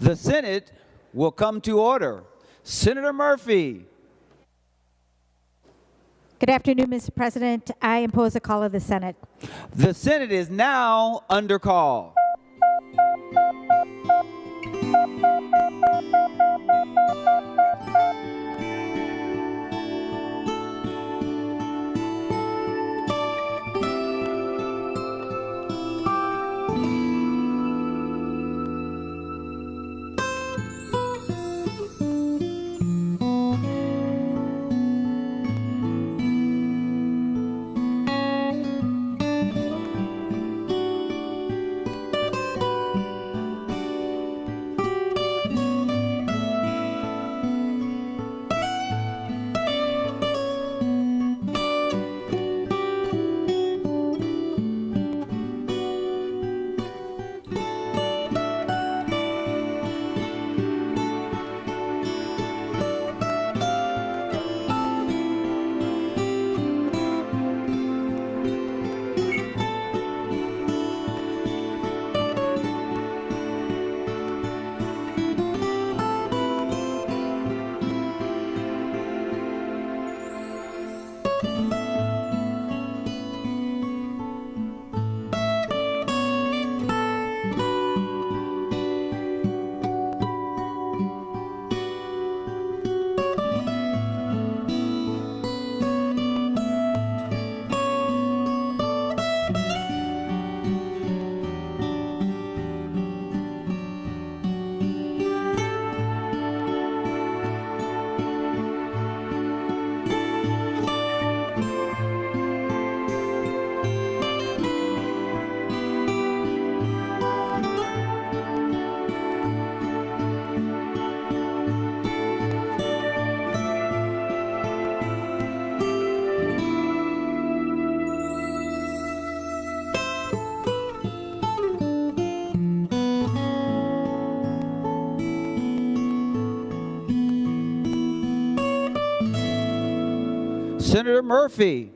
The Senate will come to order. Senator Murphy. Good afternoon, Mr. President. I impose a call of the Senate. The Senate is now under call. Senator Murphy.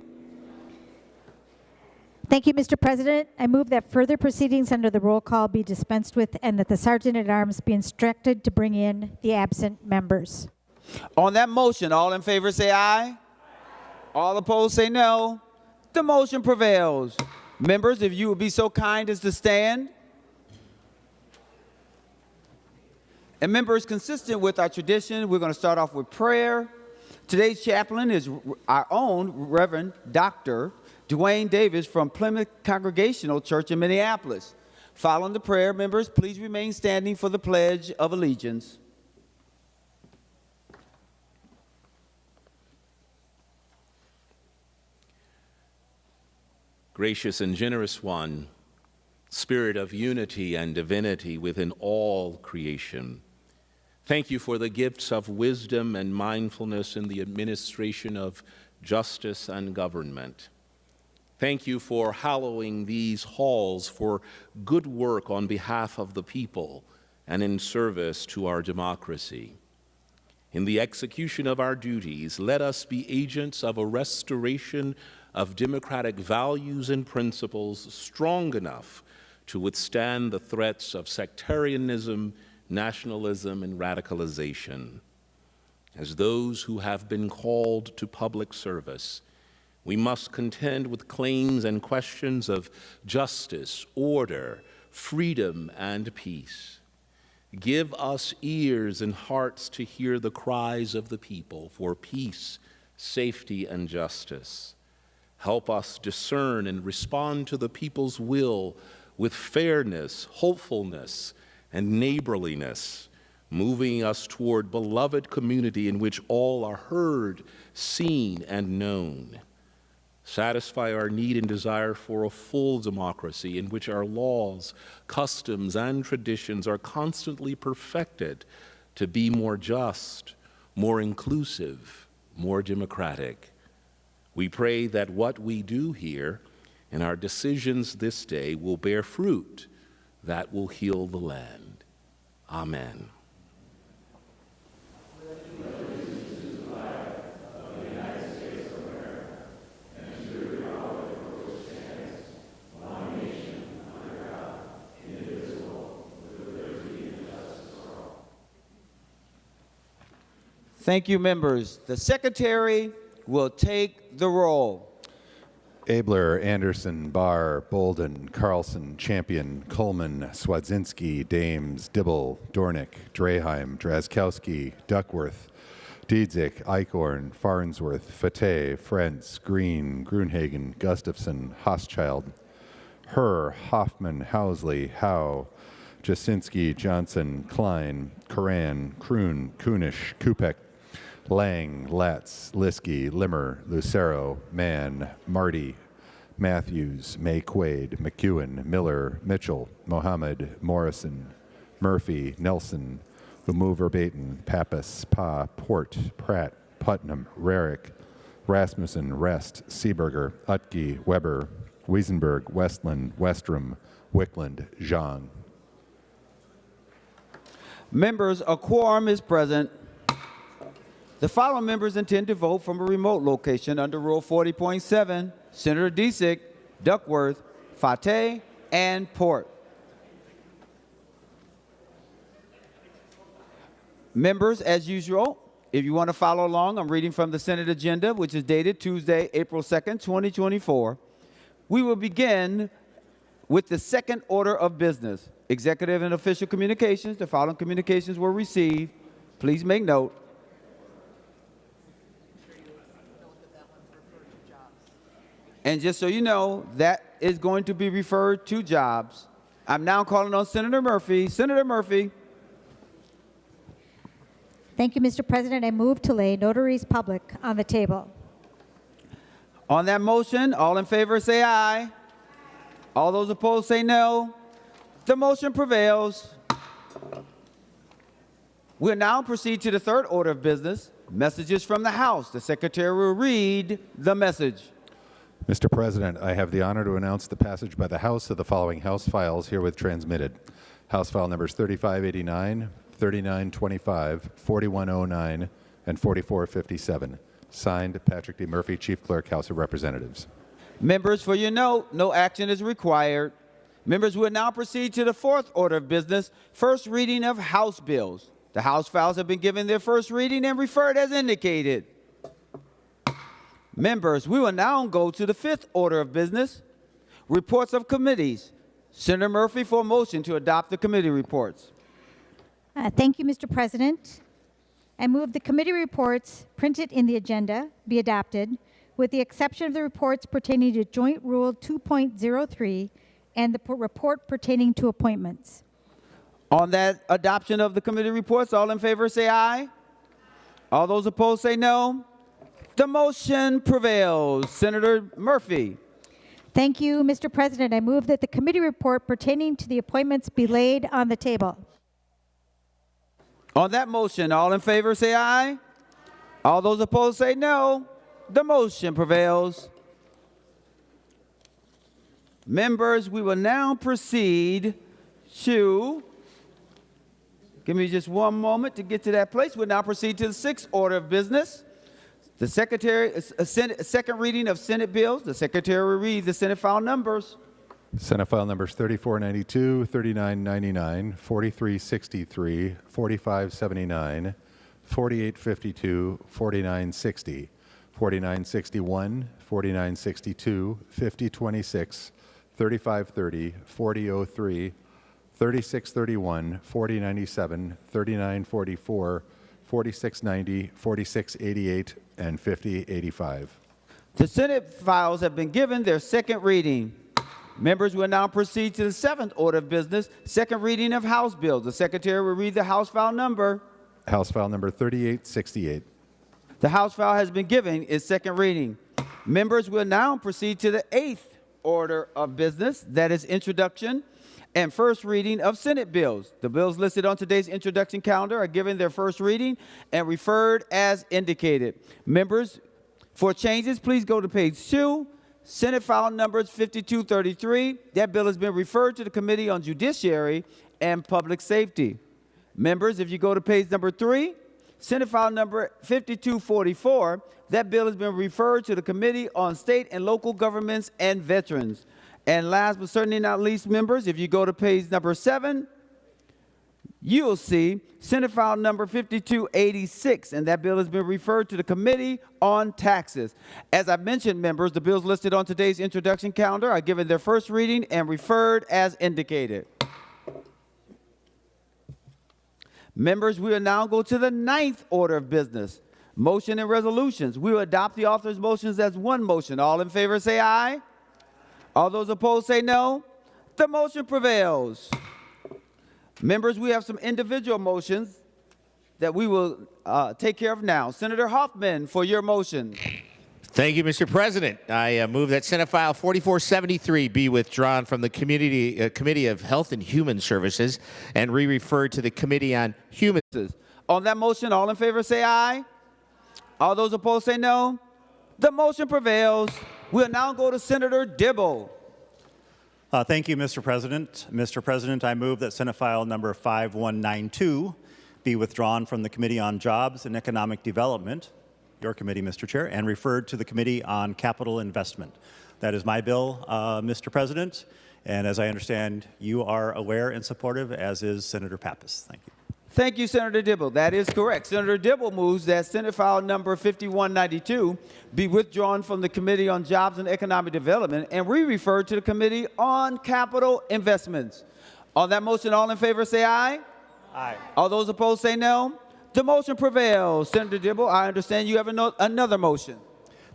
Thank you, Mr. President. I move that further proceedings under the roll call be dispensed with and that the Sergeant-at-Arms be instructed to bring in the absent members. On that motion, all in favor say aye. All opposed say no. The motion prevails. Members, if you would be so kind as to stand. And members, consistent with our tradition, we're going to start off with prayer. Today's chaplain is our own Reverend Dr. Dwayne Davis from Plymouth Congregational Church in Minneapolis. Following the prayer, members, please remain standing for the Pledge of Allegiance. Gracious and generous one, Spirit of unity and divinity within all creation, thank you for the gifts of wisdom and mindfulness in the administration of justice and government. Thank you for hallowing these halls for good work on behalf of the people and in service to our democracy. In the execution of our duties, let us be agents of a restoration of democratic values and principles strong enough to withstand the threats of sectarianism, nationalism, and radicalization. As those who have been called to public service, we must contend with claims and questions of justice, order, freedom, and peace. Give us ears and hearts to hear the cries of the people for peace, safety, and justice. Help us discern and respond to the people's will with fairness, hopefulness, and neighborliness, moving us toward beloved community in which all are heard, seen, and known. Satisfy our need and desire for a full democracy in which our laws, customs, and traditions are constantly perfected to be more just, more inclusive, more democratic. We pray that what we do here and our decisions this day will bear fruit that will heal the land. Amen. Thank you, members. The secretary will take the roll. Abler, Anderson, Barr, Bolden, Carlson, Champion, Coleman, Cwodzinski, Dames, Dibble, Dornick, Draheim, Drazkowski, Duckworth, Diedzik, Eichhorn, Farnsworth, Fateh, Frentz, Green, Grunhagen, Gustafson, Hoschild, Herr, Hoffman, Housley, Howe, Jasinski, Johnson, Klein, Coran, Kroon, Kunish, Kupek, Lang, Latz, Liskey, Limmer, Lucero, Mann, Marty, Matthews, May Quaid, McEwen, Miller, Mitchell, Mohammed, Morrison, Murphy, Nelson, Lumu Verbatim, Pappas, Pa, Port, Pratt, Putnam, Rarick, Rasmussen, Rest, Seeberger, Utke, Weber, Wiesenberg, Westland, Westrom, Wickland, Zhang. Members, a quorum is present. The following members intend to vote from a remote location under Rule 40.7. Senator Diedzik, Duckworth, Fateh, and Port. Members, as usual, if you want to follow along, I'm reading from the Senate agenda, which is dated Tuesday, April 2nd, 2024. We will begin with the second order of business. Executive and official communications. The following communications were received. Please make note. And just so you know, that is going to be referred to jobs. I'm now calling on Senator Murphy. Senator Murphy. Thank you, Mr. President. I move to lay notaries public on the table. On that motion, all in favor say aye. All those opposed say no. The motion prevails. We'll now proceed to the third order of business, messages from the House. The Secretary will read the message. Mr. President, I have the honor to announce the passage by the House of the following House files herewith transmitted. House file numbers 3589, 3925, 4109, and 4457. Signed, Patrick D. Murphy, Chief Clerk, House of Representatives. Members, for your note, no action is required. Members will now proceed to the fourth order of business, first reading of House bills. The House files have been given their first reading and referred as indicated. Members, we will now go to the fifth order of business, reports of committees. Senator Murphy for a motion to adopt the committee reports. Thank you, Mr. President. I move the committee reports printed in the agenda be adopted, with the exception of the reports pertaining to Joint Rule 2.03 and the report pertaining to appointments. On that adoption of the committee reports, all in favor say aye. All those opposed say no. The motion prevails. Senator Murphy. Thank you, Mr. President. I move that the committee report pertaining to the appointments be laid on the table. On that motion, all in favor say aye. All those opposed say no. The motion prevails. Members, we will now proceed to, give me just one moment to get to that place. We'll now proceed to the sixth order of business. The Secretary, second reading of Senate bills. The Secretary will read the Senate file numbers. Senate file numbers 3492, 3999, 4363, 4579, 4852, 4960, 4961, 4962, 5026, 3530, 4003, 3631, 4097, 3944, 4690, 4688, and 5085. The Senate files have been given their second reading. Members will now proceed to the seventh order of business, second reading of House bills. The Secretary will read the House file number. House file number 3868. The House file has been given its second reading. Members will now proceed to the eighth order of business, that is introduction and first reading of Senate bills. The bills listed on today's introduction calendar are given their first reading and referred as indicated. Members, for changes, please go to page 2, Senate file numbers 5233. That bill has been referred to the Committee on Judiciary and Public Safety. Members, if you go to page number 3, Senate file number 5244, that bill has been referred to the Committee on State and Local Governments and Veterans. And last but certainly not least, members, if you go to page number 7, you'll see Senate File number 5286, and that bill has been referred to the Committee on Taxes. As I mentioned, members, the bills listed on today's introduction calendar are given their first reading and referred as indicated. Members, we will now go to the ninth order of business, motion and resolutions. We will adopt the author's motions as one motion. All in favor say aye. All those opposed say no. The motion prevails. Members, we have some individual motions that we will take care of now. Senator Hoffman, for your motion. Thank you, Mr. President. I move that Senate File 4473 be withdrawn from the Committee of Health and Human Services and re-referred to the Committee on Human Services. On that motion, all in favor say aye. All those opposed say no. The motion prevails. We'll now go to Senator Dibble. Thank you, Mr. President. Mr. President, I move that Senate File number 5192 be withdrawn from the Committee on Jobs and Economic Development, your committee, Mr. Chair, and referred to the Committee on Capital Investment. That is my bill, Mr. President, and as I understand, you are aware and supportive, as is Senator Pappas. Thank you. Thank you, Senator Dibble. That is correct. Senator Dibble moves that Senate File number 5192 be withdrawn from the Committee on Jobs and Economic Development and re-referred to the Committee on Capital Investments. On that motion, all in favor say aye. Aye. All those opposed say no. The motion prevails. Senator Dibble, I understand you have another motion.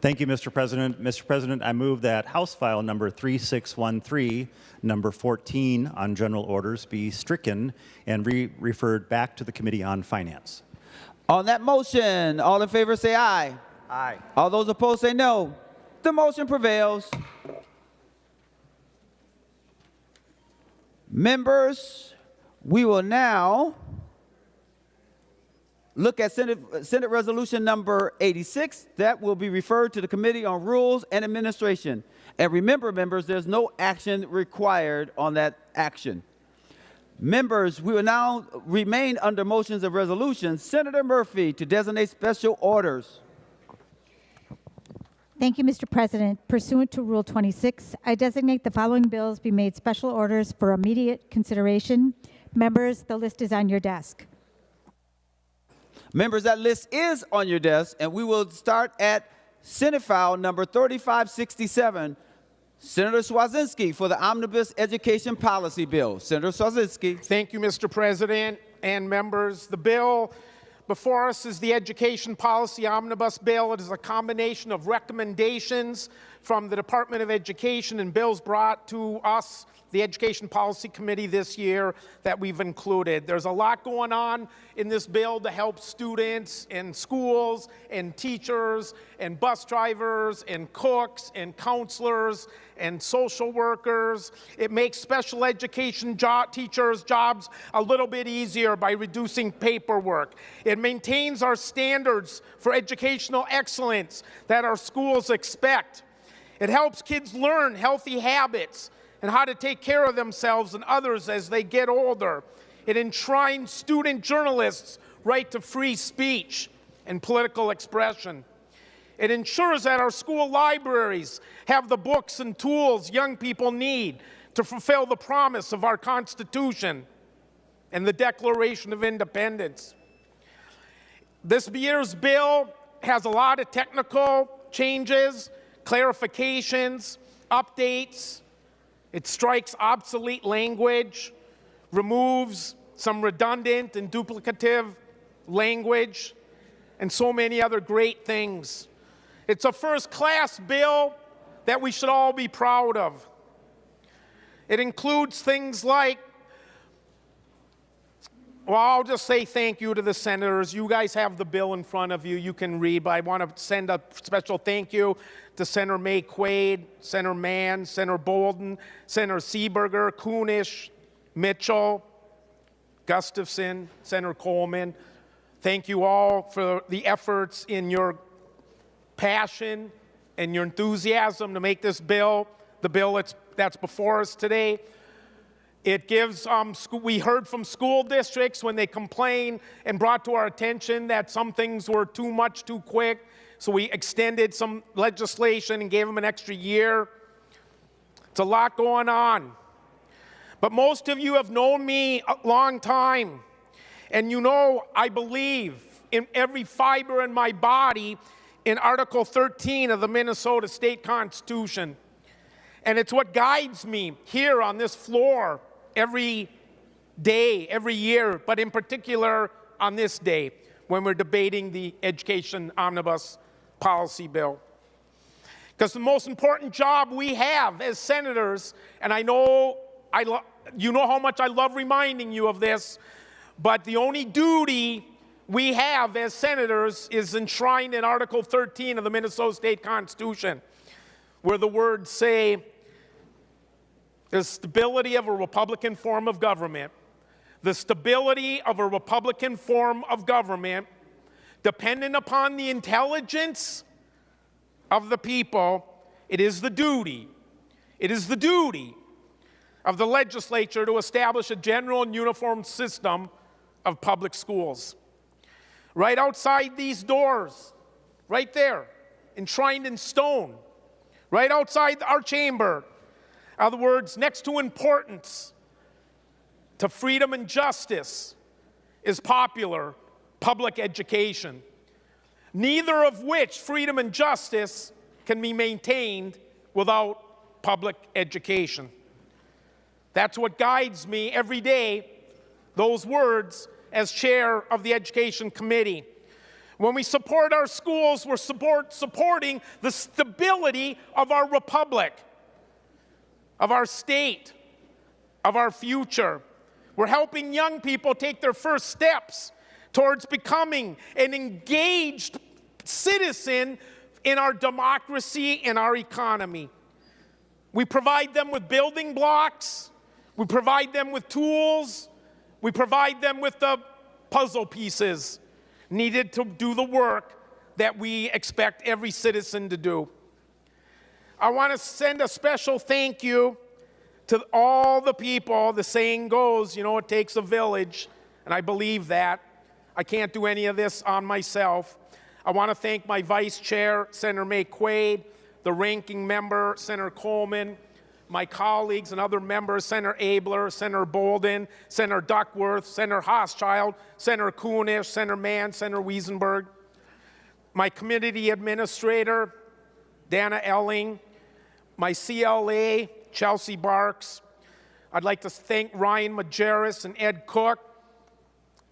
Thank you, Mr. President. Mr. President, I move that House File number 3613, number 14 on general orders, be stricken and referred back to the Committee on Finance. On that motion, all in favor say aye. Aye. All those opposed say no. The motion prevails. Members, we will now look at Senate Resolution number 86. That will be referred to the Committee on Rules and Administration. And remember, members, there's no action required on that action. Members, we will now remain under motions and resolutions. Senator Murphy to designate special orders. Thank you, Mr. President. Pursuant to Rule 26, I designate the following bills be made special orders for immediate consideration. Members, the list is on your desk. Members, that list is on your desk, and we will start at Senate File number 3567. Senator Cwodzinski for the Omnibus Education Policy Bill. Senator Cwodzinski. Thank you, Mr. President and members. The bill before us is the Education Policy Omnibus Bill. It is a combination of recommendations from the Department of Education and bills brought to us, the Education Policy Committee, this year that we've included. There's a lot going on in this bill to help students and schools and teachers and bus drivers and cooks and counselors and social workers. It makes special education teachers' jobs a little bit easier by reducing paperwork. It maintains our standards for educational excellence that our schools expect. It helps kids learn healthy habits and how to take care of themselves and others as they get older. It enshrines student journalists' right to free speech and political expression. It ensures that our school libraries have the books and tools young people need to fulfill the promise of our Constitution and the Declaration of Independence. This year's bill has a lot of technical changes, clarifications, updates. It strikes obsolete language, removes some redundant and duplicative language, and so many other great things. It's a first-class bill that we should all be proud of. It includes things like, well, I'll just say thank you to the senators. You guys have the bill in front of you. You can read, but I want to send a special thank you to Senator McEwen, Senator Mann, Senator Bolden, Senator Seeberger, Kunish, Mitchell, Gustafson, Senator Coleman. Thank you all for the efforts in your passion and your enthusiasm to make this bill, the bill that's before us today. It gives, we heard from school districts when they complained and brought to our attention that some things were too much too quick. So we extended some legislation and gave them an extra year. It's a lot going on. But most of you have known me a long time. And you know, I believe in every fiber in my body in Article 13 of the Minnesota State Constitution. And it's what guides me here on this floor every day, every year, but in particular on this day when we're debating the Education Omnibus Policy Bill. Because the most important job we have as senators, and I know you know how much I love reminding you of this, but the only duty we have as senators is enshrined in Article 13 of the Minnesota State Constitution, where the words say, the stability of a Republican form of government. The stability of a Republican form of government, dependent upon the intelligence of the people, it is the duty of the legislature to establish a general and uniform system of public schools. Right outside these doors, right there, enshrined in stone, right outside our chamber, are the words, next to importance to freedom and justice is popular public education, neither of which, freedom and justice, can be maintained without public education. That's what guides me every day, those words, as chair of the Education Committee. When we support our schools, we're supporting the stability of our republic, of our state, of our future. We're helping young people take their first steps towards becoming an engaged citizen in our democracy and our economy. We provide them with building blocks. We provide them with tools. We provide them with the puzzle pieces needed to do the work that we expect every citizen to do. I want to send a special thank you to all the people. The saying goes, you know, it takes a village, and I believe that. I can't do any of this on myself. I want to thank my vice chair, Senator McEwen, the ranking member, Senator Coleman, my colleagues and other members, Senator Abler, Senator Bolden, Senator Duckworth, Senator Hochschild, Senator Kunesh, Senator Mann, Senator Wiesenberg, my committee administrator, Dana Elling, my CLA, Chelsea Barks. I'd like to thank Ryan Majerus and Ed Cook,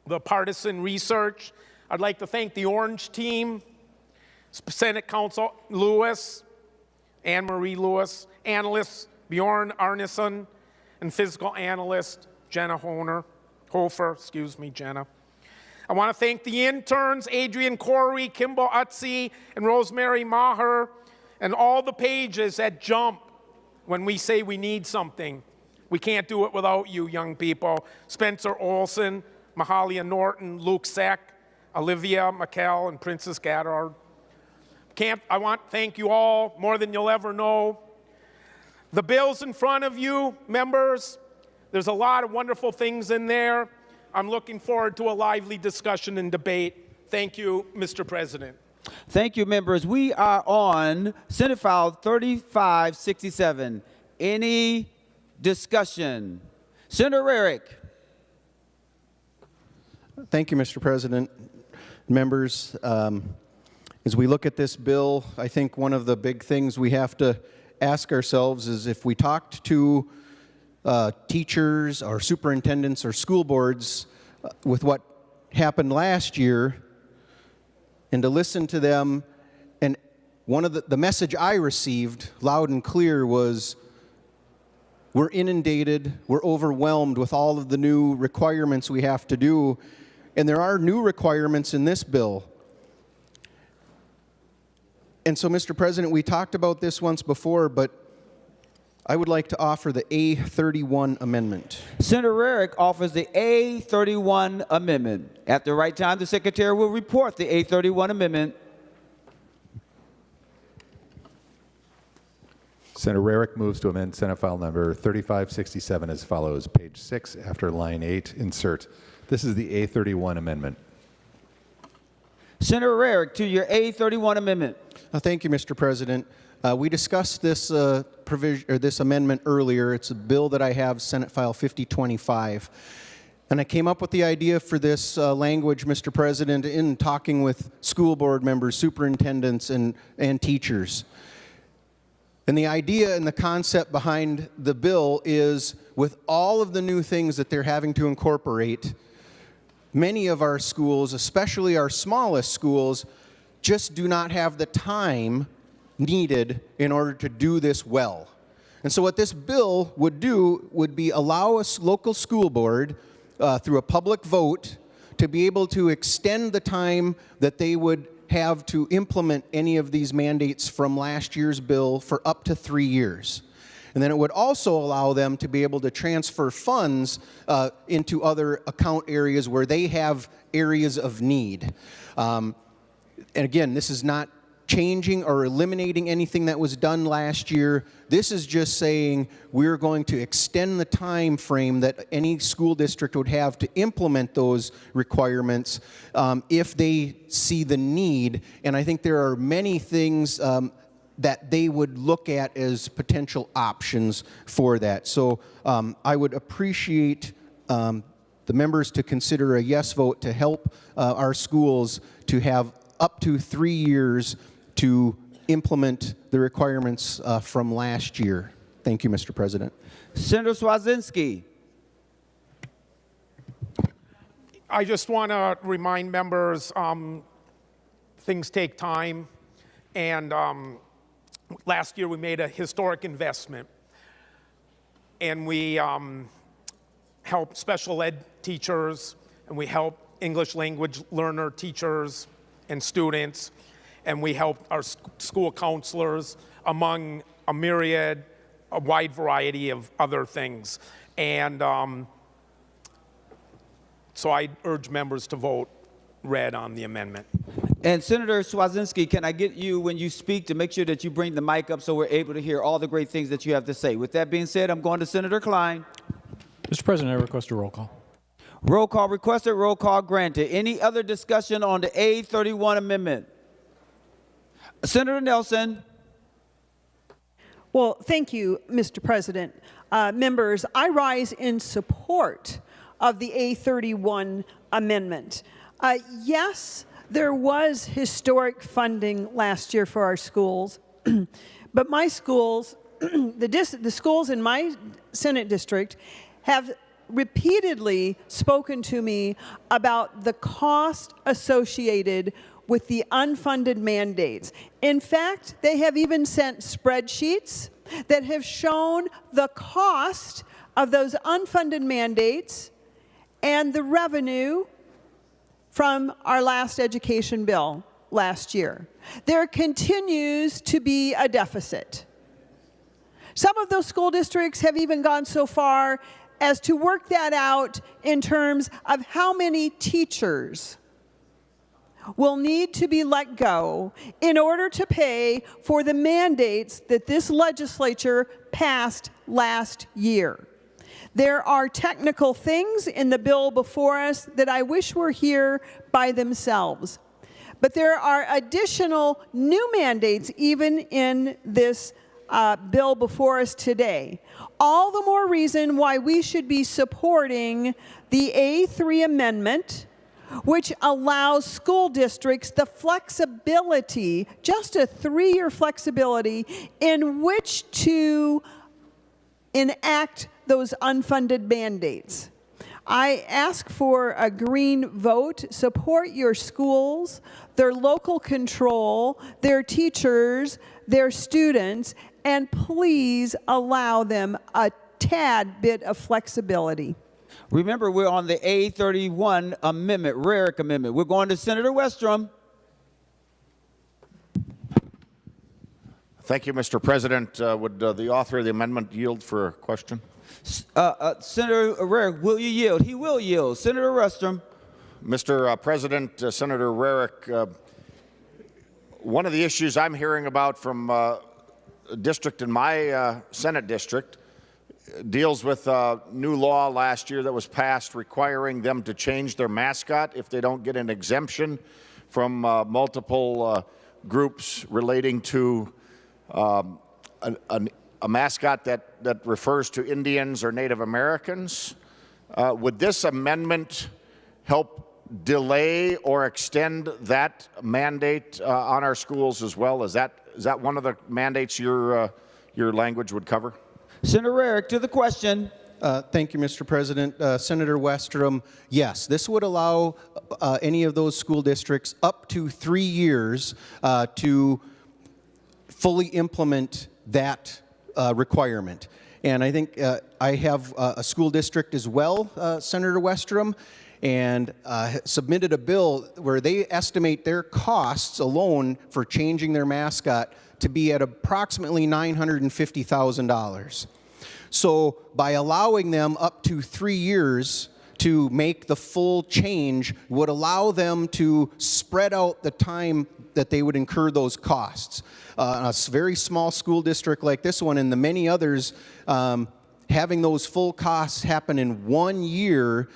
the partisan research. I'd like to thank the Orange team, Senate Counsel Lewis, Anne Marie Lewis, analysts Bjorn Arneson, and physical analyst Jenna Hofer, Jenna. I want to thank the interns, Adrian Corey, Kimball Utzi, and Rosemary Maher, and all the pages that jump when we say we need something. We can't do it without you, young people. Spencer Olson, Mahalia Norton, Luke Seck, Olivia McKell, and Princess Gaddard. I want to thank you all more than you'll ever know. The bills in front of you, members, there's a lot of wonderful things in there. I'm looking forward to a lively discussion and debate. Thank you, Mr. President. Thank you, members. We are on Senate File 3567. Any discussion? Senator Rarick. Thank you, Mr. President. Members, as we look at this bill, I think one of the big things we have to ask ourselves is if we talked to teachers or superintendents or school boards with what happened last year, and to listen to them, and one of the message I received loud and clear was, we're inundated, we're overwhelmed with all of the new requirements we have to do, and there are new requirements in this bill. And so, Mr. President, we talked about this once before, but I would like to offer the A31 amendment. Senator Rarick offers the A31 amendment. At the right time, the Secretary will report the A31 amendment. Senator Rarick moves to amend Senate File number 3567 as follows. Page 6, after line 8, insert. This is the A31 amendment. Senator Rarick, to your A31 amendment. Thank you, Mr. President. We discussed this this amendment earlier. It's a bill that I have, Senate File 5025. And I came up with the idea for this language, Mr. President, in talking with school board members, superintendents, and teachers. And the idea and the concept behind the bill is, with all of the new things that they're having to incorporate, many of our schools, especially our smallest schools, just do not have the time needed in order to do this well. And so what this bill would do would be allow a local school board, through a public vote, to be able to extend the time that they would have to implement any of these mandates from last year's bill for up to 3 years. And then it would also allow them to be able to transfer funds into other account areas where they have areas of need. And again, this is not changing or eliminating anything that was done last year. This is just saying we're going to extend the time frame that any school district would have to implement those requirements if they see the need. And I think there are many things that they would look at as potential options for that. So I would appreciate the members to consider a yes vote to help our schools to have up to 3 years to implement the requirements from last year. Thank you, Mr. President. Senator Cwodzinski. I just want to remind members, things take time, and last year we made a historic investment, and we helped special ed teachers, and we helped English language learner teachers and students, and we helped our school counselors, among a wide variety of other things. And so I urge members to vote red on the amendment. And Senator Cwodzinski, can I get you, when you speak, to make sure that you bring the mic up so we're able to hear all the great things that you have to say? With that being said, I'm going to Senator Klein. Mr. President, I request a roll call. Roll call requested, roll call granted. Any other discussion on the A31 amendment? Senator Nelson. Well, thank you, Mr. President. Members, I rise in support of the A31 amendment. Yes, there was historic funding last year for our schools, but my schools, the schools in my Senate district have repeatedly spoken to me about the cost associated with the unfunded mandates. In fact, they have even sent spreadsheets that have shown the cost of those unfunded mandates and the revenue from our last education bill last year. There continues to be a deficit. Some of those school districts have even gone so far as to work that out in terms of how many teachers will need to be let go in order to pay for the mandates that this legislature passed last year. There are technical things in the bill before us that I wish were here by themselves. But there are additional new mandates even in this bill before us today. All the more reason why we should be supporting the A3 amendment, which allows school districts the flexibility, just a 3-year flexibility, in which to enact those unfunded mandates. I ask for a green vote. Support your schools, their local control, their teachers, their students, and please allow them a tad bit of flexibility. Remember, we're on the A31 amendment, Rarick amendment. We're going to Senator Westrom. Thank you, Mr. President. Would the author of the amendment yield for a question? Senator Rarick, will you yield? He will yield. Senator Westrom. Mr. President, Senator Rarick, one of the issues I'm hearing about from a district in my Senate district deals with a new law last year that was passed requiring them to change their mascot if they don't get an exemption from multiple groups relating to a mascot that refers to Indians or Native Americans. Would this amendment help delay or extend that mandate on our schools as well? Is that one of the mandates your language would cover? Senator Rarick, to the question. Thank you, Mr. President. Senator Westrom, yes, this would allow any of those school districts up to 3 years to fully implement that requirement. And I think I have a school district as well, Senator Westrom, and submitted a bill where they estimate their costs alone for changing their mascot to be at approximately $950,000. So by allowing them up to 3 years to make the full change would allow them to spread out the time that they would incur those costs. A very small school district like this one and the many others, having those full costs happen in 1 year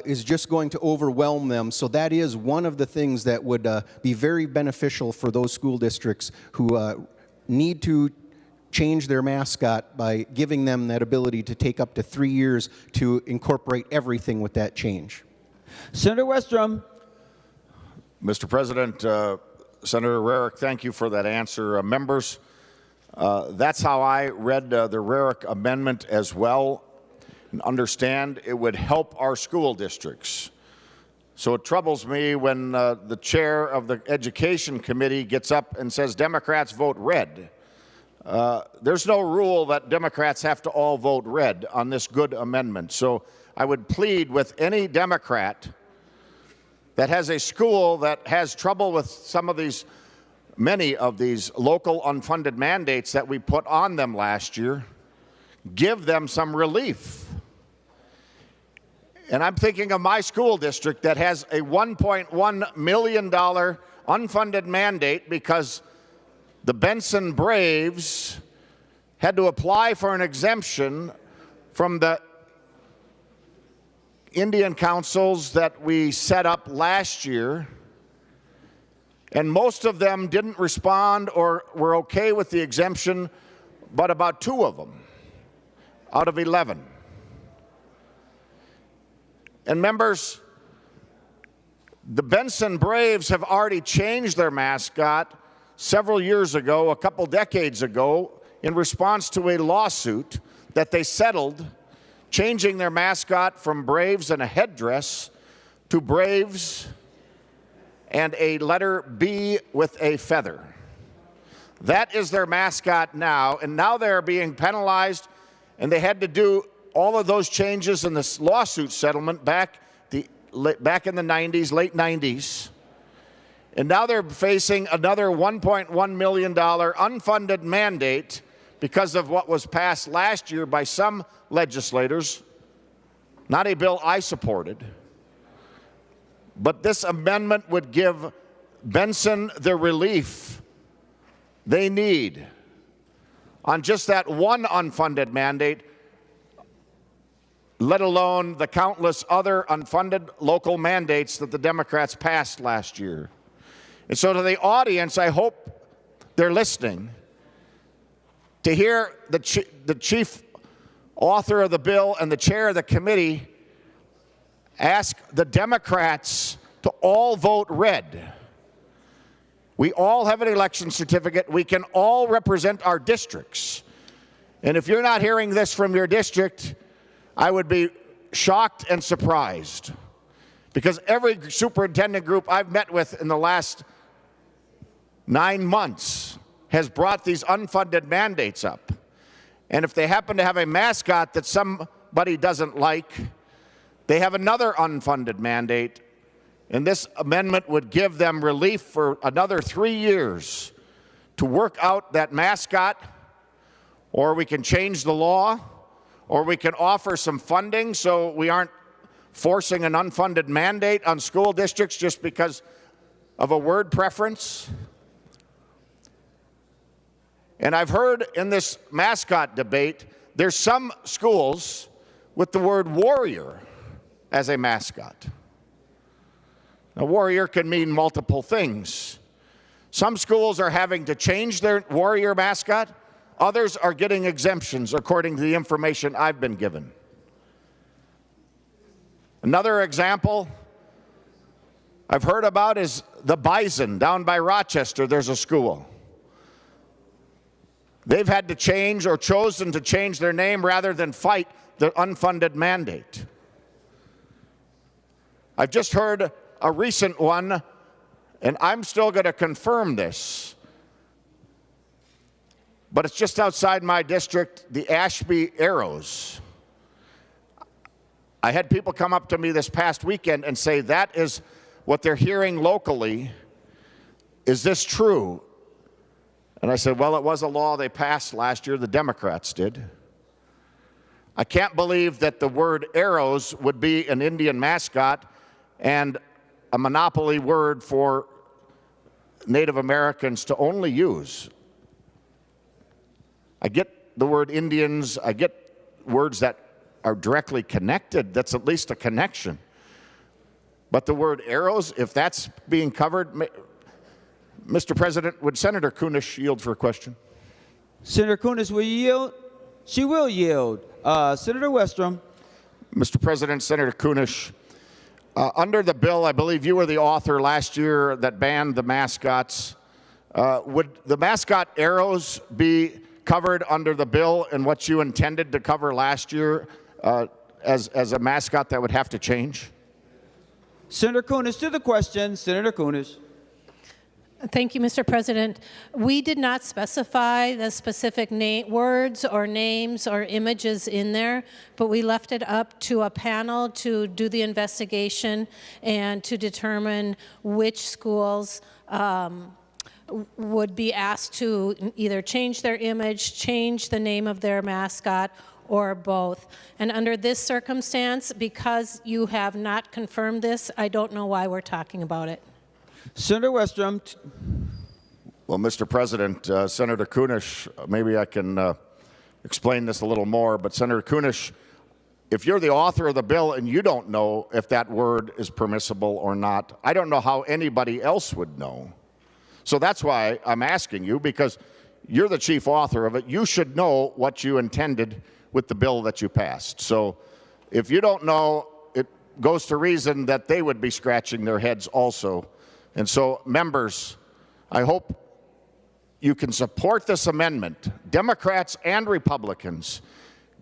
is just going to overwhelm them. So that is one of the things that would be very beneficial for those school districts who need to change their mascot by giving them that ability to take up to 3 years to incorporate everything with that change. Senator Westrom. Mr. President, Senator Rarick, thank you for that answer. Members, that's how I read the Rarick amendment as well, and understand it would help our school districts. So it troubles me when the chair of the Education Committee gets up and says Democrats vote red. There's no rule that Democrats have to all vote red on this good amendment. So I would plead with any Democrat that has a school that has trouble with many of these local unfunded mandates that we put on them last year, give them some relief. And I'm thinking of my school district that has a $1.1 million unfunded mandate because the Benson Braves had to apply for an exemption from the Indian councils that we set up last year, and most of them didn't respond or were okay with the exemption, but about 2 of them out of 11. And members, the Benson Braves have already changed their mascot several years ago, a couple decades ago, in response to a lawsuit that they settled, changing their mascot from Braves and a headdress to Braves and a letter B with a feather. That is their mascot now, and now they're being penalized, and they had to do all of those changes in this lawsuit settlement back in the 90s, late 90s. And now they're facing another $1.1 million unfunded mandate because of what was passed last year by some legislators, not a bill I supported. But this amendment would give Benson the relief they need on just that one unfunded mandate, let alone the countless other unfunded local mandates that the Democrats passed last year. And so to the audience, I hope they're listening to hear the chief author of the bill and the chair of the committee ask the Democrats to all vote red. We all have an election certificate. We can all represent our districts. And if you're not hearing this from your district, I would be shocked and surprised. Because every superintendent group I've met with in the last 9 months has brought these unfunded mandates up. And if they happen to have a mascot that somebody doesn't like, they have another unfunded mandate. And this amendment would give them relief for another 3 years to work out that mascot, or we can change the law, or we can offer some funding so we aren't forcing an unfunded mandate on school districts just because of a word preference. And I've heard in this mascot debate, there's some schools with the word warrior as a mascot. Now, warrior can mean multiple things. Some schools are having to change their warrior mascot. Others are getting exemptions according to the information I've been given. Another example I've heard about is the Bison down by Rochester. There's a school. They've had to change or chosen to change their name rather than fight the unfunded mandate. I've just heard a recent one, and I'm still going to confirm this, but it's just outside my district, the Ashby Arrows. I had people come up to me this past weekend and say that is what they're hearing locally. Is this true? And I said, well, it was a law they passed last year, the Democrats did. I can't believe that the word arrows would be an Indian mascot and a monopoly word for Native Americans to only use. I get the word Indians, I get words that are directly connected, that's at least a connection. But the word arrows, if that's being covered, Mr. President, would Senator Kunish yield for a question? Senator Kunish will yield? She will yield. Senator Westrom. Mr. President, Senator Kunish, under the bill, I believe you were the author last year that banned the mascots. Would the mascot arrows be covered under the bill and what you intended to cover last year as a mascot that would have to change? Senator Kunish to the question. Senator Kunish. Thank you, Mr. President. We did not specify the specific words or names or images in there, but we left it up to a panel to do the investigation and to determine which schools would be asked to either change their image, change the name of their mascot, or both. And under this circumstance, because you have not confirmed this, I don't know why we're talking about it. Senator Westrom. Well, Mr. President, Senator Kunish, maybe I can explain this a little more, but Senator Kunish, if you're the author of the bill and you don't know if that word is permissible or not, I don't know how anybody else would know. So that's why I'm asking you, because you're the chief author of it. You should know what you intended with the bill that you passed. So if you don't know, it goes to reason that they would be scratching their heads also. And so, members, I hope you can support this amendment. Democrats and Republicans,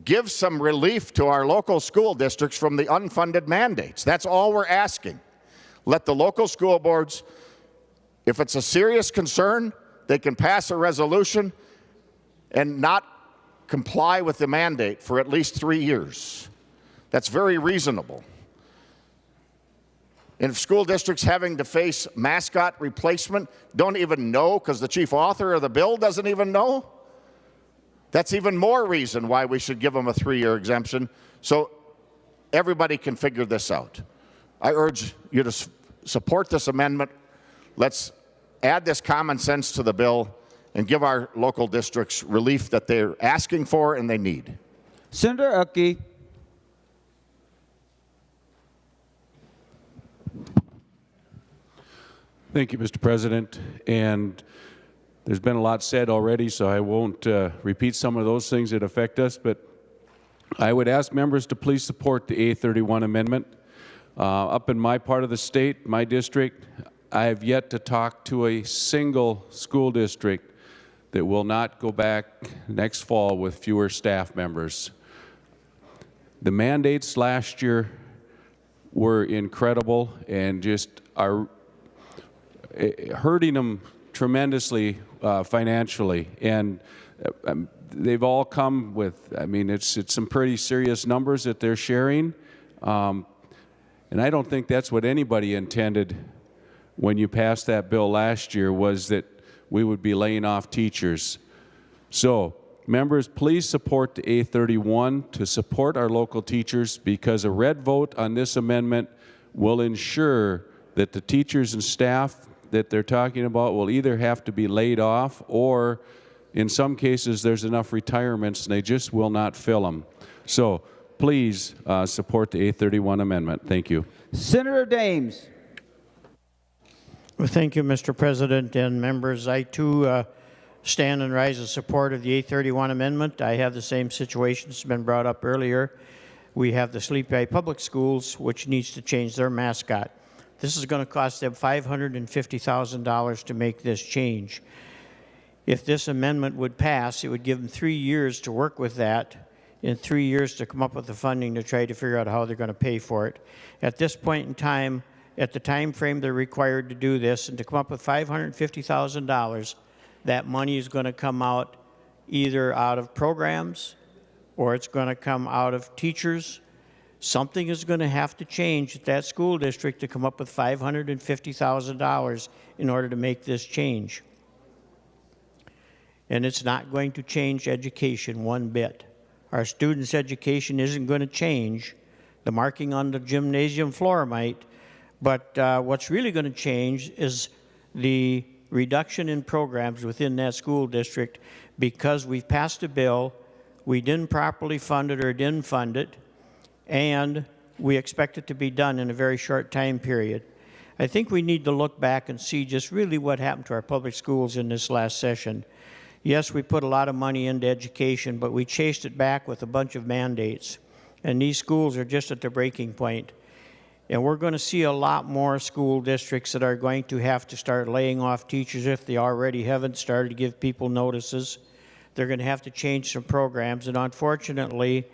give some relief to our local school districts from the unfunded mandates. That's all we're asking. Let the local school boards, if it's a serious concern, they can pass a resolution and not comply with the mandate for at least 3 years. That's very reasonable. And if school districts having to face mascot replacement don't even know because the chief author of the bill doesn't even know, that's even more reason why we should give them a 3-year exemption so everybody can figure this out. I urge you to support this amendment. Let's add this common sense to the bill and give our local districts relief that they're asking for and they need. Senator Uckey. Thank you, Mr. President. And there's been a lot said already, so I won't repeat some of those things that affect us, but I would ask members to please support the A31 amendment. Up in my part of the state, my district, I have yet to talk to a single school district that will not go back next fall with fewer staff members. The mandates last year were incredible and just are hurting them tremendously financially, and they've all come with, I mean, it's some pretty serious numbers that they're sharing, and I don't think that's what anybody intended when you passed that bill last year, was that we would be laying off teachers. So, members, please support the A31 to support our local teachers, because a red vote on this amendment will ensure that the teachers and staff that they're talking about will either have to be laid off, or in some cases there's enough retirements and they just will not fill them. So please support the A31 amendment. Thank you. Senator Dames. Well, thank you, Mr. President and members. I too stand and rise in support of the A31 amendment. I have the same situation that's been brought up earlier. we have the Sleepy Valley Public Schools, which needs to change their mascot. This is going to cost them $550,000 to make this change. If this amendment would pass, it would give them 3 years to work with that, and 3 years to come up with the funding to try to figure out how they're going to pay for it. At this point in time, at the time frame they're required to do this, and to come up with $550,000, that money is going to come out either out of programs or it's going to come out of teachers. Something is going to have to change at that school district to come up with $550,000 in order to make this change. And it's not going to change education one bit. Our students' education isn't going to change. The marking on the gymnasium floor might, but what's really going to change is the reduction in programs within that school district because we've passed a bill, we didn't properly fund it or didn't fund it, and we expect it to be done in a very short time period. I think we need to look back and see just really what happened to our public schools in this last session. Yes, we put a lot of money into education, but we chased it back with a bunch of mandates. And these schools are just at the breaking point. And we're going to see a lot more school districts that are going to have to start laying off teachers if they already haven't started to give people notices. They're going to have to change some programs. And unfortunately,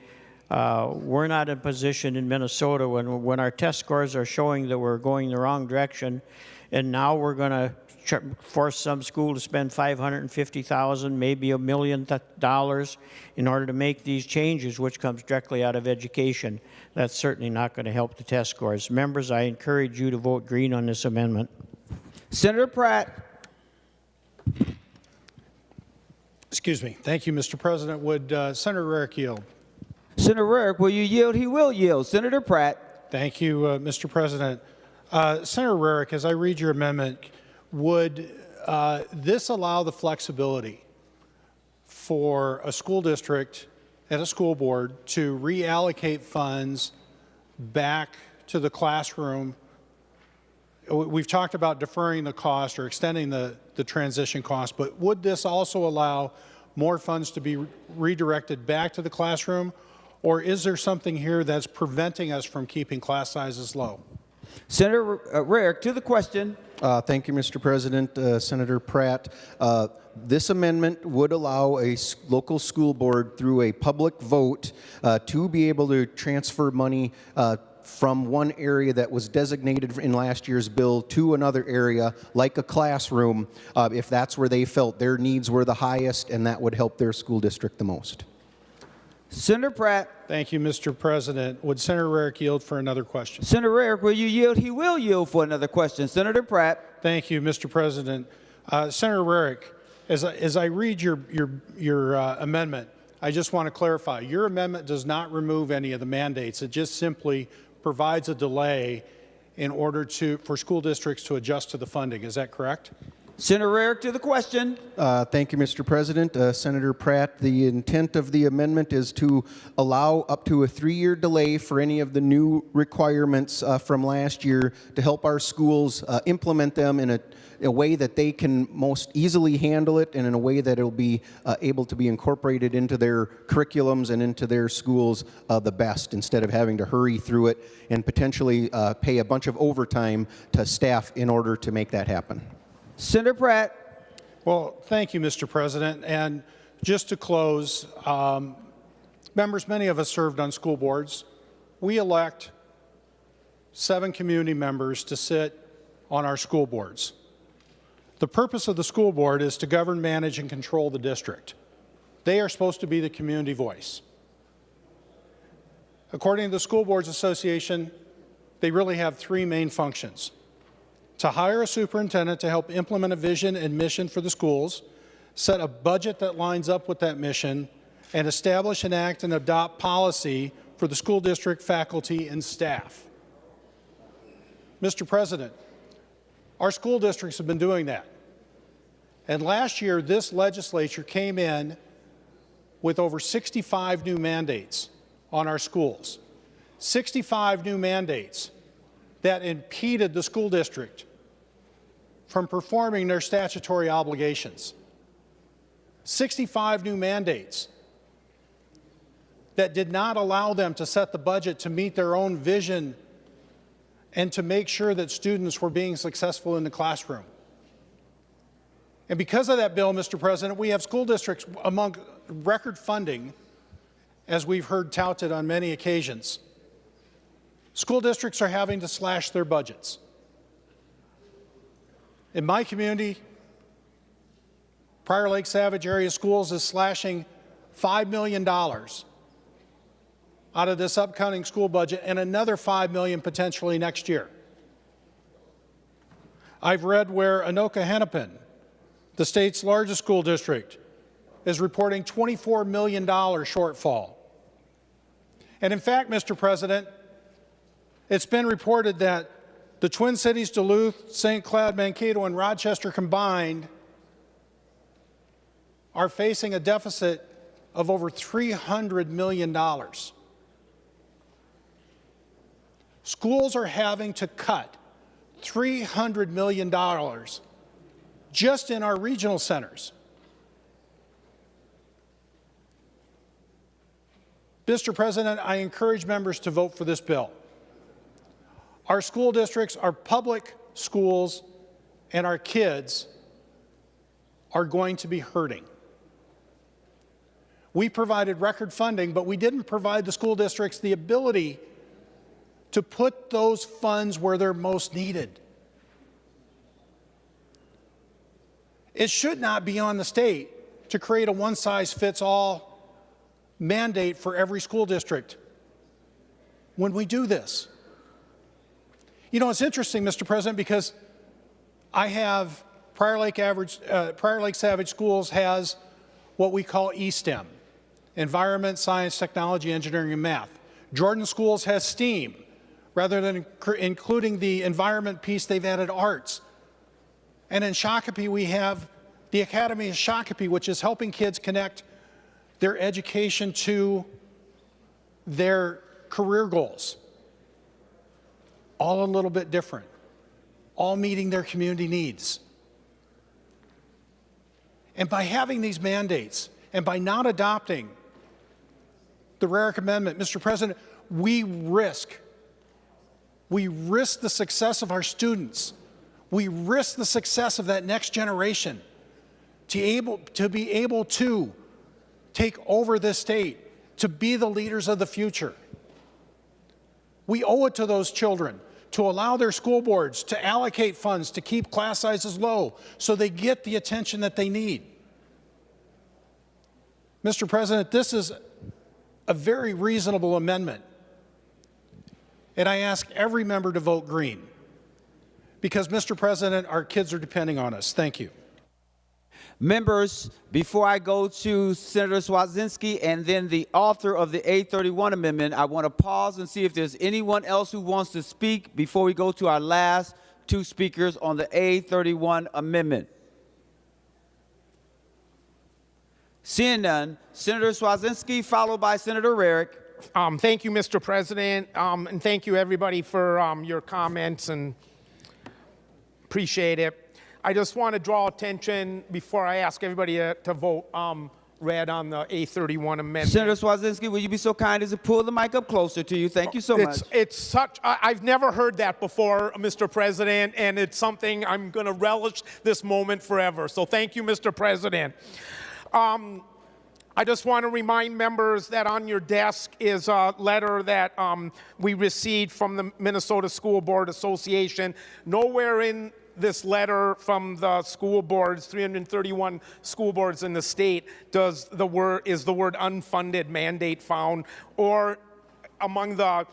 we're not in a position in Minnesota when our test scores are showing that we're going the wrong direction. And now we're going to force some school to spend $550,000, maybe $1 million in order to make these changes, which comes directly out of education. That's certainly not going to help the test scores. Members, I encourage you to vote green on this amendment. Senator Pratt. Excuse me. Thank you, Mr. President. Would Senator Rarick yield? Senator Rarick, will you yield? He will yield. Senator Pratt. Thank you, Mr. President. Senator Rarick, as I read your amendment, would this allow the flexibility for a school district and a school board to reallocate funds back to the classroom? We've talked about deferring the cost or extending the transition cost, but would this also allow more funds to be redirected back to the classroom, or is there something here that's preventing us from keeping class sizes low? Senator Rarick, to the question. Thank you, Mr. President. Senator Pratt, this amendment would allow a local school board through a public vote to be able to transfer money from one area that was designated in last year's bill to another area, like a classroom, if that's where they felt their needs were the highest and that would help their school district the most. Senator Pratt. Thank you, Mr. President. Would Senator Rarick yield for another question? Senator Rarick, will you yield? He will yield for another question. Senator Pratt. Thank you, Mr. President. Senator Rarick, as I read your amendment, I just want to clarify. Your amendment does not remove any of the mandates. It just simply provides a delay in order for school districts to adjust to the funding. Is that correct? Senator Rarick, to the question. Thank you, Mr. President. Senator Pratt, the intent of the amendment is to allow up to a 3-year delay for any of the new requirements from last year to help our schools implement them in a way that they can most easily handle it and in a way that it'll be able to be incorporated into their curriculums and into their schools the best, instead of having to hurry through it and potentially pay a bunch of overtime to staff in order to make that happen. Senator Pratt. Well, thank you, Mr. President. And just to close, members, many of us served on school boards. We elect 7 community members to sit on our school boards. The purpose of the school board is to govern, manage, and control the district. They are supposed to be the community voice. According to the School Boards Association, they really have 3 main functions: to hire a superintendent to help implement a vision and mission for the schools, set a budget that lines up with that mission, and establish, enact, and adopt policy for the school district, faculty, and staff. Mr. President, our school districts have been doing that. And last year, this legislature came in with over 65 new mandates on our schools. 65 new mandates that impeded the school district from performing their statutory obligations. 65 new mandates that did not allow them to set the budget to meet their own vision and to make sure that students were being successful in the classroom. And because of that bill, Mr. President, we have school districts among record funding, as we've heard touted on many occasions. School districts are having to slash their budgets. In my community, Prior Lake Savage Area Schools is slashing $5 million out of this upcoming school budget and another $5 million potentially next year. I've read where Anoka Hennepin, the state's largest school district, is reporting $24 million shortfall. And in fact, Mr. President, it's been reported that the Twin Cities, Duluth, St. Cloud, Mankato, and Rochester combined are facing a deficit of over $300 million. Schools are having to cut $300 million just in our regional centers. Mr. President, I encourage members to vote for this bill. Our school districts, our public schools, and our kids are going to be hurting. We provided record funding, but we didn't provide the school districts the ability to put those funds where they're most needed. It should not be on the state to create a one-size-fits-all mandate for every school district when we do this. You know, it's interesting, Mr. President, because I have Prior Lake Savage Schools has what we call eSTEM, Environment, Science, Technology, Engineering, and Math. Jordan Schools has STEAM. Rather than including the environment piece, they've added arts. And in Shakopee, we have the Academy of Shakopee, which is helping kids connect their education to their career goals. All a little bit different, all meeting their community needs. And by having these mandates and by not adopting the Rarick Amendment, Mr. President, we risk the success of our students. We risk the success of that next generation to be able to take over this state, to be the leaders of the future. We owe it to those children to allow their school boards to allocate funds to keep class sizes low so they get the attention that they need. Mr. President, this is a very reasonable amendment. And I ask every member to vote green because, Mr. President, our kids are depending on us. Thank you. Members, before I go to Senator Cwodzinski and then the author of the A31 amendment, I want to pause and see if there's anyone else who wants to speak before we go to our last two speakers on the A31 amendment. Seeing none, Senator Cwodzinski, followed by Senator Rarick. Thank you, Mr. President, and thank you, everybody, for your comments, and appreciate it. I just want to draw attention before I ask everybody to vote red on the A31 amendment. Senator Cwodzinski, will you be so kind as to pull the mic up closer to you? Thank you so much. It's such, I've never heard that before, Mr. President, and it's something I'm going to relish this moment forever. So thank you, Mr. President. I just want to remind members that on your desk is a letter that we received from the Minnesota School Board Association. Nowhere in this letter from the school boards, 331 school boards in the state, is the word unfunded mandate found, or among the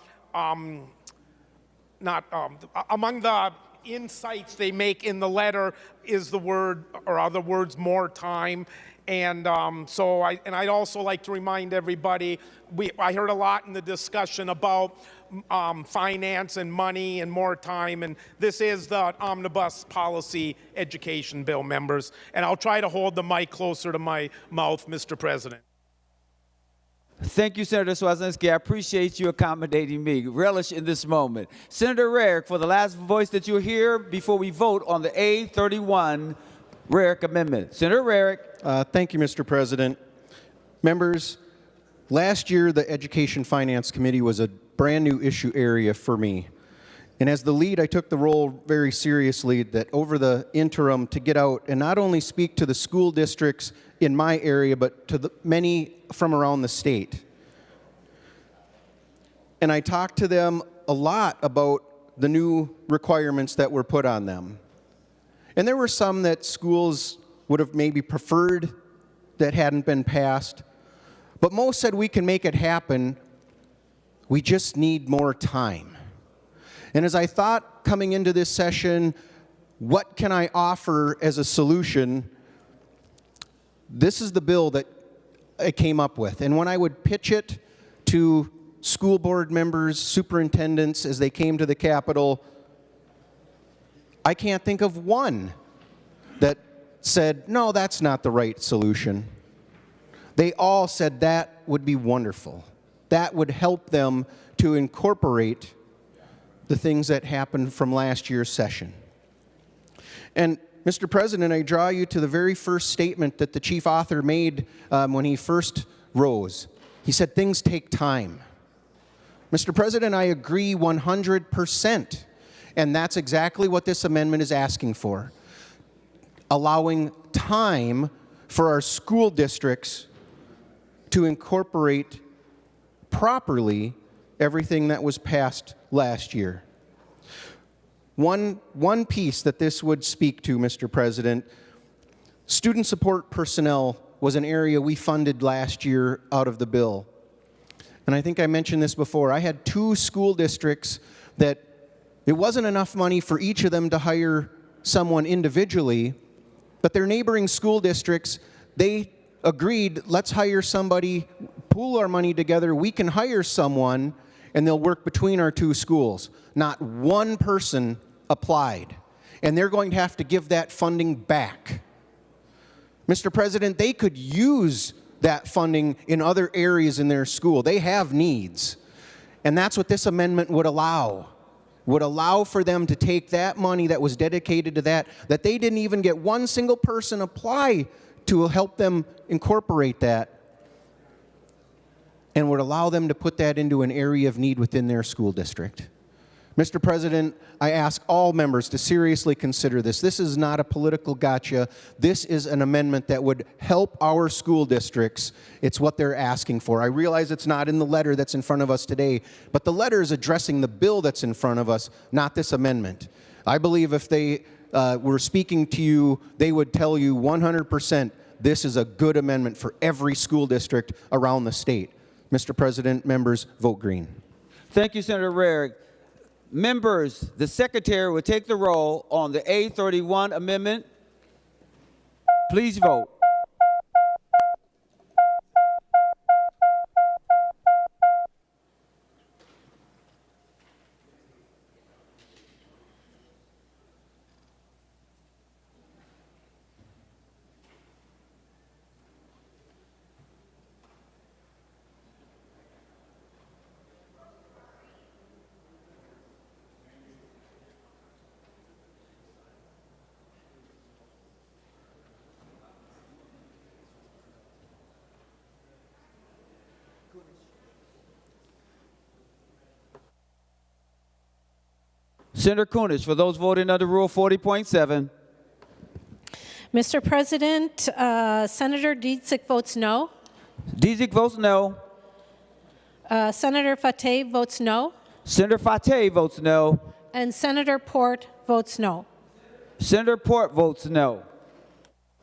among the insights they make in the letter is the word, or other words, more time. And I'd also like to remind everybody, I heard a lot in the discussion about finance and money and more time, and this is the Omnibus Policy Education Bill, members. And I'll try to hold the mic closer to my mouth, Mr. President. Thank you, Senator Cwodzinski. I appreciate you accommodating me. Relish in this moment. Senator Rarick, for the last voice that you'll hear before we vote on the A31 Rarick Amendment. Senator Rarick. Thank you, Mr. President. Members, Last year, the Education Finance Committee was a brand new issue area for me. And as the lead, I took the role very seriously that over the interim to get out and not only speak to the school districts in my area, but to the many from around the state. And I talked to them a lot about the new requirements that were put on them. And there were some that schools would have maybe preferred that hadn't been passed. But most said we can make it happen. We just need more time. And as I thought coming into this session, what can I offer as a solution? This is the bill that I came up with. And when I would pitch it to school board members, superintendents, as they came to the Capitol, I can't think of one that said, no, that's not the right solution. They all said that would be wonderful. That would help them to incorporate the things that happened from last year's session. And Mr. President, I draw you to the very first statement that the chief author made when he first rose. He said, things take time. Mr. President, I agree 100%. And that's exactly what this amendment is asking for. Allowing time for our school districts to incorporate properly everything that was passed last year. One piece that this would speak to, Mr. President, student support personnel was an area we funded last year out of the bill. And I think I mentioned this before. I had 2 school districts that it wasn't enough money for each of them to hire someone individually, but their neighboring school districts, they agreed, let's hire somebody, pool our money together, we can hire someone, and they'll work between our 2 schools. Not one person applied, and they're going to have to give that funding back. Mr. President, they could use that funding in other areas in their school. They have needs, and that's what this amendment would allow. Would allow for them to take that money that was dedicated to that they didn't even get one single person apply to help them incorporate that, and would allow them to put that into an area of need within their school district. Mr. President, I ask all members to seriously consider this. This is not a political gotcha. This is an amendment that would help our school districts. It's what they're asking for. I realize it's not in the letter that's in front of us today, but the letter is addressing the bill that's in front of us, not this amendment. I believe if they were speaking to you, they would tell you 100% this is a good amendment for every school district around the state. Mr. President, members, vote green. Thank you, Senator Rarick. Members, the Secretary will take the roll on the A31 amendment. Please vote. Senator Kunesh, for those voting under Rule 40.7. Mr. President, Senator Dietzick votes no. Dietzick votes no. Senator Fateh votes no. Senator Fateh votes no. And Senator Port votes no. Senator Port votes no.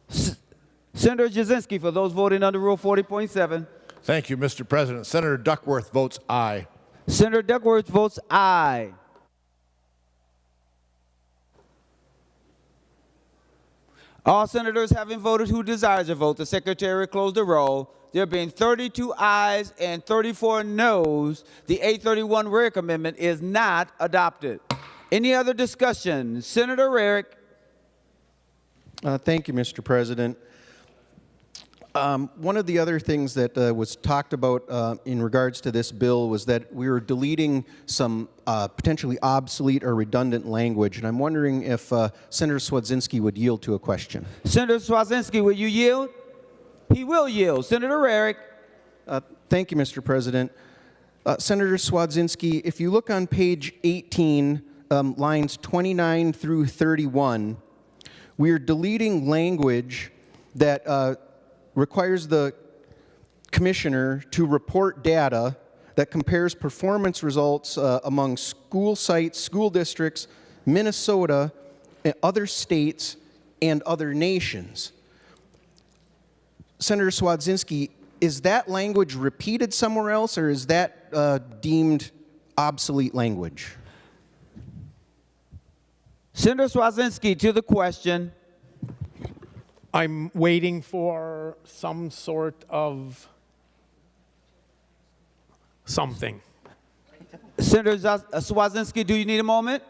Senator Cwodzinski, for those voting under Rule 40.7. Thank you, Mr. President. Senator Duckworth votes aye. Senator Duckworth votes aye. All senators having voted who desires a vote, the Secretary closed the roll. There being 32 ayes and 34 noes, the 831 Rarick Amendment is not adopted. Any other discussion? Senator Rarick. Thank you, Mr. President. One of the other things that was talked about in regards to this bill was that we were deleting some potentially obsolete or redundant language, and I'm wondering if Senator Cwodzinski would yield to a question. Senator Cwodzinski, will you yield? He will yield. Senator Rarick. Thank you, Mr. President. Senator Cwodzinski, if you look on page 18, lines 29 through 31, we are deleting language that requires the commissioner to report data that compares performance results among school sites, school districts, Minnesota, and other states, and other nations. Senator Cwodzinski, is that language repeated somewhere else, or is that deemed obsolete language? Senator Cwodzinski, to the question. I'm waiting for some sort of something. Senator Cwodzinski, do you need a moment?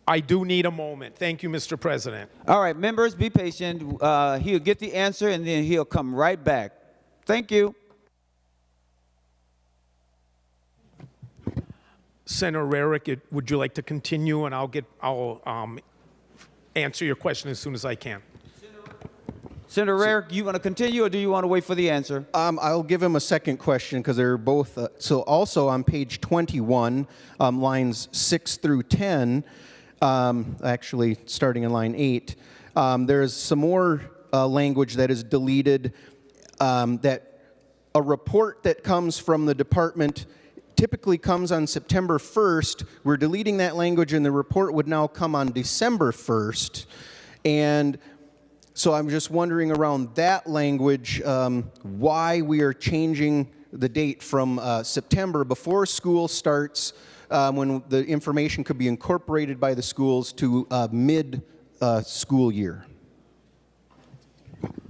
I do need a moment. Thank you, Mr. President. All right, members, be patient. He'll get the answer, and then he'll come right back. Thank you. Senator Rarick, would you like to continue, and I'll answer your question as soon as I can. Senator Rarick, you want to continue, or do you want to wait for the answer? I'll give him a second question because they're both. So also on page 21, lines 6 through 10, actually starting in line 8, there's some more language that is deleted, that a report that comes from the department typically comes on September 1st. We're deleting that language, and the report would now come on December 1st. And so I'm just wondering around that language, why we are changing the date from September before school starts, when the information could be incorporated by the schools, to mid-school year.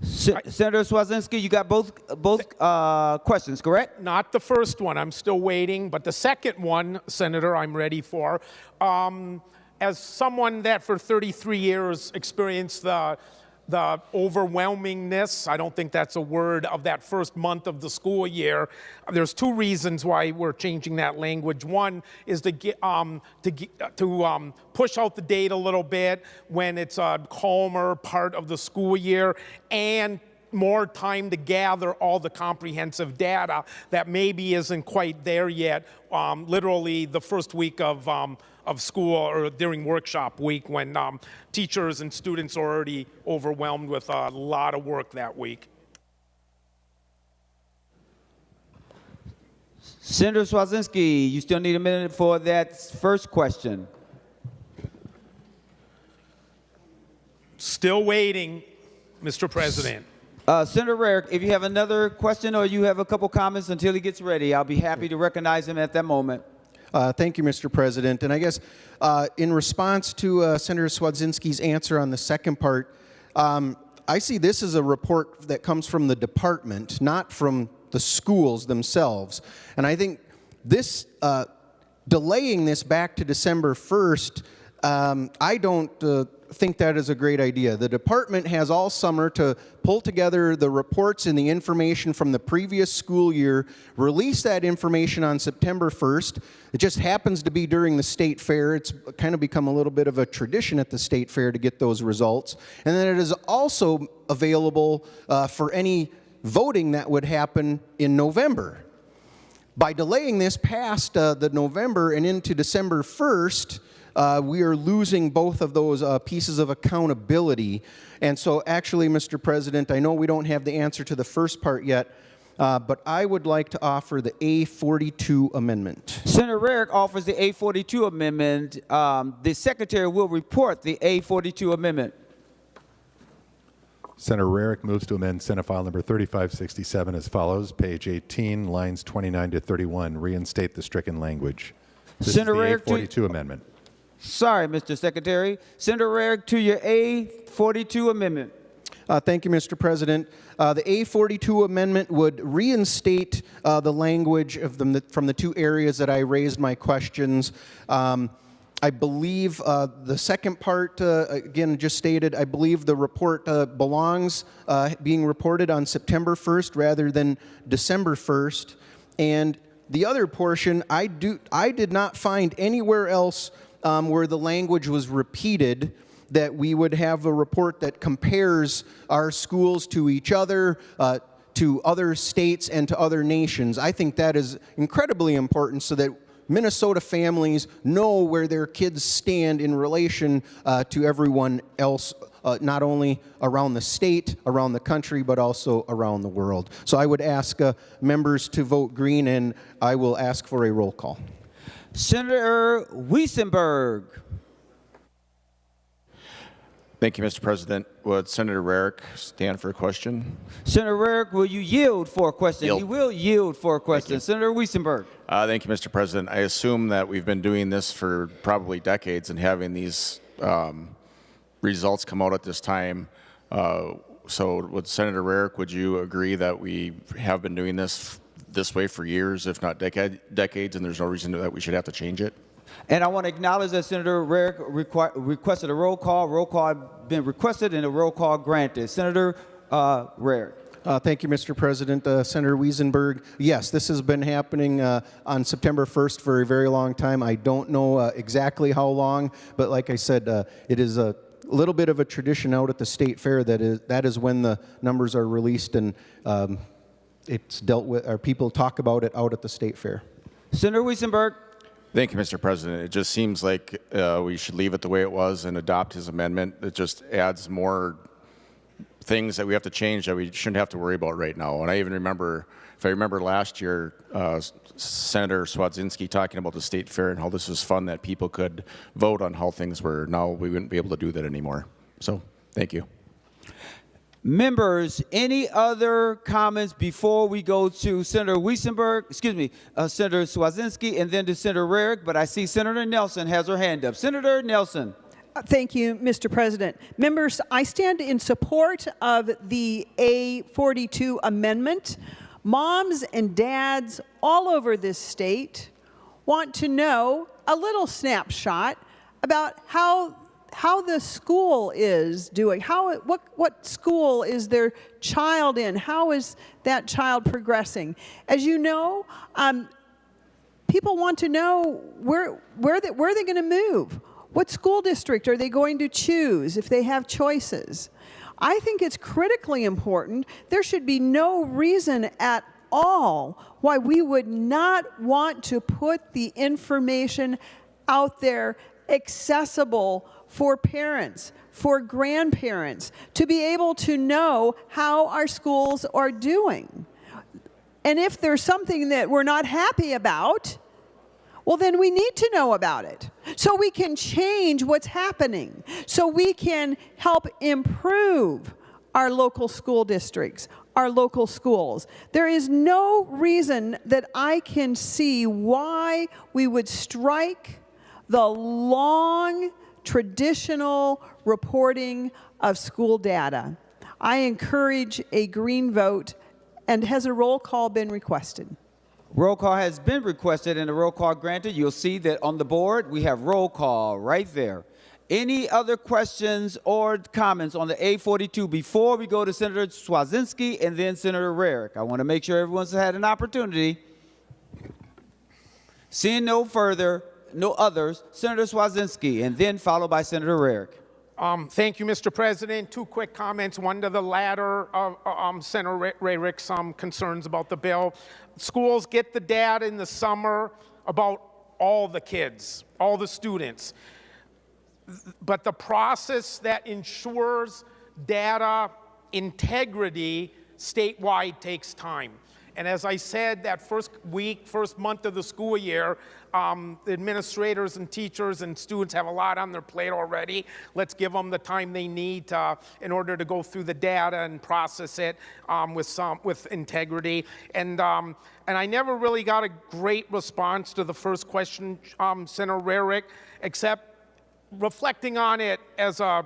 Senator Cwodzinski, you got both questions, correct? Not the first one. I'm still waiting. But the second one, Senator, I'm ready for. As someone that for 33 years experienced the overwhelmingness, I don't think that's a word, of that first month of the school year, there's two reasons why we're changing that language. One is to push out the date a little bit when it's a calmer part of the school year, and more time to gather all the comprehensive data that maybe isn't quite there yet, literally the first week of school or during workshop week, when teachers and students are already overwhelmed with a lot of work that week. Senator Cwodzinski, you still need a minute for that first question. Still waiting, Mr. President. Senator Rarick, if you have another question or you have a couple comments until he gets ready, I'll be happy to recognize him at that moment. Thank you, Mr. President. And I guess in response to Senator Cwodzinski's answer on the second part, I see this as a report that comes from the department, not from the schools themselves. And I think this, delaying this back to December 1st, I don't think that is a great idea. The department has all summer to pull together the reports and the information from the previous school year, release that information on September 1st. It just happens to be during the state fair. It's kind of become a little bit of a tradition at the state fair to get those results. And then it is also available for any voting that would happen in November. By delaying this past the November and into December 1st, we are losing both of those pieces of accountability. And so actually, Mr. President, I know we don't have the answer to the first part yet, but I would like to offer the A42 amendment. Senator Rarick offers the A42 amendment. The Secretary will report the A42 amendment. Senator Rarick moves to amend Senate File Number 3567 as follows. Page 18, lines 29 to 31. Reinstate the stricken language. This Senator is the Rarick, A42 amendment. Sorry, Mr. Secretary. Senator Rarick, to your A42 amendment. Thank you, Mr. President. The A42 amendment would reinstate the language of from the two areas that I raised my questions. I believe the second part, again, just stated, I believe the report belongs being reported on September 1st rather than December 1st. And the other portion, I did not find anywhere else where the language was repeated that we would have a report that compares our schools to each other, to other states and to other nations. I think that is incredibly important so that Minnesota families know where their kids stand in relation to everyone else, not only around the state, around the country, but also around the world. So I would ask members to vote green, and I will ask for a roll call. Senator Weissenberg. Thank you, Mr. President. Would Senator Rarick stand for a question? Senator Rarick, will you yield for a question? Yield. He will yield for a question. Senator Weissenberg. Thank you, Mr. President. I assume that we've been doing this for probably decades and having these results come out at this time. So would Senator Rarick, would you agree that we have been doing this way for years, if not decades, and there's no reason that we should have to change it? And I want to acknowledge that Senator Rarick requested a roll call. Roll call had been requested and a roll call granted. Senator Rarick. Thank you, Mr. President. Senator Weissenberg, yes, this has been happening on September 1st for a very long time. I don't know exactly how long, but like I said, it is a little bit of a tradition out at the state fair that is when the numbers are released, and it's dealt with, or people talk about it out at the state fair. Senator Weissenberg. Thank you, Mr. President. It just seems like we should leave it the way it was and adopt his amendment. It just adds more things that we have to change that we shouldn't have to worry about right now. And I even remember, if I remember last year, Senator Cwodzinski talking about the state fair and how this was fun, that people could vote on how things were. Now we wouldn't be able to do that anymore. So thank you. Members, any other comments before we go to Senator Weissenberg, Senator Cwodzinski, and then to Senator Rarick? But I see Senator Nelson has her hand up. Senator Nelson. Thank you, Mr. President. Members, I stand in support of the A42 amendment. Moms and dads all over this state want to know a little snapshot about how the school is doing, what school is their child in, how is that child progressing. As you know, people want to know where are they going to move. What school district are they going to choose if they have choices? I think it's critically important. There should be no reason at all why we would not want to put the information out there accessible for parents, for grandparents, to be able to know how our schools are doing. And if there's something that we're not happy about, well, then we need to know about it so we can change what's happening, so we can help improve our local school districts, our local schools. There is no reason that I can see why we would strike the long traditional reporting of school data. I encourage a green vote. And has a roll call been requested? Roll call has been requested and a roll call granted. You'll see that on the board we have roll call right there. Any other questions or comments on the A42 before we go to Senator Cwodzinski and then Senator Rarick? I want to make sure everyone's had an opportunity. Seeing no others, Senator Cwodzinski, and then followed by Senator Rarick. Thank you, Mr. President. Two quick comments. One to the latter of Senator Rarick's concerns about the bill. Schools get the data in the summer about all the kids, all the students. But the process that ensures data integrity statewide takes time. And as I said, that first month of the school year, the administrators and teachers and students have a lot on their plate already. Let's give them the time they need in order to go through the data and process it with integrity. And I never really got a great response to the first question, Senator Rarick, except reflecting on it as a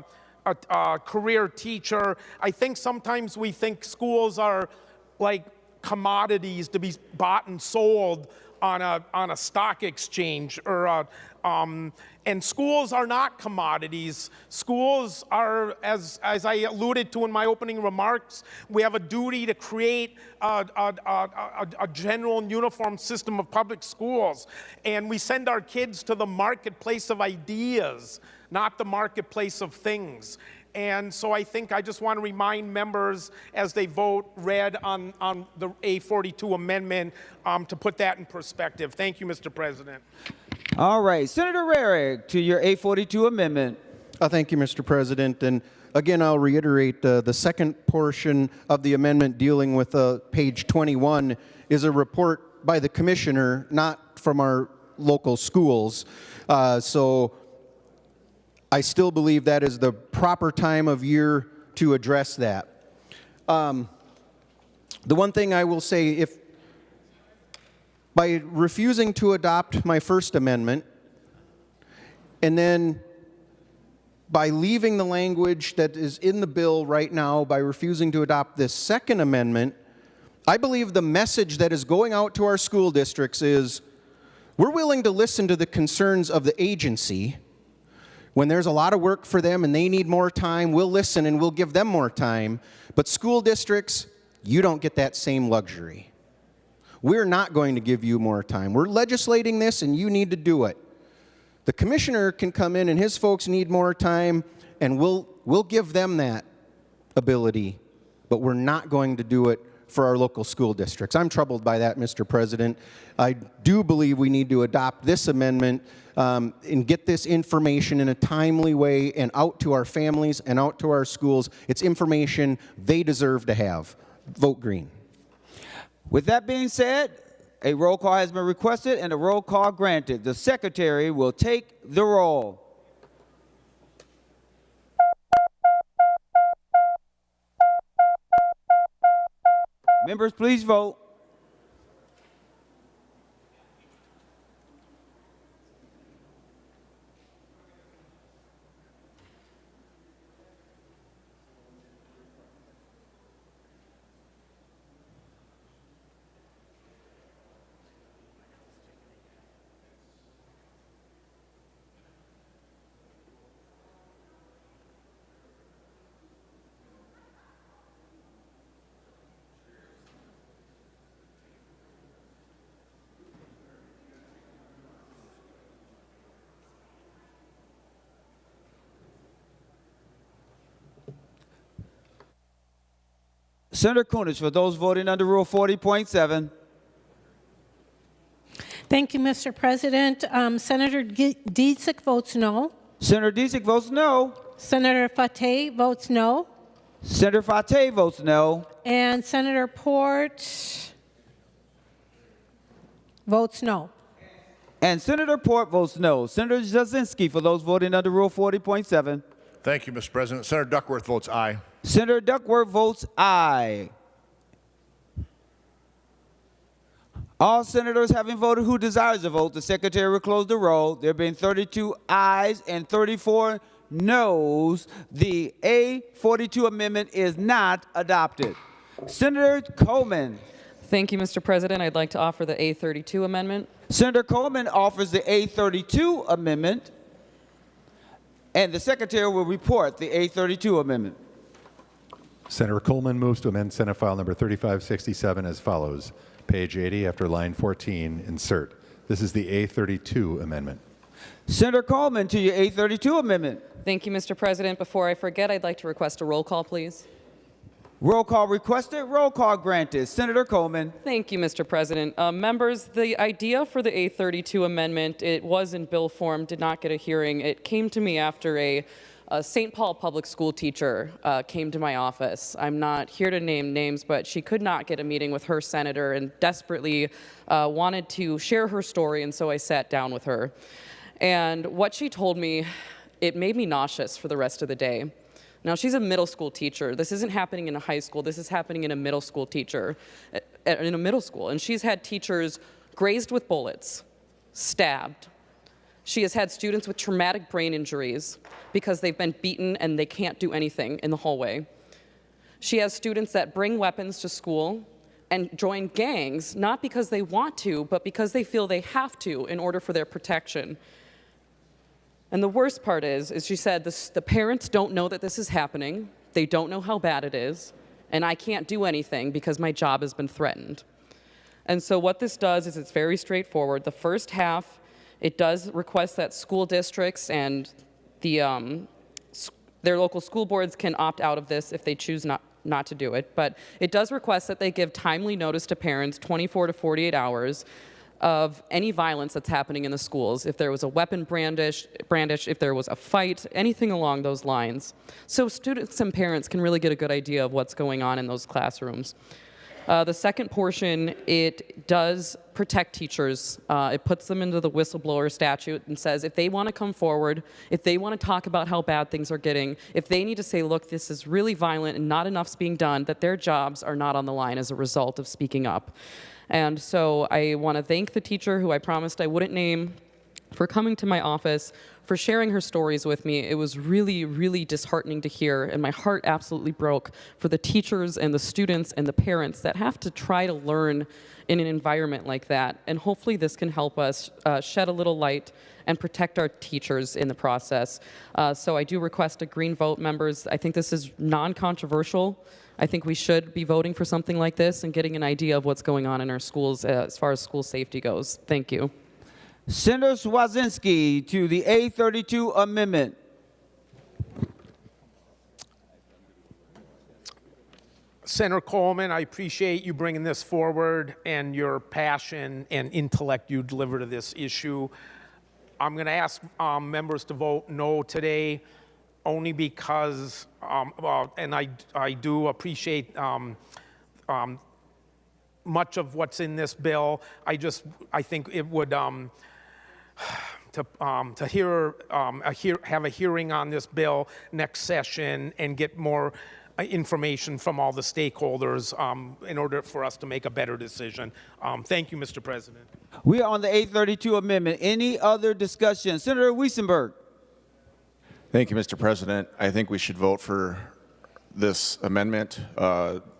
career teacher. I think sometimes we think schools are like commodities to be bought and sold on a stock exchange, or and schools are not commodities. Schools are, as I alluded to in my opening remarks, we have a duty to create a general and uniform system of public schools, and we send our kids to the marketplace of ideas, not the marketplace of things. And so I think I just want to remind members as they vote red on the A42 amendment to put that in perspective. Thank you, Mr. President. All right, Senator Rarick, to your A42 amendment. Thank you, Mr. President. And again, I'll reiterate the second portion of the amendment dealing with page 21 is a report by the commissioner, not from our local schools. So I still believe that is the proper time of year to address that. The one thing I will say, if by refusing to adopt my first amendment, and then by leaving the language that is in the bill right now, by refusing to adopt this second amendment, I believe the message that is going out to our school districts is, we're willing to listen to the concerns of the agency. When there's a lot of work for them and they need more time, we'll listen and we'll give them more time. But school districts, you don't get that same luxury. We're not going to give you more time. We're legislating this and you need to do it. The commissioner can come in and his folks need more time and we'll give them that ability, but we're not going to do it for our local school districts. I'm troubled by that, Mr. President. I do believe we need to adopt this amendment and get this information in a timely way and out to our families and out to our schools. It's information they deserve to have. Vote green. With that being said, a roll call has been requested and a roll call granted. The secretary will take the roll. Members, please vote. Senator Kunesh, for those voting under Rule 40.7. Thank you, Mr. President. Senator Dziedzic votes no. Senator Dziedzic votes no. Senator Fateh votes no. Senator Fateh votes no. And Senator Port votes no. And Senator Port votes no. Senator Cwodzinski, for those voting under Rule 40.7. Thank you, Mr. President. Senator Duckworth votes aye. Senator Duckworth votes aye. All senators having voted who desires to vote, the secretary will close the roll. There being 32 ayes and 34 noes, the A42 amendment is not adopted. Senator Coleman. Thank you, Mr. President. I'd like to offer the A32 amendment. Senator Coleman offers the A32 amendment, and the secretary will report the A32 amendment. Senator Coleman moves to amend Senate File Number 3567 as follows. Page 80, after line 14, insert. This is the A32 amendment. Senator Coleman, to your A32 amendment. Thank you, Mr. President. Before I forget, I'd like to request a roll call, please. Roll call requested, roll call granted. Senator Coleman. Thank you, Mr. President. Members, the idea for the A32 amendment, it was in bill form, did not get a hearing. It came to me after a St. Paul public school teacher came to my office. I'm not here to name names, but she could not get a meeting with her senator and desperately wanted to share her story, and so I sat down with her. And what she told me, it made me nauseous for the rest of the day. Now, she's a middle school teacher. This isn't happening in a high school. This is happening in a middle school teacher, in a middle school. And she's had teachers grazed with bullets, stabbed. She has had students with traumatic brain injuries because they've been beaten and they can't do anything in the hallway. She has students that bring weapons to school and join gangs, not because they want to, but because they feel they have to in order for their protection. And the worst part is she said the parents don't know that this is happening, they don't know how bad it is, and I can't do anything because my job has been threatened. And so what this does is it's very straightforward. The first half, it does request that school districts and the Their local school boards can opt out of this if they choose not to do it, but it does request that they give timely notice to parents 24 to 48 hours of any violence that's happening in the schools, if there was a weapon brandish, if there was a fight, anything along those lines. So students and parents can really get a good idea of what's going on in those classrooms. The second portion, it does protect teachers. It puts them into the whistleblower statute and says if they want to come forward, if they want to talk about how bad things are getting, if they need to say, look, this is really violent and not enough's being done, that their jobs are not on the line as a result of speaking up. And so I want to thank the teacher who I promised I wouldn't name for coming to my office, for sharing her stories with me. It was really, really disheartening to hear, and my heart absolutely broke for the teachers and the students and the parents that have to try to learn in an environment like that. And hopefully this can help us shed a little light and protect our teachers in the process. So I do request a green vote, members. I think this is non-controversial. I think we should be voting for something like this and getting an idea of what's going on in our schools as far as school safety goes. Thank you. Senator Cwodzinski to the A32 amendment. Senator Coleman, I appreciate you bringing this forward and your passion and intellect you deliver to this issue. I'm going to ask members to vote no today, only because, and I do appreciate much of what's in this bill. I think it would to have a hearing on this bill next session and get more information from all the stakeholders in order for us to make a better decision. Thank you, Mr. President. We are on the A32 amendment. Any other discussion? Senator Weissenberg. Thank you, Mr. President. I think we should vote for this amendment.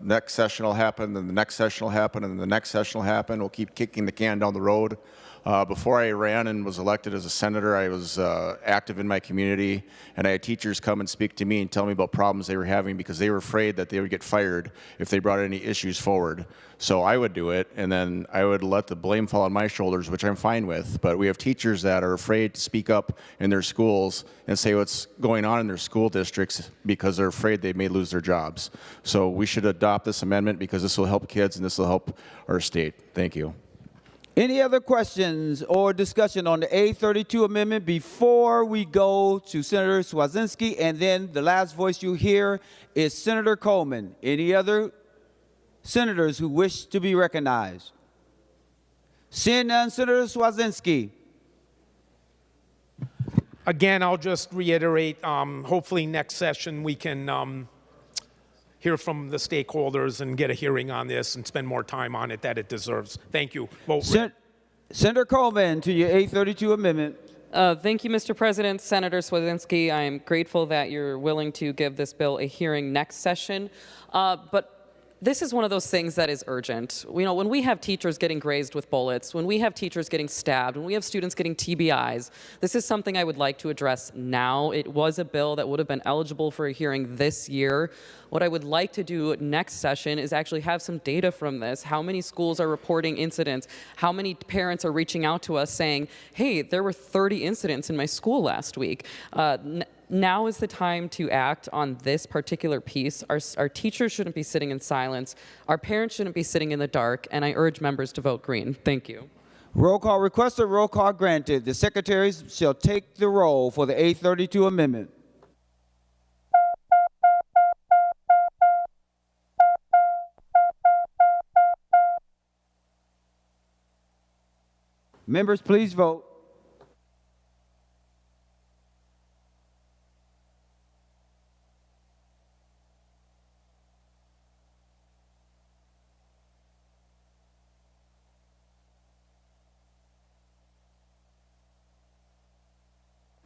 Next session will happen, then the next session will happen, and then the next session will happen. We'll keep kicking the can down the road. Before I ran and was elected as a senator, I was active in my community, and I had teachers come and speak to me and tell me about problems they were having because they were afraid that they would get fired if they brought any issues forward. So I would do it, and then I would let the blame fall on my shoulders, which I'm fine with. But we have teachers that are afraid to speak up in their schools and say what's going on in their school districts because they're afraid they may lose their jobs. So we should adopt this amendment because this will help kids and this will help our state. Thank you. Any other questions or discussion on the A32 amendment before we go to Senator Cwodzinski, and then the last voice you hear is Senator Coleman. Any other senators who wish to be recognized? Seeing none, Senator Cwodzinski. Again, I'll just reiterate, hopefully next session we can hear from the stakeholders and get a hearing on this and spend more time on it that it deserves. Thank you. Vote Senator Coleman to your A32 amendment. Thank you, Mr. President. Senator Cwodzinski, I am grateful that you're willing to give this bill a hearing next session. But this is one of those things that is urgent. You know, when we have teachers getting grazed with bullets, when we have teachers getting stabbed, when we have students getting TBIs, this is something I would like to address now. It was a bill that would have been eligible for a hearing this year. What I would like to do next session is actually have some data from this. How many schools are reporting incidents? How many parents are reaching out to us saying, hey, there were 30 incidents in my school last week? Now is the time to act on this particular piece. Our teachers shouldn't be sitting in silence. Our parents shouldn't be sitting in the dark, and I urge members to vote green. Thank you. Roll call requested, roll call granted. The secretaries shall take the roll for the A32 amendment. Members, please vote.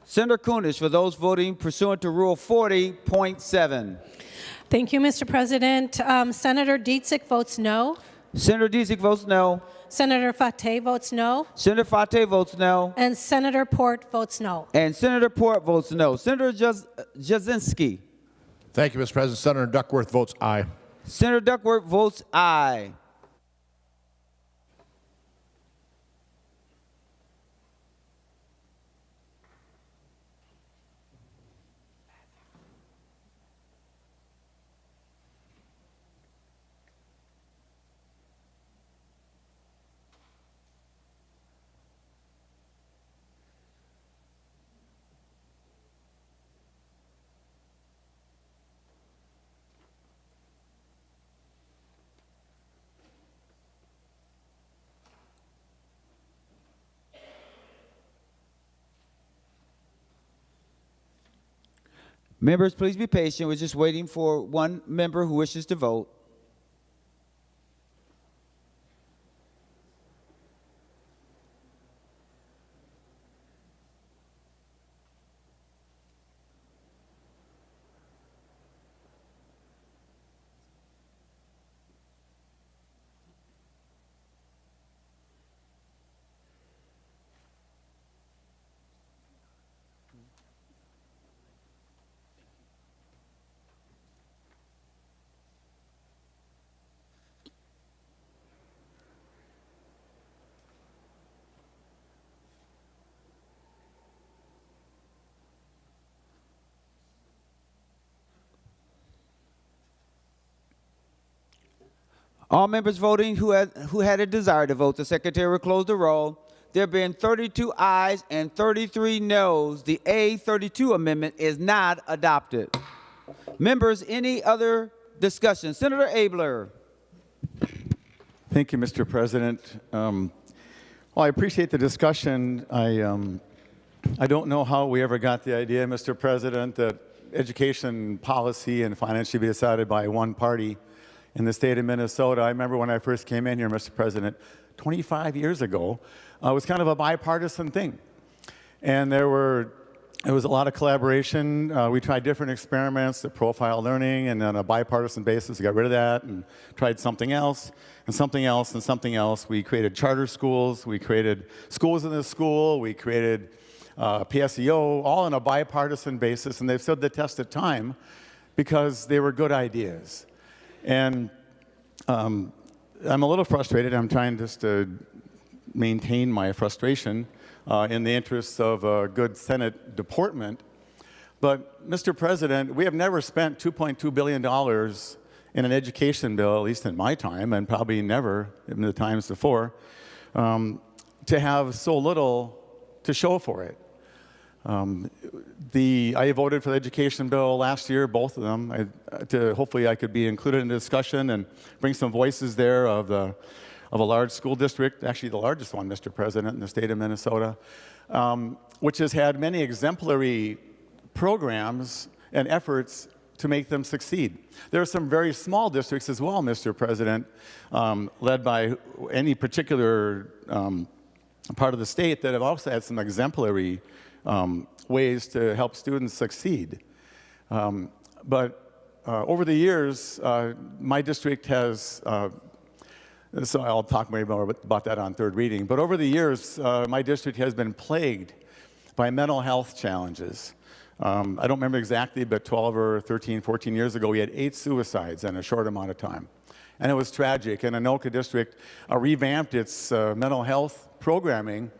Senator Kunesh, for those voting pursuant to Rule 40.7. Thank you, Mr. President. Senator Dietzick votes no. Senator Dietzick votes no. Senator Fateh votes no. Senator Fateh votes no. And Senator Port votes no. And Senator Port votes no. Senator Cwodzinski. Thank you, Mr. President. Senator Duckworth votes aye. Senator Duckworth votes aye. Members, please be patient. We're just waiting for one member who wishes to vote. All members voting who had a desire to vote, the secretary will close the roll. There being 32 ayes and 33 noes, the A32 amendment is not adopted. Members, any other discussion? Senator Abler. Thank you, Mr. President. Well, I appreciate the discussion. I don't know how we ever got the idea, Mr. President, that education policy and finance should be decided by one party in the state of Minnesota. I remember when I first came in here, Mr. President, 25 years ago, it was kind of a bipartisan thing. And there was a lot of collaboration. We tried different experiments, the profile learning, and on a bipartisan basis, we got rid of that and tried something else, and something else, and something else. We created charter schools. We created schools in the school. We created PSEO, all on a bipartisan basis, and they've stood the test of time because they were good ideas. And I'm a little frustrated. I'm trying just to maintain my frustration in the interests of a good Senate deportment. But, Mr. President, we have never spent $2.2 billion in an education bill, at least in my time, and probably never in the times before, to have so little to show for it. I voted for the education bill last year, both of them. Hopefully I could be included in the discussion and bring some voices there of a large school district, actually the largest one, Mr. President, in the state of Minnesota, which has had many exemplary programs and efforts to make them succeed. There are some very small districts as well, Mr. President, led by any particular part of the state that have also had some exemplary ways to help students succeed. But over the years, my district has, so I'll talk maybe more about that on third reading, but over the years, my district has been plagued by mental health challenges. I don't remember exactly, but 12 or 13, 14 years ago, we had 8 suicides in a short amount of time. And it was tragic. And Anoka District revamped its mental health programming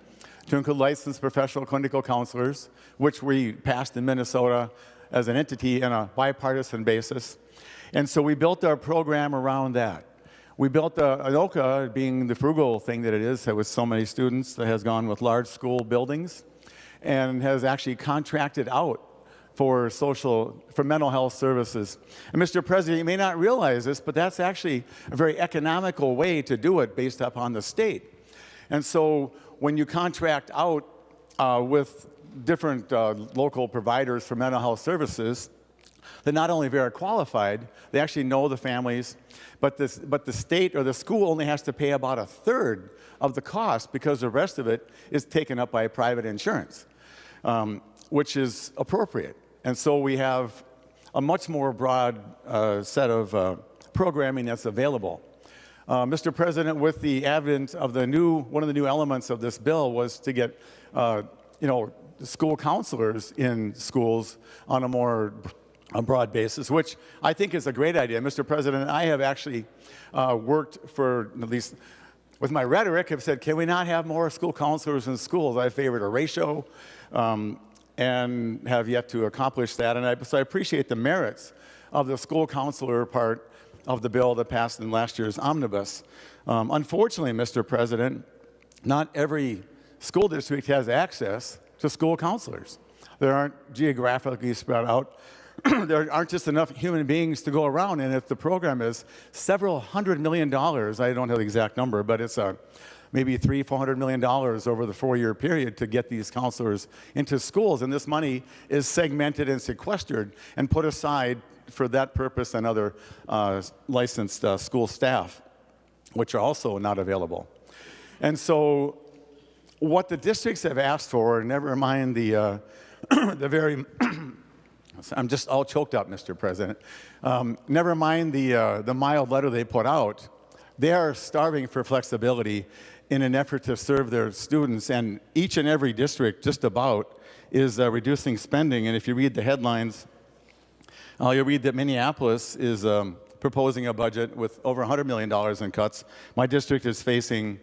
to include licensed professional clinical counselors, which we passed in Minnesota as an entity on a bipartisan basis. And so we built our program around that. We built Anoka, being the frugal thing that it is, with so many students, that has gone with large school buildings and has actually contracted out for mental health services. And Mr. President, you may not realize this, but that's actually a very economical way to do it based upon the state. And so when you contract out with different local providers for mental health services, they're not only very qualified, they actually know the families, but the state or the school only has to pay about 1/3 of the cost because the rest of it is taken up by private insurance, which is appropriate. And so we have a much more broad set of programming that's available. Mr. President, with the advent of one of the new elements of this bill was to get, school counselors in schools on a more broad basis, which I think is a great idea. Mr. President, I have actually worked for, at least with my rhetoric, have said, can we not have more school counselors in schools? I favored a ratio and have yet to accomplish that. And so I appreciate the merits of the school counselor part of the bill that passed in last year's omnibus. Unfortunately, Mr. President, not every school district has access to school counselors. They aren't geographically spread out. There aren't just enough human beings to go around, and if the program is several $100 million, I don't have the exact number, but it's a maybe $400 million over the 4-year period to get these counselors into schools. And this money is segmented and sequestered and put aside for that purpose and other licensed school staff, which are also not available. And so what the districts have asked for, never mind the very, I'm just all choked up, Mr. President. Never mind the mild letter they put out, they are starving for flexibility in an effort to serve their students, and each and every district just about is reducing spending. And if you read the headlines, you'll read that Minneapolis is proposing a budget with over $100 million in cuts. My district is facing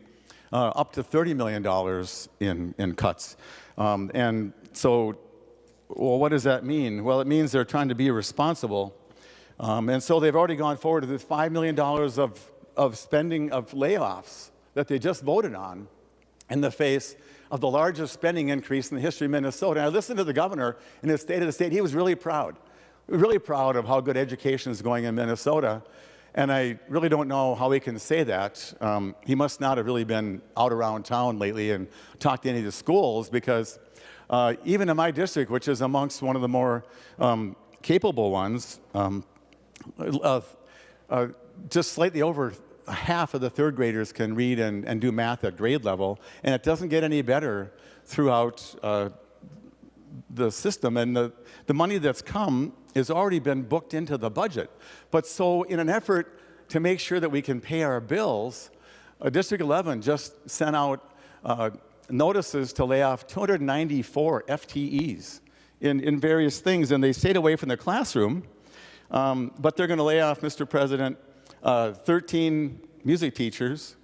up to $30 million in cuts. And so, well, what does that mean? Well, it means they're trying to be responsible. And so they've already gone forward with $5 million of spending of layoffs that they just voted on in the face of the largest spending increase in the history of Minnesota. And I listened to the governor in his State of the State. He was really proud of how good education is going in Minnesota. And I really don't know how he can say that. He must not have really been out around town lately and talked to any of the schools, because even in my district, which is amongst one of the more capable ones, just slightly over half of the third graders can read and do math at grade level, and it doesn't get any better throughout the system. And the money that's come has already been booked into the budget. But so in an effort to make sure that we can pay our bills, District 11 just sent out notices to lay off 294 FTEs in various things, and they stayed away from the classroom, but they're going to lay off, Mr. President, 13 music teachers,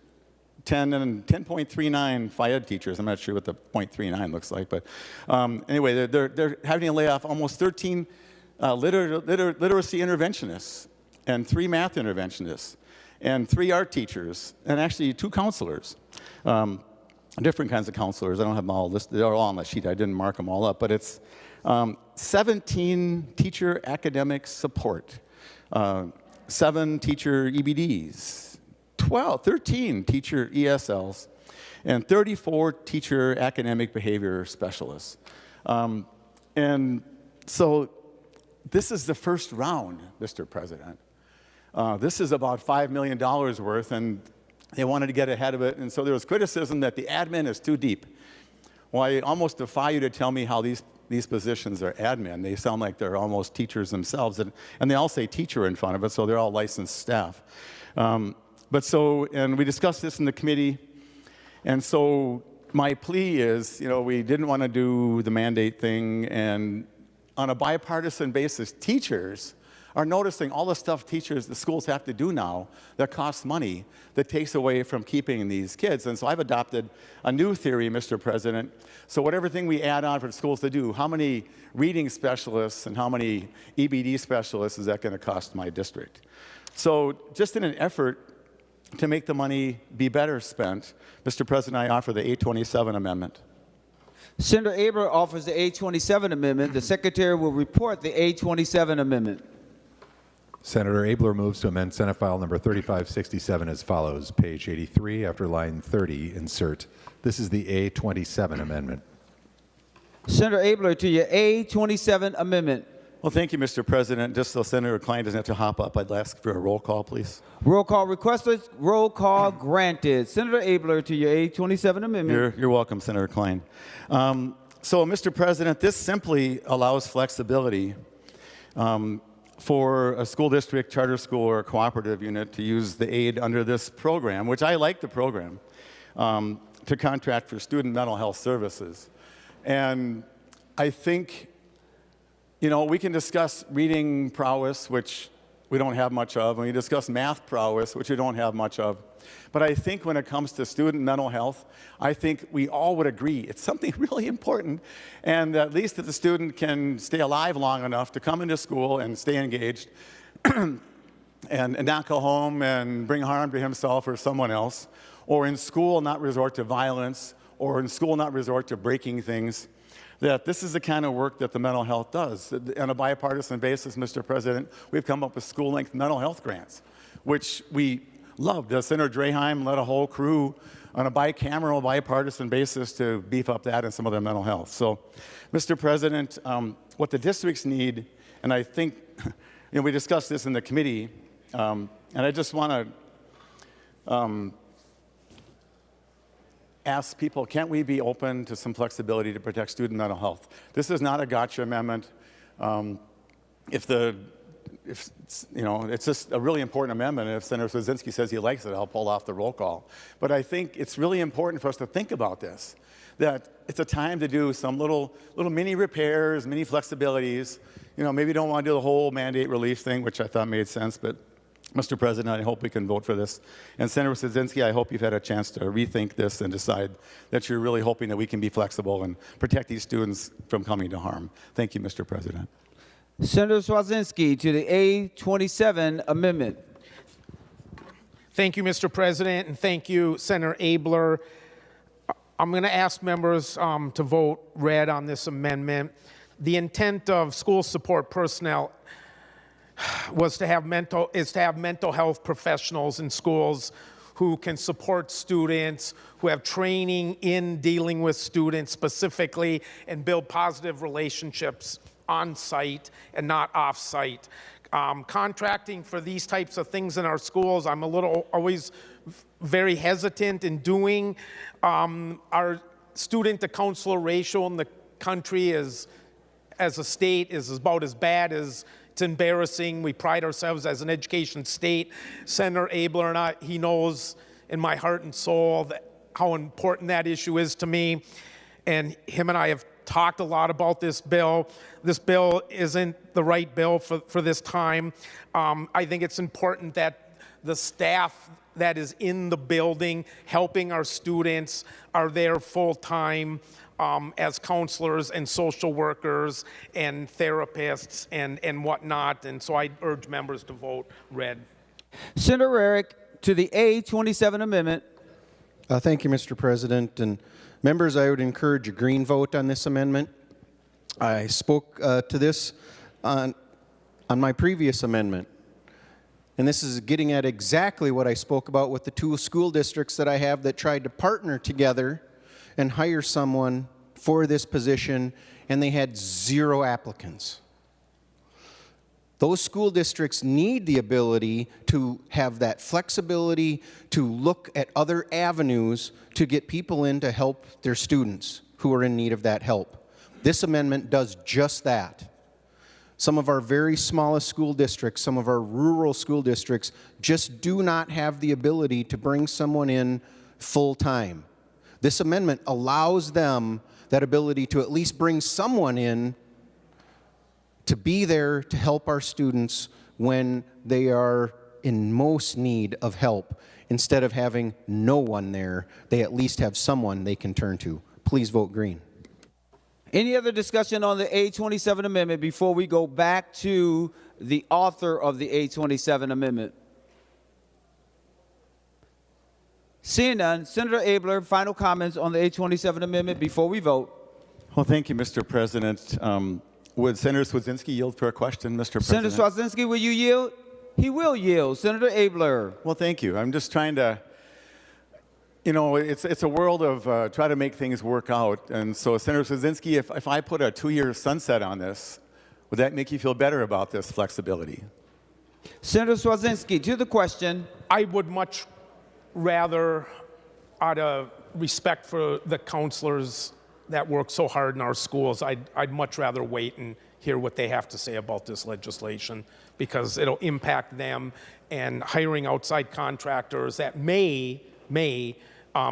10.39 FIED teachers. I'm not sure what the .39 looks like, but anyway, they're having to lay off almost 13 literacy interventionists, and 3 math interventionists, and 3 art teachers, and actually 2 counselors, different kinds of counselors. I don't have them all listed. They're all on the sheet. I didn't mark them all up, but it's 17 teacher academic support, 7 teacher EBDs, 13 teacher ESLs, and 34 teacher academic behavior specialists. And so this is the first round, Mr. President. This is about $5 million worth, and they wanted to get ahead of it. And so there was criticism that the admin is too deep. Well, I almost defy you to tell me how these positions are admin. They sound like they're almost teachers themselves. And they all say teacher in front of it, so they're all licensed staff. And we discussed this in the committee. And so my plea is, we didn't want to do the mandate thing. And on a bipartisan basis, teachers are noticing all the stuff the schools have to do now that costs money, that takes away from keeping these kids. And so I've adopted a new theory, Mr. President. So whatever thing we add on for the schools to do, how many reading specialists and how many EBD specialists is that going to cost my district? So just in an effort to make the money be better spent, Mr. President, I offer the 827 amendment. Senator Abler offers the 827 amendment. The Secretary will report the 827 amendment. Senator Abler moves to amend Senate File number 3567 as follows. Page 83, after line 30, insert. This is the A27 amendment. Senator Abler, to your A27 amendment. Well, thank you, Mr. President. Just so Senator Klein doesn't have to hop up, I'd ask for a roll call, please. Roll call requested. Roll call granted. Senator Abler, to your A27 amendment. You're welcome, Senator Klein. So, Mr. President, this simply allows flexibility for a school district, charter school, or a cooperative unit to use the aid under this program, which I like the program, to contract for student mental health services. And I think, we can discuss reading prowess, which we don't have much of, and we discuss math prowess, which we don't have much of. But I think when it comes to student mental health, I think we all would agree it's something really important, and at least that the student can stay alive long enough to come into school and stay engaged and not go home and bring harm to himself or someone else, or in school not resort to violence, or in school not resort to breaking things. That this is the kind of work that the mental health does. On a bipartisan basis, Mr. President, we've come up with school-length mental health grants, which we loved. Senator Draheim led a whole crew on a bicameral, bipartisan basis to beef up that and some other mental health. So, Mr. President, what the districts need, and I think we discussed this in the committee, and I just want to ask people, can't we be open to some flexibility to protect student mental health? This is not a gotcha amendment. It's just a really important amendment. And if Senator Cwodzinski says he likes it, I'll pull off the roll call. But I think it's really important for us to think about this, that it's a time to do some little mini repairs, mini flexibilities. Maybe you don't want to do the whole mandate relief thing, which I thought made sense, but Mr. President, I hope we can vote for this. And Senator Cwodzinski, I hope you've had a chance to rethink this and decide that you're really hoping that we can be flexible and protect these students from coming to harm. Thank you, Mr. President. Senator Cwodzinski to the A27 amendment. Thank you, Mr. President, and thank you, Senator Abler. I'm going to ask members to vote red on this amendment. The intent of school support personnel is to have mental health professionals in schools who can support students, who have training in dealing with students specifically, and build positive relationships on site and not off site. Contracting for these types of things in our schools, I'm always very hesitant in doing. Our student to counselor ratio in the country as a state is about as bad as it's embarrassing. We pride ourselves as an education state. Senator Abler and I, he knows in my heart and soul how important that issue is to me. And him and I have talked a lot about this bill. This bill isn't the right bill for this time. I think it's important that the staff that is in the building helping our students are there full time as counselors and social workers and therapists and whatnot. And so I urge members to vote red. Senator Rarick to the A27 amendment. Thank you, Mr. President. And members, I would encourage a green vote on this amendment. I spoke to this on my previous amendment. And this is getting at exactly what I spoke about with the two school districts that I have that tried to partner together and hire someone for this position, and they had 0 applicants. Those school districts need the ability to have that flexibility to look at other avenues to get people in to help their students who are in need of that help. This amendment does just that. Some of our very smallest school districts, some of our rural school districts just do not have the ability to bring someone in full time. This amendment allows them that ability to at least bring someone in to be there to help our students when they are in most need of help. Instead of having no one there, they at least have someone they can turn to. Please vote green. Any other discussion on the A27 amendment before we go back to the author of the A27 amendment? Seeing none, Senator Abler, final comments on the A27 amendment before we vote. Well, thank you, Mr. President. Would Senator Cwodzinski yield for a question, Mr. President? Senator Cwodzinski, will you yield? He will yield. Senator Abler. Well, thank you. I'm just trying to, it's a world of try to make things work out. And so, Senator Cwodzinski, if I put a 2-year sunset on this, would that make you feel better about this flexibility? Senator Cwodzinski, to the question. I would much rather, out of respect for the counselors that work so hard in our schools, I'd much rather wait and hear what they have to say about this legislation, because it'll impact them, and hiring outside contractors that may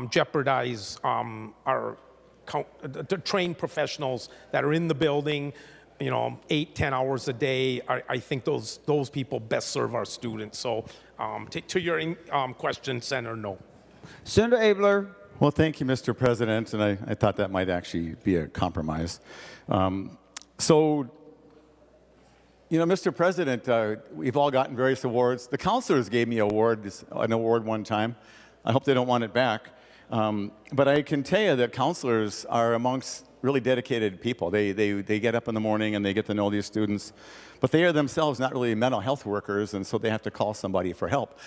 jeopardize our trained professionals that are in the building, 8-10 hours a day. I think those people best serve our students. So to your question, Senator, no. Senator Abler. Well, thank you, Mr. President, and I thought that might actually be a compromise. Mr. President, we've all gotten various awards. The counselors gave me an award one time. I hope they don't want it back. But I can tell you that counselors are amongst really dedicated people. They get up in the morning and they get to know these students. But they are themselves not really mental health workers, and so they have to call somebody for help.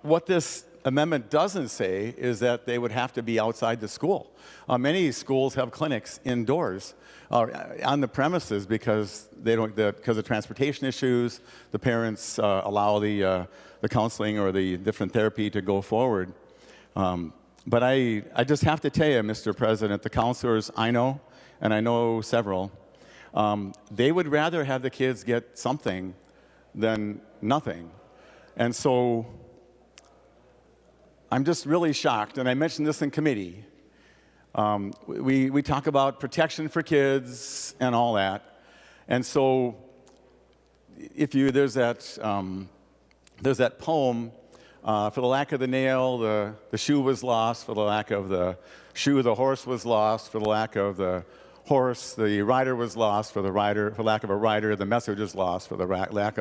What this amendment doesn't say is that they would have to be outside the school. Many schools have clinics indoors on the premises because they don't, because of transportation issues. The parents allow the counseling or the different therapy to go forward. But I just have to tell you, Mr. President, the counselors I know, and I know several, they would rather have the kids get something than nothing. And so I'm just really shocked, and I mentioned this in committee. We talk about protection for kids and all that. And so there's that poem, for the lack of the nail, the shoe was lost. For the lack of the shoe, the horse was lost. For the lack of the horse, the rider was lost. For lack of a rider, the message was lost. For the lack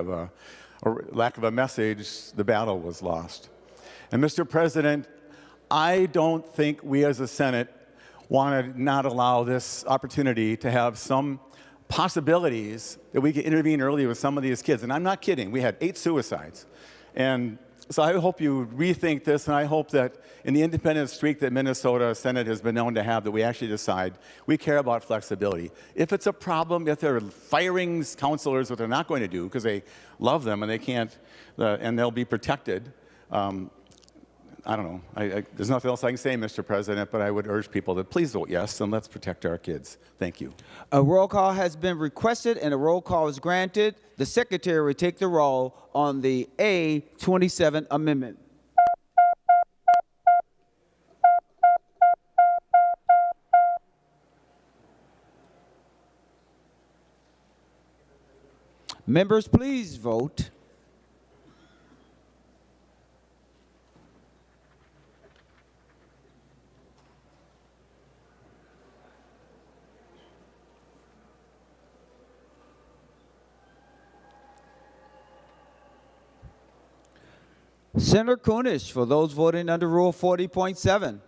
of a message, the battle was lost. And Mr. President, I don't think we as a Senate want to not allow this opportunity to have some possibilities that we can intervene early with some of these kids. And I'm not kidding. We had 8 suicides. And so I hope you rethink this, and I hope that in the independent streak that Minnesota Senate has been known to have, that we actually decide we care about flexibility. If it's a problem, if they're firing counselors, what they're not going to do because they love them and they can't, and they'll be protected. I don't know. There's nothing else I can say, Mr. President, but I would urge people to please vote yes, and let's protect our kids. Thank you. A roll call has been requested, and a roll call is granted. The Secretary will take the roll on the A27 amendment. Members, please vote. Senator Kunish, for those voting under Rule 40.7.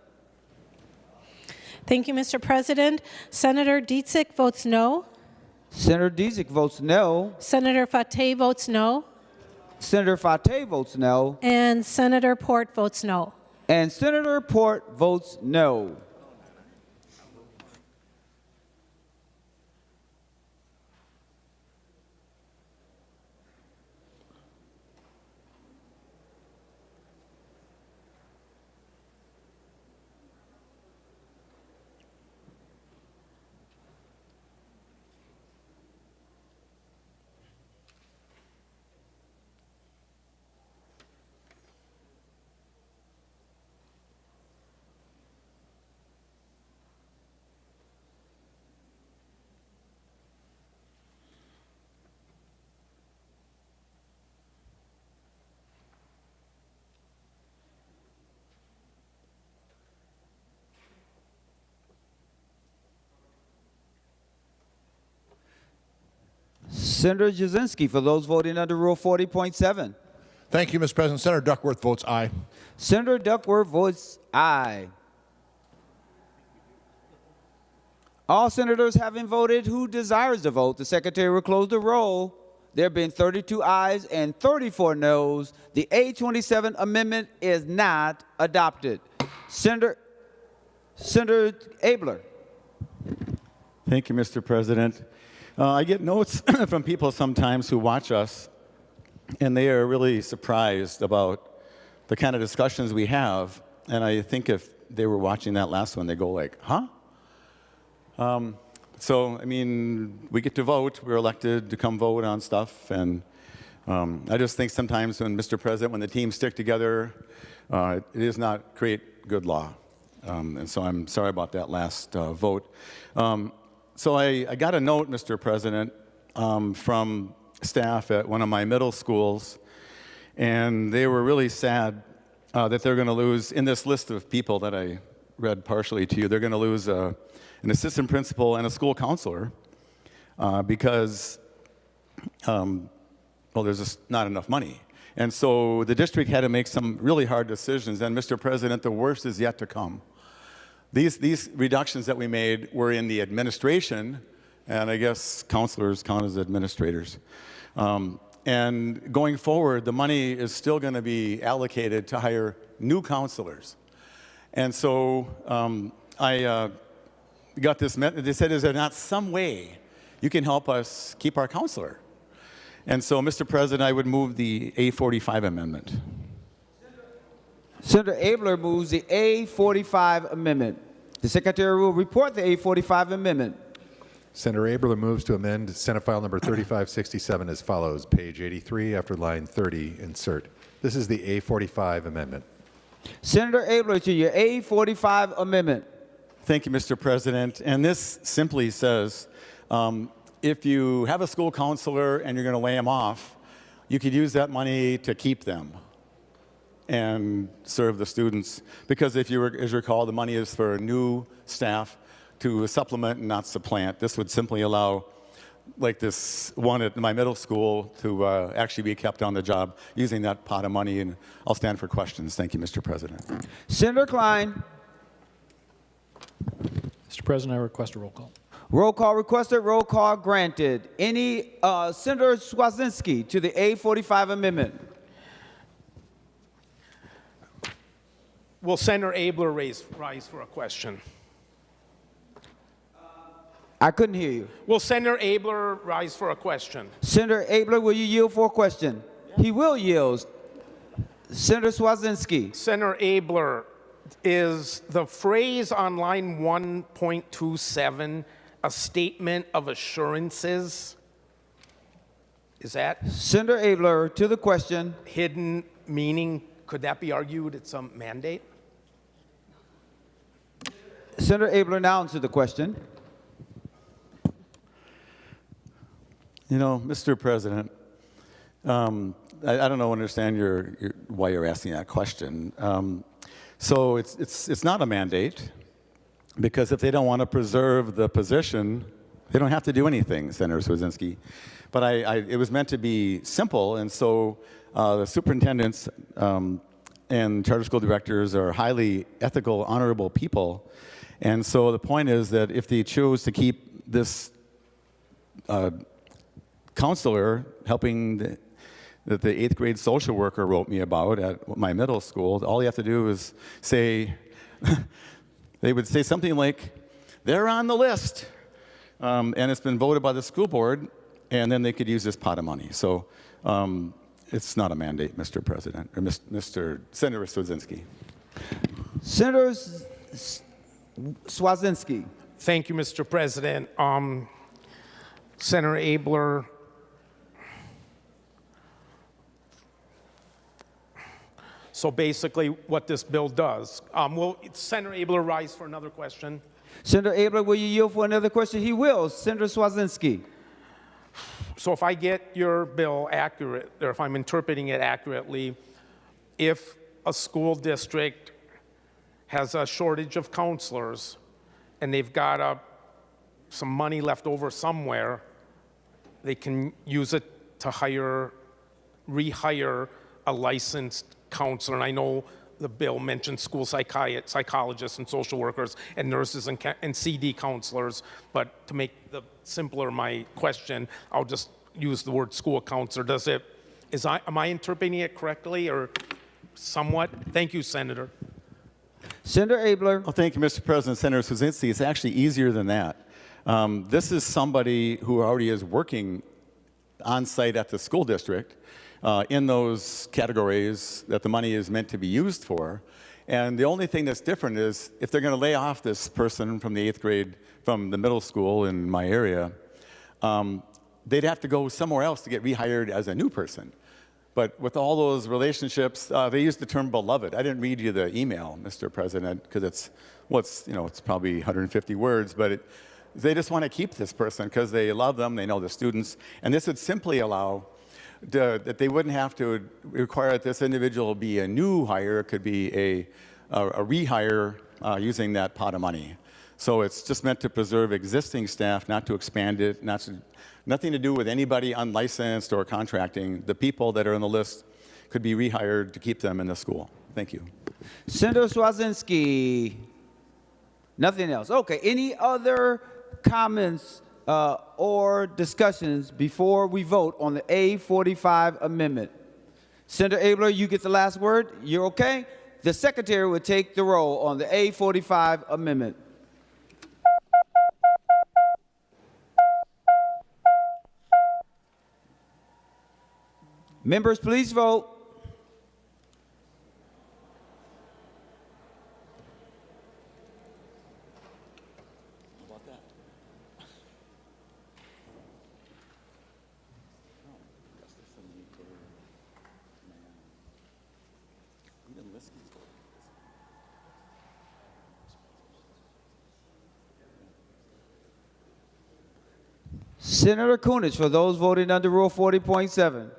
Thank you, Mr. President. Senator Dietzick votes no. Senator Dietzick votes no. Senator Fateh votes no. Senator Fateh votes no. And Senator Port votes no. And Senator Port votes no. Senator Cwodzinski, for those voting under Rule 40.7. Thank you, Mr. President. Senator Duckworth votes aye. Senator Duckworth votes aye. All senators having voted who desires to vote, the Secretary will close the roll. There being 32 ayes and 34 noes, the A27 amendment is not adopted. Senator Abler. Thank you, Mr. President. I get notes from people sometimes who watch us, and they are really surprised about the kind of discussions we have. And I think if they were watching that last one, they go like, huh? So, I mean, we get to vote. We're elected to come vote on stuff. And I just think sometimes when, Mr. President, when the teams stick together, it does not create good law. And so I'm sorry about that last vote. So I got a note, Mr. President, from staff at one of my middle schools, and they were really sad that they're going to lose, in this list of people that I read partially to you, they're going to lose an assistant principal and a school counselor because, well, there's just not enough money. And so the district had to make some really hard decisions, and Mr. President, the worst is yet to come. These reductions that we made were in the administration, and I guess counselors count as administrators. And going forward, the money is still going to be allocated to hire new counselors. And so I got this, they said, is there not some way you can help us keep our counselor? And so, Mr. President, I would move the A45 amendment. Senator Abler moves the A45 amendment. The Secretary will report the A45 amendment. Senator Abler moves to amend Senate File Number 3567 as follows. Page 83, after line 30, insert. This is the A45 amendment. Senator Abler to your A45 amendment. Thank you, Mr. President. And this simply says, if you have a school counselor and you're going to lay them off, you could use that money to keep them and serve the students. Because if you recall, the money is for new staff to supplement and not supplant. This would simply allow, like this one at my middle school, to actually be kept on the job using that pot of money. And I'll stand for questions. Thank you, Mr. President. Senator Klein. Mr. President, I request a roll call. Roll call requested, roll call granted. Any Senator Cwodzinski to the A45 amendment. Will Senator Abler rise for a question? I couldn't hear you. Will Senator Abler rise for a question? Senator Abler, will you yield for a question? He will yield. Senator Cwodzinski. Senator Abler, is the phrase on line 1.27 a statement of assurances? Is that? Senator Abler, to the question. Hidden meaning, could that be argued it's a mandate? Senator Abler, now to the question. You know, Mr. President, I don't understand why you're asking that question. So it's not a mandate, because if they don't want to preserve the position, they don't have to do anything, Senator Cwodzinski. But it was meant to be simple, and so the superintendents and charter school directors are highly ethical, honorable people. And so the point is that if they choose to keep this counselor helping that the 8th grade social worker wrote me about at my middle school, all you have to do is say, they would say something like, they're on the list, and it's been voted by the school board, and then they could use this pot of money. So it's not a mandate, Mr. President, or Senator Cwodzinski. Senator Cwodzinski. Thank you, Mr. President. Senator Abler, so basically what this bill does, will Senator Abler rise for another question? Senator Abler, will you yield for another question? He will. Senator Cwodzinski. So if I get your bill accurate, or if I'm interpreting it accurately, if a school district has a shortage of counselors and they've got some money left over somewhere, they can use it to rehire a licensed counselor. And I know the bill mentions school psychologists and social workers and nurses and CD counselors, but to make simpler my question, I'll just use the word school counselor. Am I interpreting it correctly or somewhat? Thank you, Senator. Senator Abler. Well, thank you, Mr. President. Senator Cwodzinski, it's actually easier than that. This is somebody who already is working on site at the school district in those categories that the money is meant to be used for. And the only thing that's different is if they're going to lay off this person from the 8th grade, from the middle school in my area, they'd have to go somewhere else to get rehired as a new person. But with all those relationships, they use the term beloved. I didn't read you the email, Mr. President, because it's probably 150 words, but they just want to keep this person because they love them, they know the students, and this would simply allow that they wouldn't have to require that this individual be a new hire. It could be a rehire using that pot of money. So it's just meant to preserve existing staff, not to expand it, nothing to do with anybody unlicensed or contracting. The people that are on the list could be rehired to keep them in the school. Thank you. Senator Cwodzinski. Nothing else. Okay. Any other comments or discussions before we vote on the A45 amendment? Senator Abler, you get the last word. You're okay? The secretary will take the roll on the A45 amendment. Members, please vote. Senator Kunesh, for those voting under Rule 40.7.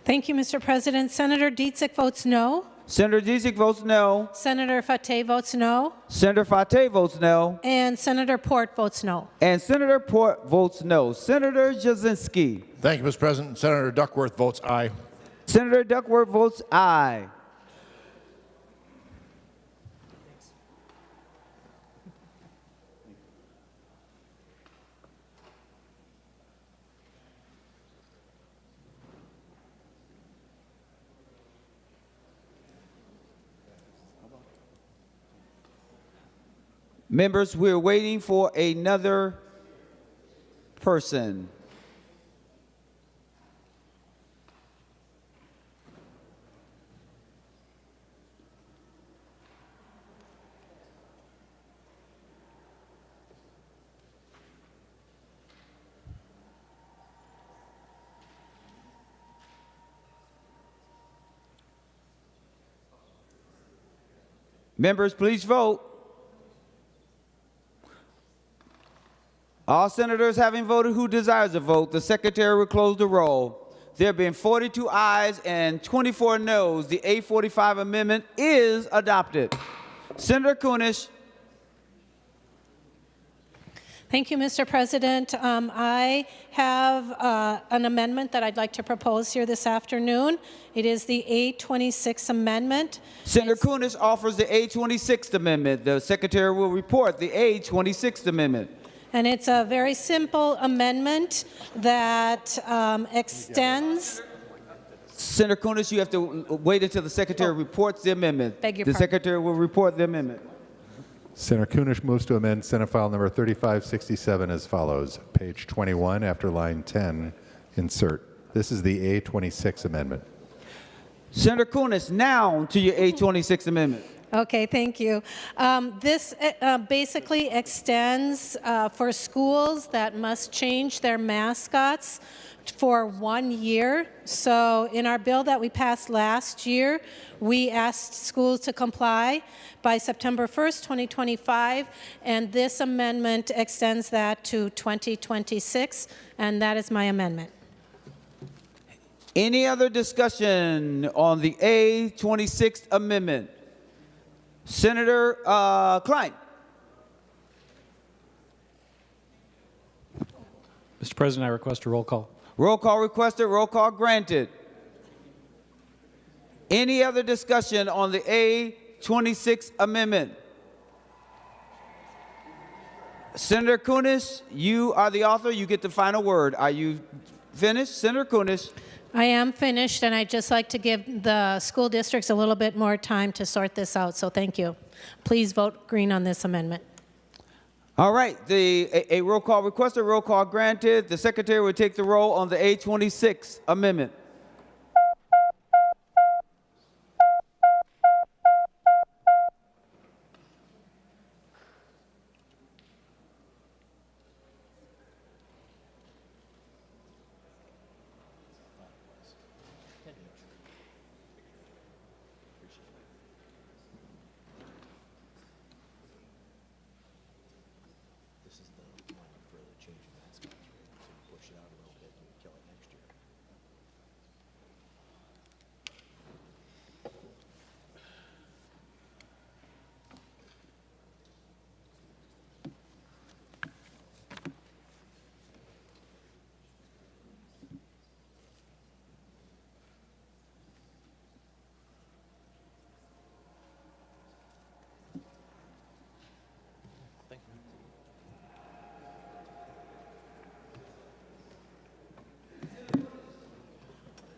Thank you, Mr. President. Senator Dietzick votes no. Senator Dietzick votes no. Senator Fateh votes no. Senator Fateh votes no. And Senator Port votes no. And Senator Port votes no. Senator Cwodzinski. Thank you, Mr. President. Senator Duckworth votes aye. Senator Duckworth votes aye. Members, we're waiting for another person. Members, please vote. All senators having voted who desires to vote, the secretary will close the roll. There have been 42 ayes and 24 noes. The A45 amendment is adopted. Senator Kunesh. Thank you, Mr. President. I have an amendment that I'd like to propose here this afternoon. It is the A26 amendment. Senator Kunesh offers the A26th amendment. The secretary will report the A26th amendment. And it's a very simple amendment that extends. Senator Kunesh, you have to wait until the secretary reports the amendment. Beg your the pardon. secretary will report the amendment. Senator Kunesh moves to amend Senate File number 3567 as follows. Page 21, after line 10, insert. This is the A26 amendment. Senator Kunesh, now to your A26 amendment. Okay, thank you. This basically extends for schools that must change their mascots for 1 year. So in our bill that we passed last year, we asked schools to comply by September 1st, 2025, and this amendment extends that to 2026, and that is my amendment. Any other discussion on the A26th amendment? Senator Klein. Mr. President, I request a roll call. Roll call requested, roll call granted. Any other discussion on the A26 amendment? Senator Kunesh, you are the author. You get the final word. Are you finished? Senator Kunesh. I am finished, and I'd just like to give the school districts a little bit more time to sort this out, so thank you. Please vote green on this amendment. All right, a roll call requested, roll call granted. The secretary will take the roll on the A26 amendment.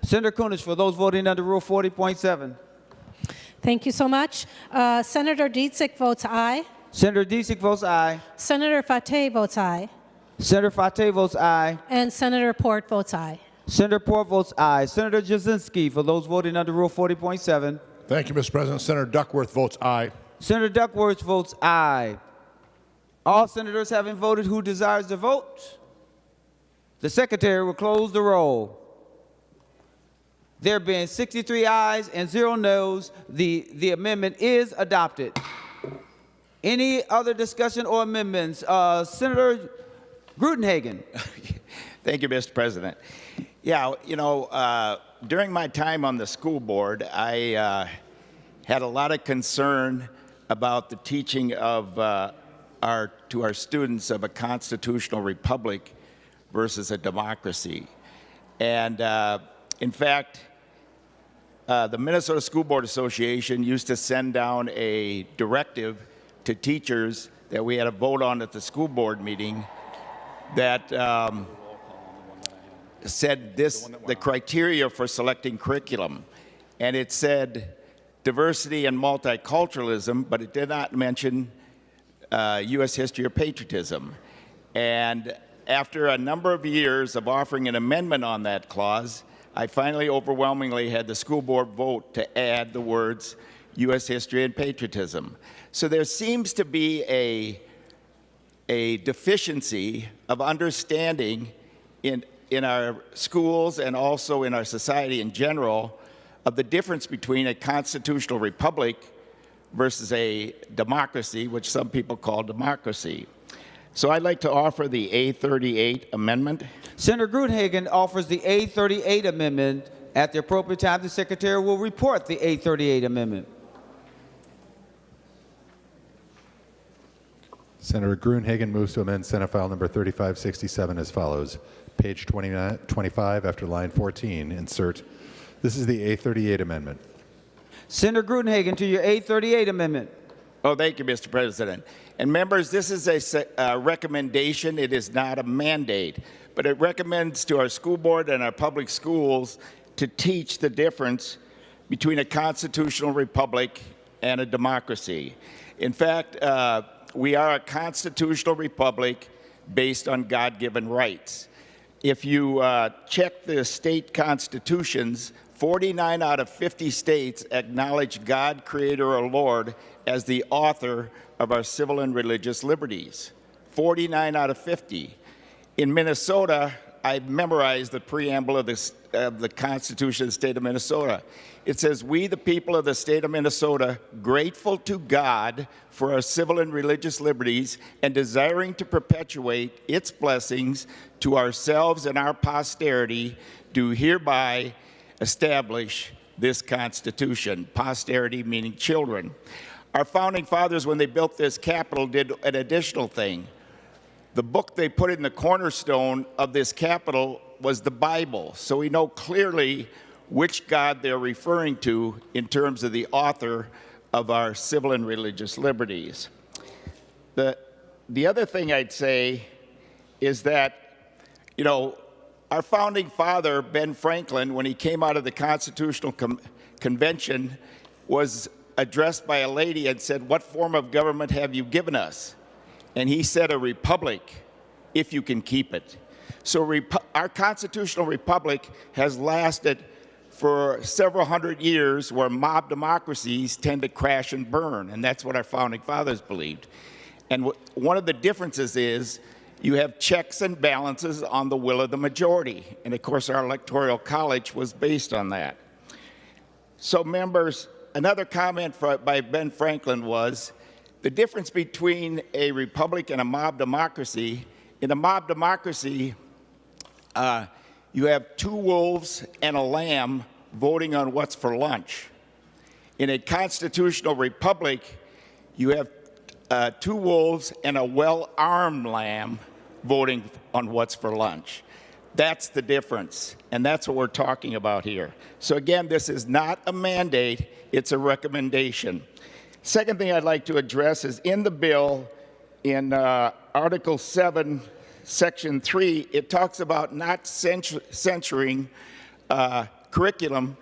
Senator Kunesh, for those voting under Rule 40.7. Thank you so much. Senator Dietzig votes aye. Senator Dietzig votes aye. Senator Fateh votes aye. Senator Fateh votes aye. And Senator Port votes aye. Senator Port votes aye. Senator Cwodzinski, for those voting under Rule 40.7. Thank you, Mr. President. Senator Duckworth votes aye. Senator Duckworth votes aye. All senators having voted who desires to vote, the secretary will close the roll. There being 63 ayes and 0 noes, the amendment is adopted. Any other discussion or amendments? Senator Grudenhagen. Thank you, Mr. President. Yeah, you know, during my time on the school board, I had a lot of concern about the teaching of to our students of a constitutional republic versus a democracy. And in fact, the Minnesota School Board Association used to send down a directive to teachers that we had a vote on at the school board meeting that said the criteria for selecting curriculum. And it said diversity and multiculturalism, but it did not mention U.S. history or patriotism. And after a number of years of offering an amendment on that clause, I finally overwhelmingly had the school board vote to add the words U.S. history and patriotism. So there seems to be a deficiency of understanding in our schools and also in our society in general of the difference between a constitutional republic versus a democracy, which some people call democracy. So I'd like to offer the A38 amendment. Senator Grudenhagen offers the A38 amendment. At the appropriate time, the secretary will report the A38 amendment. Senator Grudenhagen moves to amend Senate File number 3567 as follows. Page 25 after line 14, insert. This is the A38 amendment. Senator Grudenhagen to your A38 amendment. Oh, thank you, Mr. President. And members, this is a recommendation. It is not a mandate, but it recommends to our school board and our public schools to teach the difference between a constitutional republic and a democracy. In fact, we are a constitutional republic based on God-given rights. If you check the state constitutions, 49 out of 50 states acknowledge God, Creator, or Lord as the author of our civil and religious liberties. 49 out of 50. In Minnesota, I memorized the preamble of the Constitution of the state of Minnesota. It says, "We, the people of the state of Minnesota, grateful to God for our civil and religious liberties and desiring to perpetuate its blessings to ourselves and our posterity, do hereby establish this Constitution." Posterity meaning children. Our founding fathers, when they built this Capitol, did an additional thing. The book they put in the cornerstone of this Capitol was the Bible. So we know clearly which God they're referring to in terms of the author of our civil and religious liberties. The other thing I'd say is that, you know, our founding father, Ben Franklin, when he came out of the Constitutional Convention, was addressed by a lady and said, "What form of government have you given us?" And he said, "A republic, if you can keep it." So our constitutional republic has lasted for several hundred years, where mob democracies tend to crash and burn, and that's what our founding fathers believed. And one of the differences is you have checks and balances on the will of the majority. And of course, our electoral college was based on that. So members, another comment by Ben Franklin was the difference between a republic and a mob democracy. In a mob democracy, you have two wolves and a lamb voting on what's for lunch. In a constitutional republic, you have two wolves and a well-armed lamb voting on what's for lunch. That's the difference, and that's what we're talking about here. So again, this is not a mandate, it's a recommendation. Second thing I'd like to address is in the bill, in Article 7, Section 3, it talks about not censoring curriculum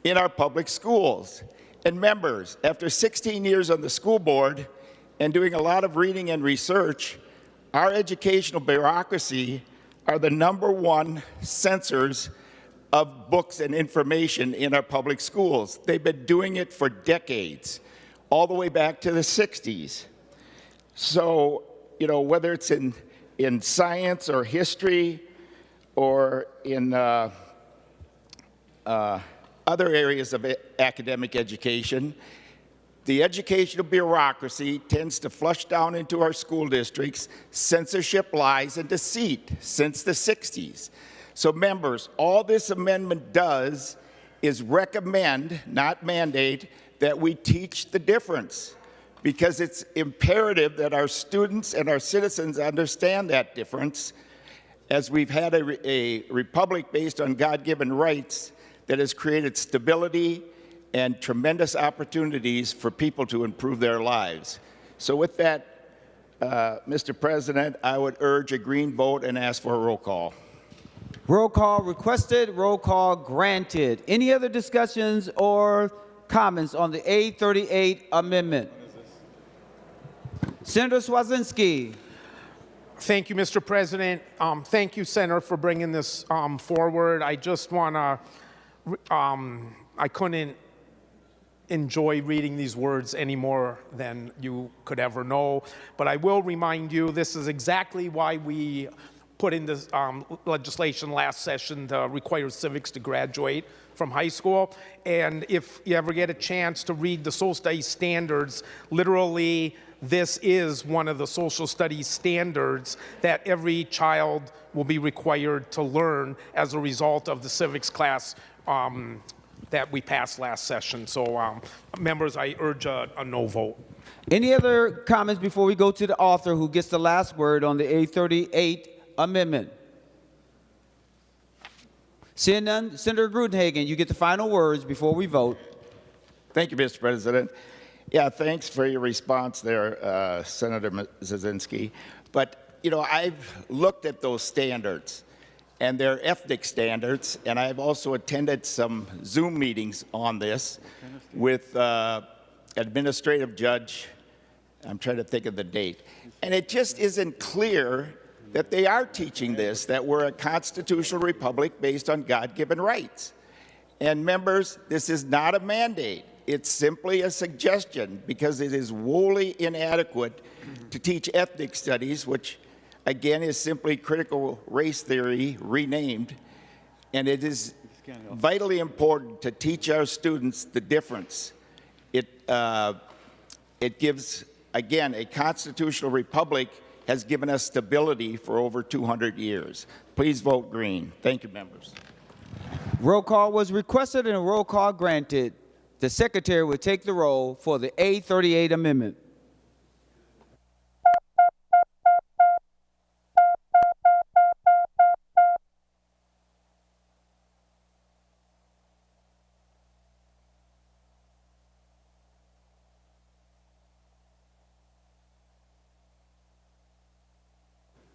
in our public schools. And members, after 16 years on the school board and doing a lot of reading and research, our educational bureaucracy are the #1 censors of books and information in our public schools. They've been doing it for decades, all the way back to the 60s. So, you know, whether it's in science or history or in other areas of academic education, the educational bureaucracy tends to flush down into our school districts censorship, lies, and deceit since the 60s. So members, all this amendment does is recommend, not mandate, that we teach the difference, because it's imperative that our students and our citizens understand that difference, as we've had a republic based on God-given rights that has created stability and tremendous opportunities for people to improve their lives. So with that, Mr. President, I would urge a green vote and ask for a roll call. Roll call requested, roll call granted. Any other discussions or comments on the A38 amendment? Senator Cwodzinski. Thank you, Mr. President. Thank you, Senator, for bringing this forward. I just want to, I couldn't enjoy reading these words any more than you could ever know, but I will remind you this is exactly why we put in this legislation last session to require civics to graduate from high school. And if you ever get a chance to read the social studies standards, literally this is one of the social studies standards that every child will be required to learn as a result of the civics class that we passed last session. So members, I urge a no vote. Any other comments before we go to the author who gets the last word on the A38 amendment? Seeing none, Senator Grudenhagen, you get the final words before we vote. Thank you, Mr. President. Yeah, thanks for your response there, Senator Cwodzinski. But, you know, I've looked at those standards, and they're ethnic standards, and I've also attended some Zoom meetings on this with administrative judge, I'm trying to think of the date, and it just isn't clear that they are teaching this, that we're a constitutional republic based on God-given rights. And members, this is not a mandate. It's simply a suggestion, because it is woefully inadequate to teach ethnic studies, which again is simply critical race theory renamed. And it is vitally important to teach our students the difference. It gives, again, a constitutional republic has given us stability for over 200 years. Please vote green. Thank you, members. Roll call was requested and a roll call granted. The secretary will take the roll for the A38 amendment.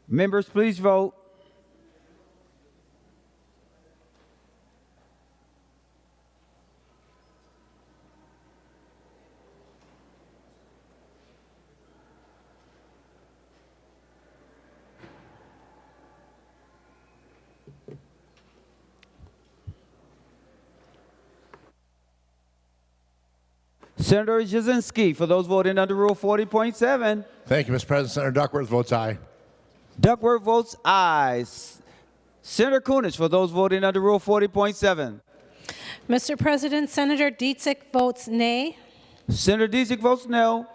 Members, please vote. Senator Cwodzinski, for those voting under Rule 40.7. Thank you, Mr. President. Senator Duckworth votes aye. Duckworth votes aye. Senator Kunesh, for those voting under Rule 40.7. Mr. President, Senator Dietzick votes nay. Senator Dietzick votes no.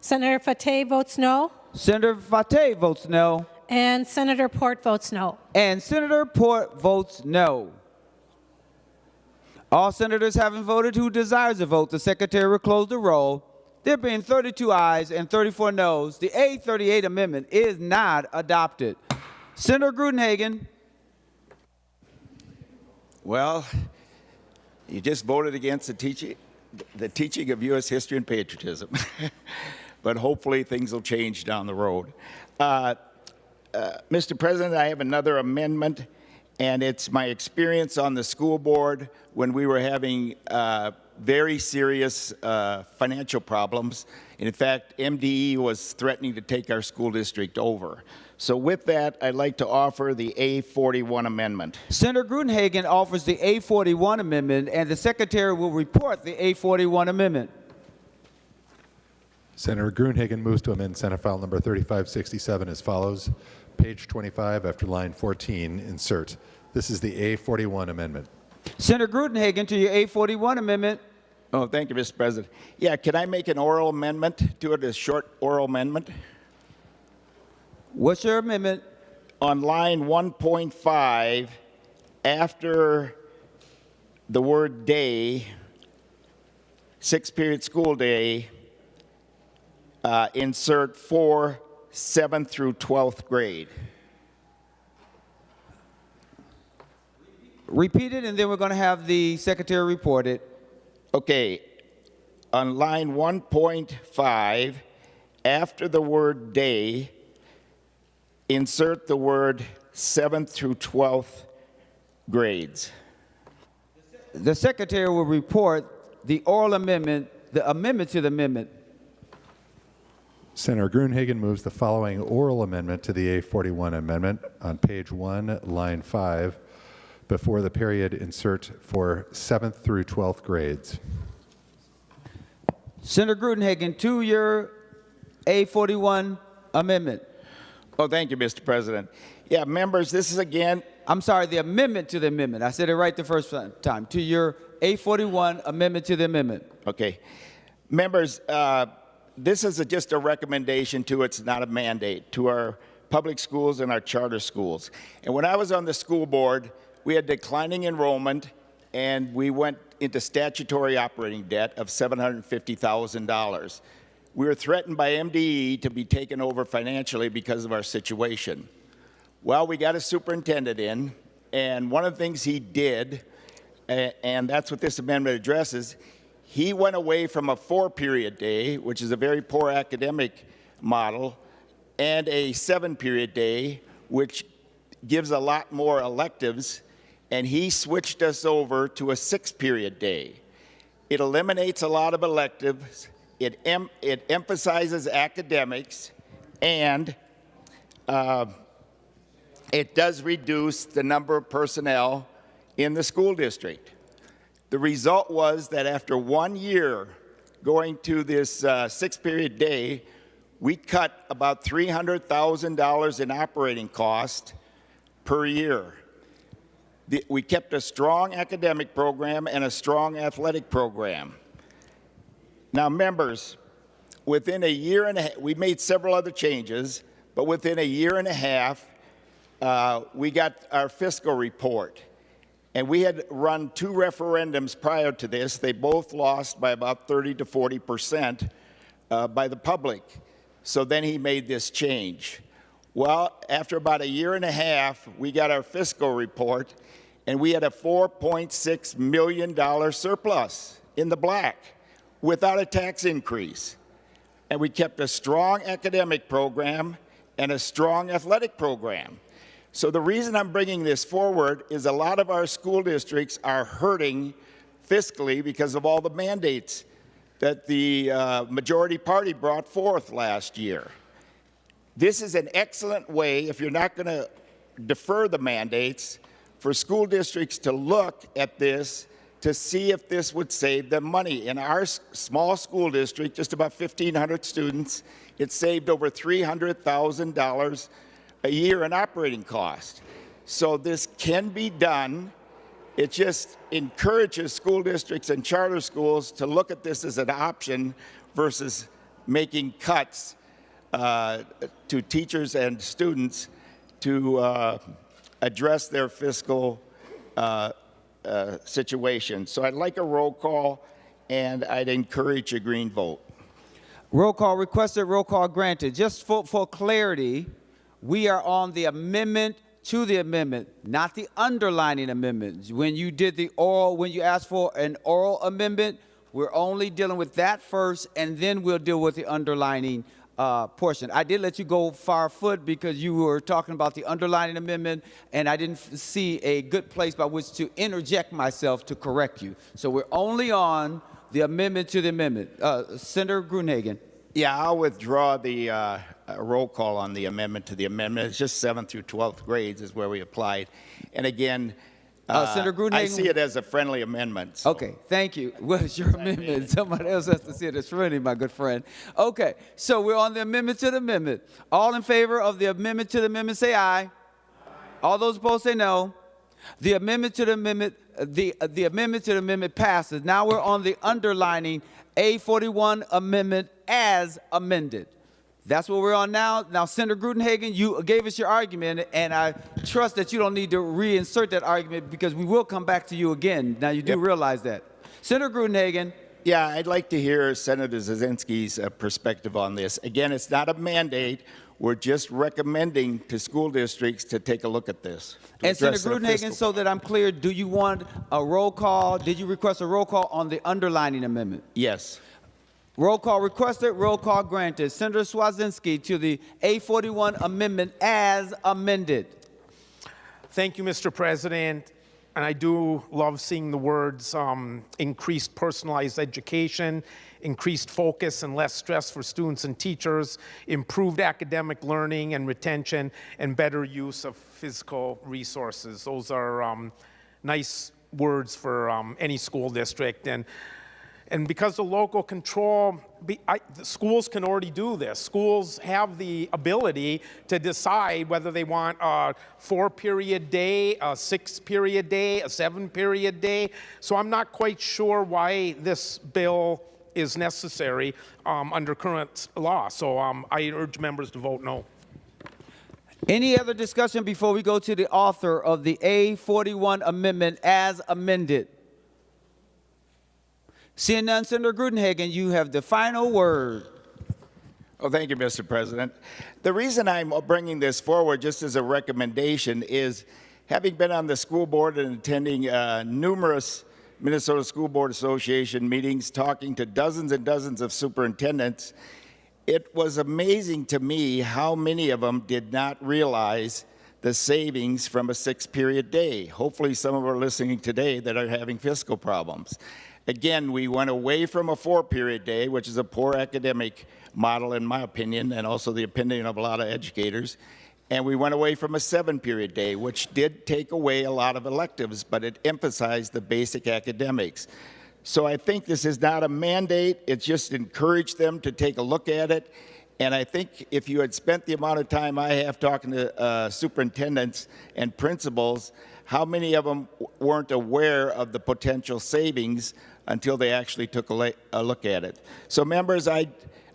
Senator Fateh votes no. Senator Fateh votes no. And Senator Port votes no. And Senator Port votes no. All senators having voted who desires to vote, the secretary will close the roll. There being 32 ayes and 34 noes, the A38 amendment is not adopted. Senator Grudenhagen. Well, you just voted against the teaching of U.S. history and patriotism. But hopefully things will change down the road. Mr. President, I have another amendment, and it's my experience on the school board when we were having very serious financial problems. And in fact, MDE was threatening to take our school district over. So with that, I'd like to offer the A41 amendment. Senator Gruenhagen offers the A41 amendment, and the Secretary will report the A41 amendment. Senator Gruenhagen moves to amend Senate File Number 3567 as follows. Page 25, after line 14, insert. This is the A41 amendment. Senator Gruenhagen to your A41 amendment. Oh, thank you, Mr. President. Yeah, can I make an oral amendment to it, a short oral amendment? What's your amendment? On line 1.5, after the word day, 6-period school day, insert for 7th through 12th grade. Repeat it, and then we're going to have the Secretary report it. Okay. On line 1.5, after the word day, insert the word 7th through 12th grades. The Secretary will report the oral amendment, the amendment to the amendment. Senator Gruenhagen moves the following oral amendment to the A41 amendment on page 1, line 5, before the period insert for 7th through 12th grades. Senator Gruenhagen to your A41 amendment. Oh, thank you, Mr. President. Yeah, members, this is again. I'm sorry, the amendment to the amendment. I said it right the first time. To your A41 amendment to the amendment. Okay. Members, this is just a recommendation to, it's not a mandate, to our public schools and our charter schools. And when I was on the school board, we had declining enrollment, and we went into statutory operating debt of $750,000. We were threatened by MDE to be taken over financially because of our situation. Well, we got a superintendent in, and one of the things he did, and that's what this amendment addresses, he went away from a 4-period day, which is a very poor academic model, and a 7-period day, which gives a lot more electives, and he switched us over to a 6-period day. It eliminates a lot of electives, it emphasizes academics, and it does reduce the number of personnel in the school district. The result was that after 1 year going to this 6-period day, we cut about $300,000 in operating cost per year. We kept a strong academic program and a strong athletic program. Now, members, within a year and a half, we made several other changes, but within a year and a half, we got our fiscal report. And we had run 2 referendums prior to this. They both lost by about 30 to 40% by the public. So then he made this change. Well, after about a year and a half, we got our fiscal report, and we had a $4.6 million surplus in the black without a tax increase. And we kept a strong academic program and a strong athletic program. So the reason I'm bringing this forward is a lot of our school districts are hurting fiscally because of all the mandates that the majority party brought forth last year. This is an excellent way, if you're not going to defer the mandates, for school districts to look at this to see if this would save them money. In our small school district, just about 1,500 students, it saved over $300,000 a year in operating cost. So this can be done. It just encourages school districts and charter schools to look at this as an option versus making cuts to teachers and students to address their fiscal situation. So I'd like a roll call, and I'd encourage a green vote. Roll call requested, roll call granted. Just for clarity, we are on the amendment to the amendment, not the underlining amendment. When you did the oral, when you asked for an oral amendment, we're only dealing with that first, and then we'll deal with the underlining portion. I did let you go far afoot because you were talking about the underlining amendment, and I didn't see a good place by which to interject myself to correct you. So we're only on the amendment to the amendment. Senator Gruenhagen. Yeah, I'll withdraw the roll call on the amendment to the amendment. It's just 7th through 12th grades is where we applied. And again, Senator Gruenhagen, I see it as a friendly amendment. So. Okay, thank you. Well, it's your amendment. Somebody else has to see it as friendly, my good friend. Okay, so we're on the amendment to the amendment. All in favor of the amendment to the amendment, say aye. All those opposed, say no. The amendment to the amendment, the amendment to the amendment passes. Now we're on the underlining A41 amendment as amended. That's what we're on now. Now, Senator Gruenhagen, you gave us your argument, and I trust that you don't need to reinsert that argument because we will come back to you again. Now, you do realize that. Senator Gruenhagen. Yeah, I'd like to hear Senator Cwodzinski's perspective on this. Again, it's not a mandate. We're just recommending to school districts to take a look at this. And Senator Gruenhagen, so that I'm clear, do you want a roll call? Did you request a roll call on the underlining amendment? Yes. Roll call requested, roll call granted. Senator Cwodzinski to the A41 amendment as amended. Thank you, Mr. President. And I do love seeing the words increased personalized education, increased focus and less stress for students and teachers, improved academic learning and retention, and better use of physical resources. Those are nice words for any school district. And because of local control, the schools can already do this. Schools have the ability to decide whether they want a 4-period day, a 6-period day, a 7-period day. So I'm not quite sure why this bill is necessary under current law. So I urge members to vote no. Any other discussion before we go to the author of the A41 amendment as amended? Seeing none, Senator Gruenhagen, you have the final word. Oh, thank you, Mr. President. The reason I'm bringing this forward just as a recommendation is having been on the school board and attending numerous Minnesota School Board Association meetings, talking to dozens and dozens of superintendents, it was amazing to me how many of them did not realize the savings from a 6-period day. Hopefully some of them are listening today that are having fiscal problems. Again, we went away from a 4-period day, which is a poor academic model in my opinion, and also the opinion of a lot of educators. And we went away from a 7-period day, which did take away a lot of electives, but it emphasized the basic academics. So I think this is not a mandate, it's just encouraged them to take a look at it. And I think if you had spent the amount of time I have talking to superintendents and principals, how many of them weren't aware of the potential savings until they actually took a look at it? So members,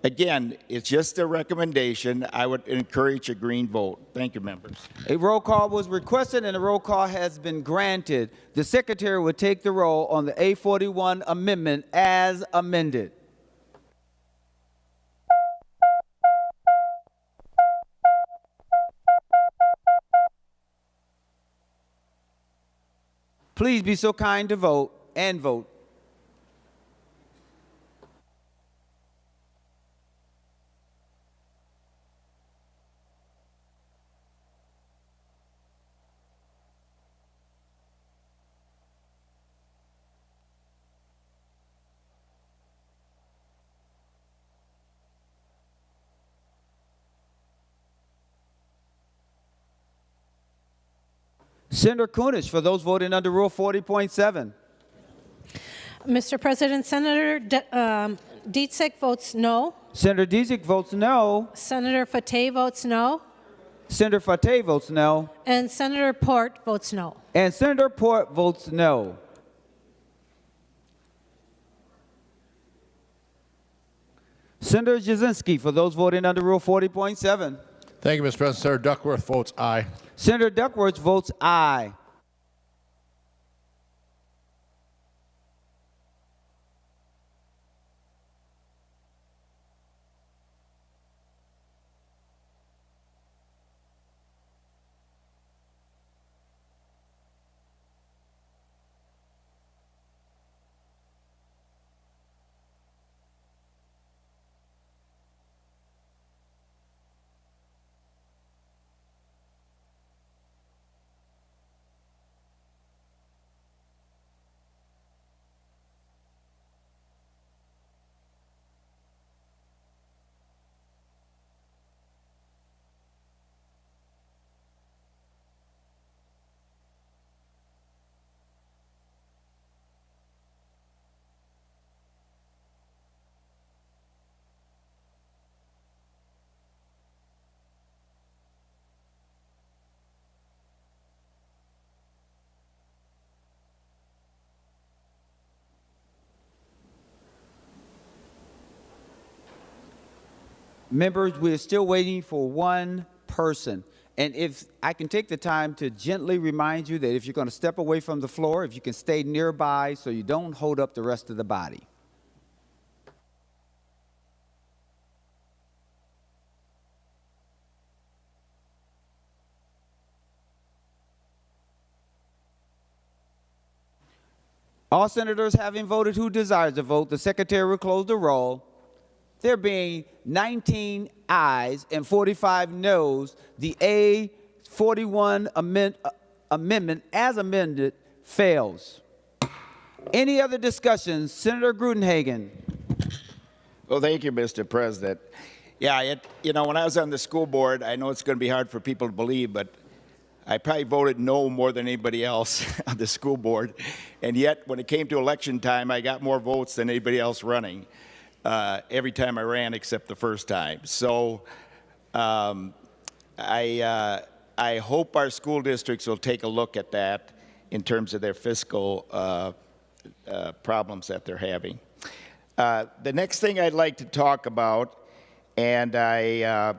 again, it's just a recommendation. I would encourage a green vote. Thank you, members. A roll call was requested and a roll call has been granted. The secretary will take the roll on the A41 amendment as amended. Please be so kind to vote and vote. Senator Kunesh, for those voting under Rule 40.7. Mr. President, Senator Dietzig votes no. Senator Dietzig votes no. Senator Fateh votes no. Senator Fateh votes no. And Senator Port votes no. And Senator Port votes no. Senator Cwodzinski, for those voting under Rule 40.7. Thank you, Mr. President. Senator Duckworth votes aye. Senator Duckworth votes aye. Members, we're still waiting for one person. And if I can take the time to gently remind you that if you're going to step away from the floor, if you can stay nearby so you don't hold up the rest of the body. All senators having voted who desires to vote, the secretary will close the roll. There being 19 ayes and 45 noes, the A41 amendment as amended fails. Any other discussions? Senator Grudenhagen. Well, thank you, Mr. President. Yeah, when I was on the school board, I know it's going to be hard for people to believe, but I probably voted no more than anybody else on the school board. And yet, when it came to election time, I got more votes than anybody else running. Every time I ran except the first time. So I hope our school districts will take a look at that in terms of their fiscal problems that they're having. The next thing I'd like to talk about, and I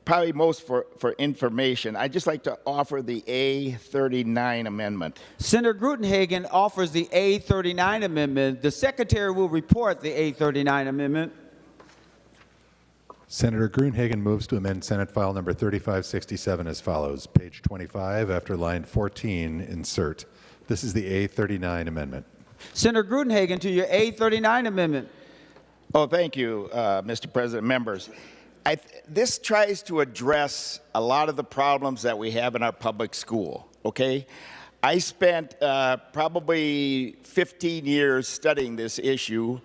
probably most for information, I'd just like to offer the A39 amendment. Senator Grudenhagen offers the A39 amendment. The secretary will report the A39 amendment. Senator Grudenhagen moves to amend Senate File Number 3567 as follows. Page 25, after line 14, insert. This is the A39 amendment. Senator Grudenhagen to your A39 amendment. Oh, thank you, Mr. President, members. This tries to address a lot of the problems that we have in our public school, okay? I spent probably 15 years studying this issue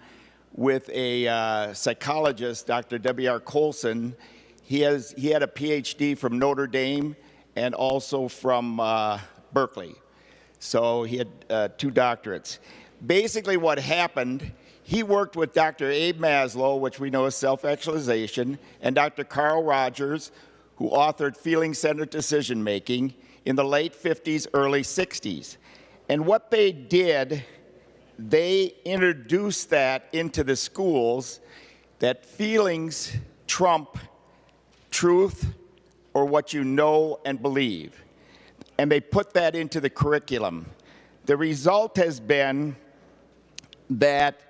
with a psychologist, Dr. W.R. Colson. He had a PhD from Notre Dame and also from Berkeley. So he had 2 doctorates. Basically what happened, he worked with Dr. Abe Maslow, which we know as self-actualization, and Dr. Carl Rogers, who authored Feeling-Centered Decision-Making in the late 50s, early 60s. And what they did, they introduced that into the schools, that feelings trump truth or what you know and believe. And they put that into the curriculum. The result has been that,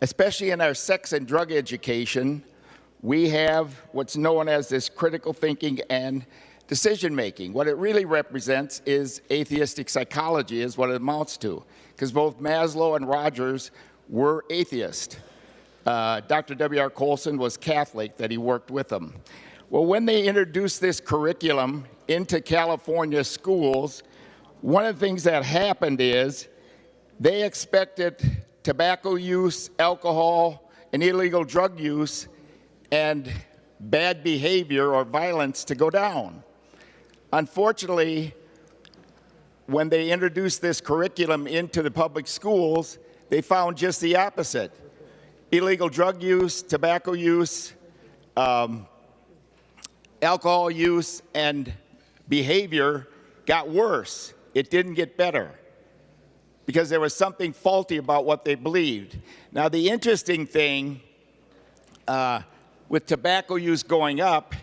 especially in our sex and drug education, we have what's known as this critical thinking and decision-making. What it really represents is atheistic psychology is what it amounts to, because both Maslow and Rogers were atheists. Dr. W.R. Colson was Catholic, that he worked with them. Well, when they introduced this curriculum into California schools, one of the things that happened is they expected tobacco use, alcohol, and illegal drug use, and bad behavior or violence to go down. Unfortunately, when they introduced this curriculum into the public schools, they found just the opposite. Illegal drug use, tobacco use, alcohol use, and behavior got worse. It didn't get better, because there was something faulty about what they believed. Now, the interesting thing with tobacco use going up,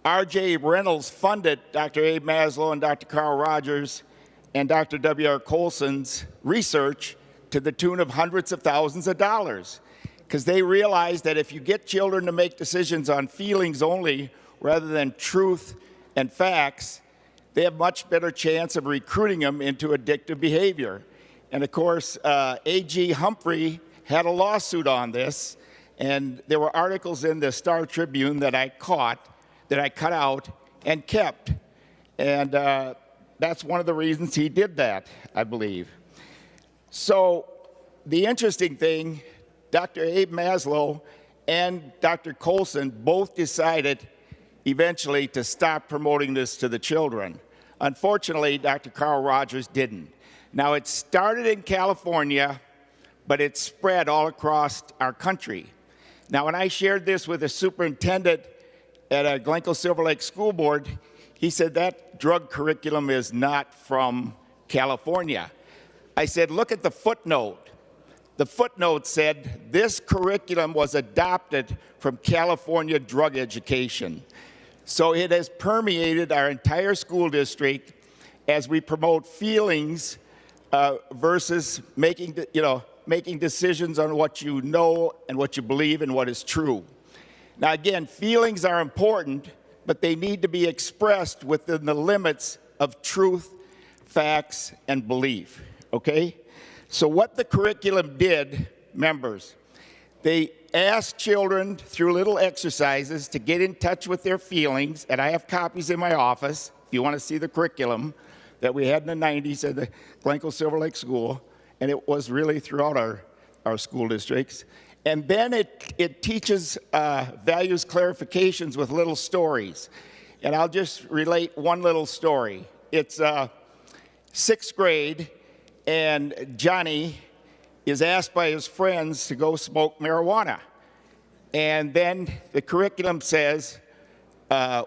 R.J. Reynolds funded Dr. Abe Maslow and Dr. Carl Rogers and Dr. W.R. Colson's research to the tune of hundreds of thousands of dollars, because they realized that if you get children to make decisions on feelings only rather than truth and facts, they have much better chance of recruiting them into addictive behavior. And of course, A.G. Humphrey had a lawsuit on this, and there were articles in the Star Tribune that I cut out and kept. And that's one of the reasons he did that, I believe. So the interesting thing, Dr. Abe Maslow and Dr. Colson both decided eventually to stop promoting this to the children. Unfortunately, Dr. Carl Rogers didn't. Now, it started in California, but it spread all across our country. Now, when I shared this with a superintendent at a Glencoe Silver Lake School Board, he said that drug curriculum is not from California. I said, look at the footnote. the footnote said this curriculum was adopted from California drug education. So it has permeated our entire school district as we promote feelings versus making decisions on what you know and what you believe and what is true. Now again, feelings are important, but they need to be expressed within the limits of truth, facts, and belief, okay? So what the curriculum did, members, they asked children through little exercises to get in touch with their feelings, and I have copies in my office if you want to see the curriculum that we had in the 90s at the Glencoe Silver Lake School, and it was really throughout our school districts. And then it teaches values clarifications with little stories. And I'll just relate one little story. It's 6th grade, and Johnny is asked by his friends to go smoke marijuana. And then the curriculum says,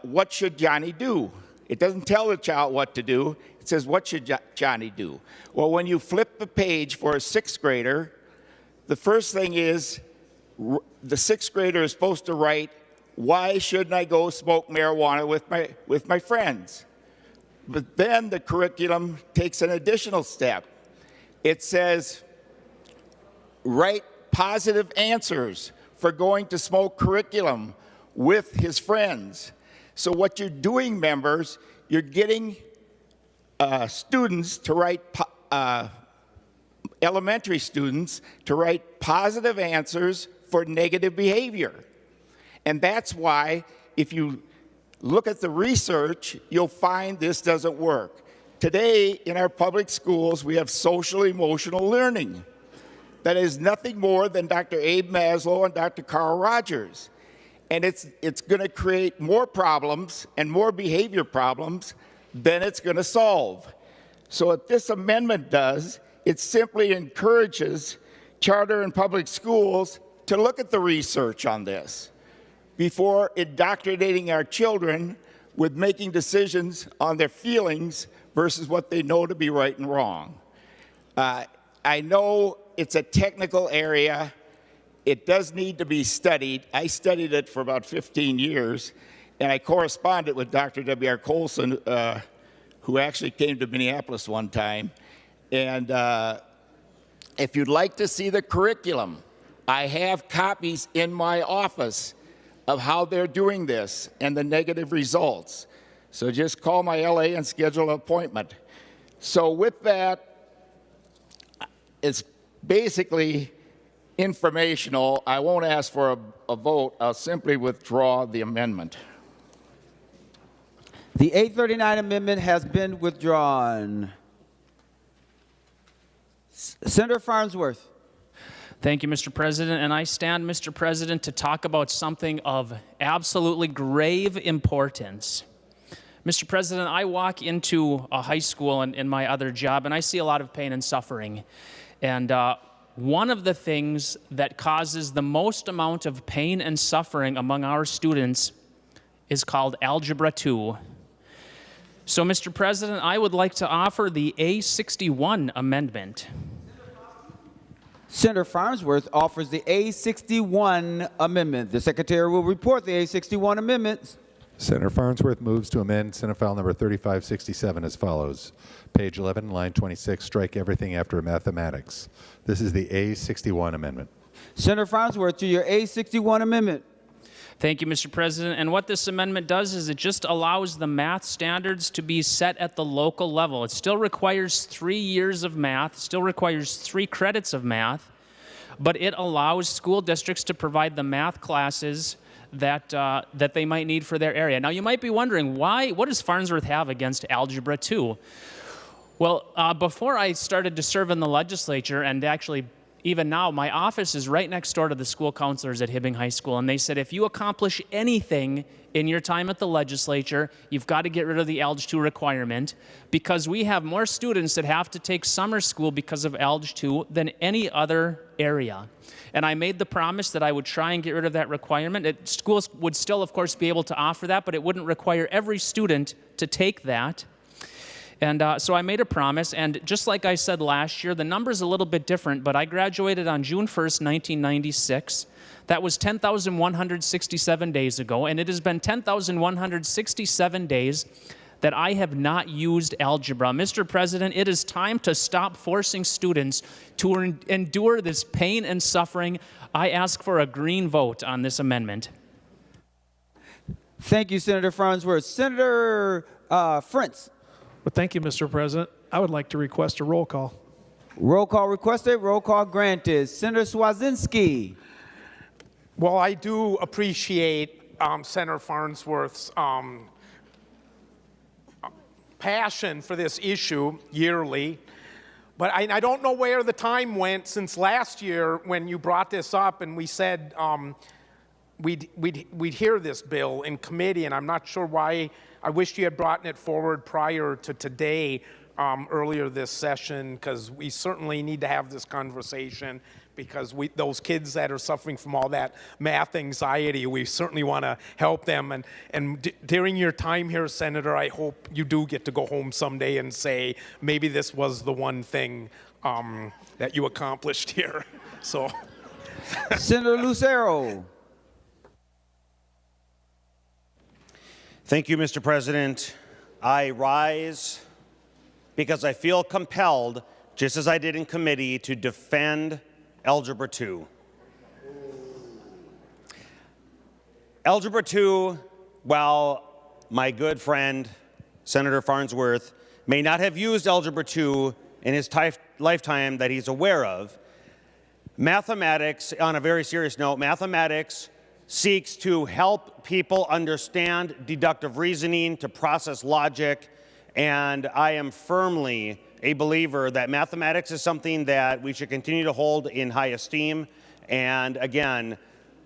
what should Johnny do? It doesn't tell the child what to do. It says, what should Johnny do? Well, when you flip the page for a 6th grader, the first thing is the 6th grader is supposed to write, why shouldn't I go smoke marijuana with my friends? But then the curriculum takes an additional step. It says, write positive answers for going to smoke curriculum with his friends. So what you're doing, members, you're getting students to write, elementary students to write positive answers for negative behavior. And that's why if you look at the research, you'll find this doesn't work. Today, in our public schools, we have social-emotional learning. That is nothing more than Dr. Abe Maslow and Dr. Carl Rogers. And it's going to create more problems and more behavior problems than it's going to solve. So what this amendment does, it simply encourages charter and public schools to look at the research on this before indoctrinating our children with making decisions on their feelings versus what they know to be right and wrong. I know it's a technical area. It does need to be studied. I studied it for about 15 years, and I corresponded with Dr. W.R. Colson, who actually came to Minneapolis one time. And if you'd like to see the curriculum, I have copies in my office of how they're doing this and the negative results. So just call my LA and schedule an appointment. So with that, it's basically informational. I won't ask for a vote. I'll simply withdraw the amendment. The 839 amendment has been withdrawn. Senator Farnsworth. Thank you, Mr. President. And I stand, Mr. President, to talk about something of absolutely grave importance. Mr. President, I walk into a high school in my other job, and I see a lot of pain and suffering. And one of the things that causes the most amount of pain and suffering among our students is called Algebra 2. So, Mr. President, I would like to offer the A61 amendment. Senator Farnsworth offers the A61 amendment. The Secretary will report the A61 amendments. Senator Farnsworth moves to amend Senate File Number 3567 as follows. Page 11, line 26, strike everything after mathematics. This is the A61 amendment. Senator Farnsworth, to your A61 amendment. Thank you, Mr. President. And what this amendment does is it just allows the math standards to be set at the local level. It still requires 3 years of math, still requires 3 credits of math, but it allows school districts to provide the math classes that they might need for their area. Now, you might be wondering, what does Farnsworth have against Algebra 2? Well, before I started to serve in the legislature, and actually even now, my office is right next door to the school counselors at Hibbing High School, and they said if you accomplish anything in your time at the legislature, you've got to get rid of the Alg 2 requirement, because we have more students that have to take summer school because of Alg 2 than any other area. And I made the promise that I would try and get rid of that requirement. Schools would still, of course, be able to offer that, but it wouldn't require every student to take that. And so I made a promise, and just like I said last year, the number's a little bit different, but I graduated on June 1st, 1996. That was 10,167 days ago, and it has been 10,167 days that I have not used algebra. Mr. President, it is time to stop forcing students to endure this pain and suffering. I ask for a green vote on this amendment. Thank you, Senator Farnsworth. Senator Frentz. Well, thank you, Mr. President. I would like to request a roll call. Roll call requested, roll call granted. Senator Cwodzinski. Well, I do appreciate Senator Farnsworth's passion for this issue yearly, but I don't know where the time went since last year when you brought this up and we said we'd hear this bill in committee, and I'm not sure why. I wish you had brought it forward prior to today, earlier this session, because we certainly need to have this conversation, because those kids that are suffering from all that math anxiety, we certainly want to help them. And during your time here, Senator, I hope you do get to go home someday and say, maybe this was the one thing that you accomplished here. So, Senator Lucero. Thank you, Mr. President. I rise because I feel compelled, just as I did in committee, to defend Algebra 2. Algebra 2, while my good friend, Senator Farnsworth, may not have used Algebra 2 in his lifetime that he's aware of, mathematics, on a very serious note, mathematics seeks to help people understand deductive reasoning, to process logic, and I am firmly a believer that mathematics is something that we should continue to hold in high esteem. And again,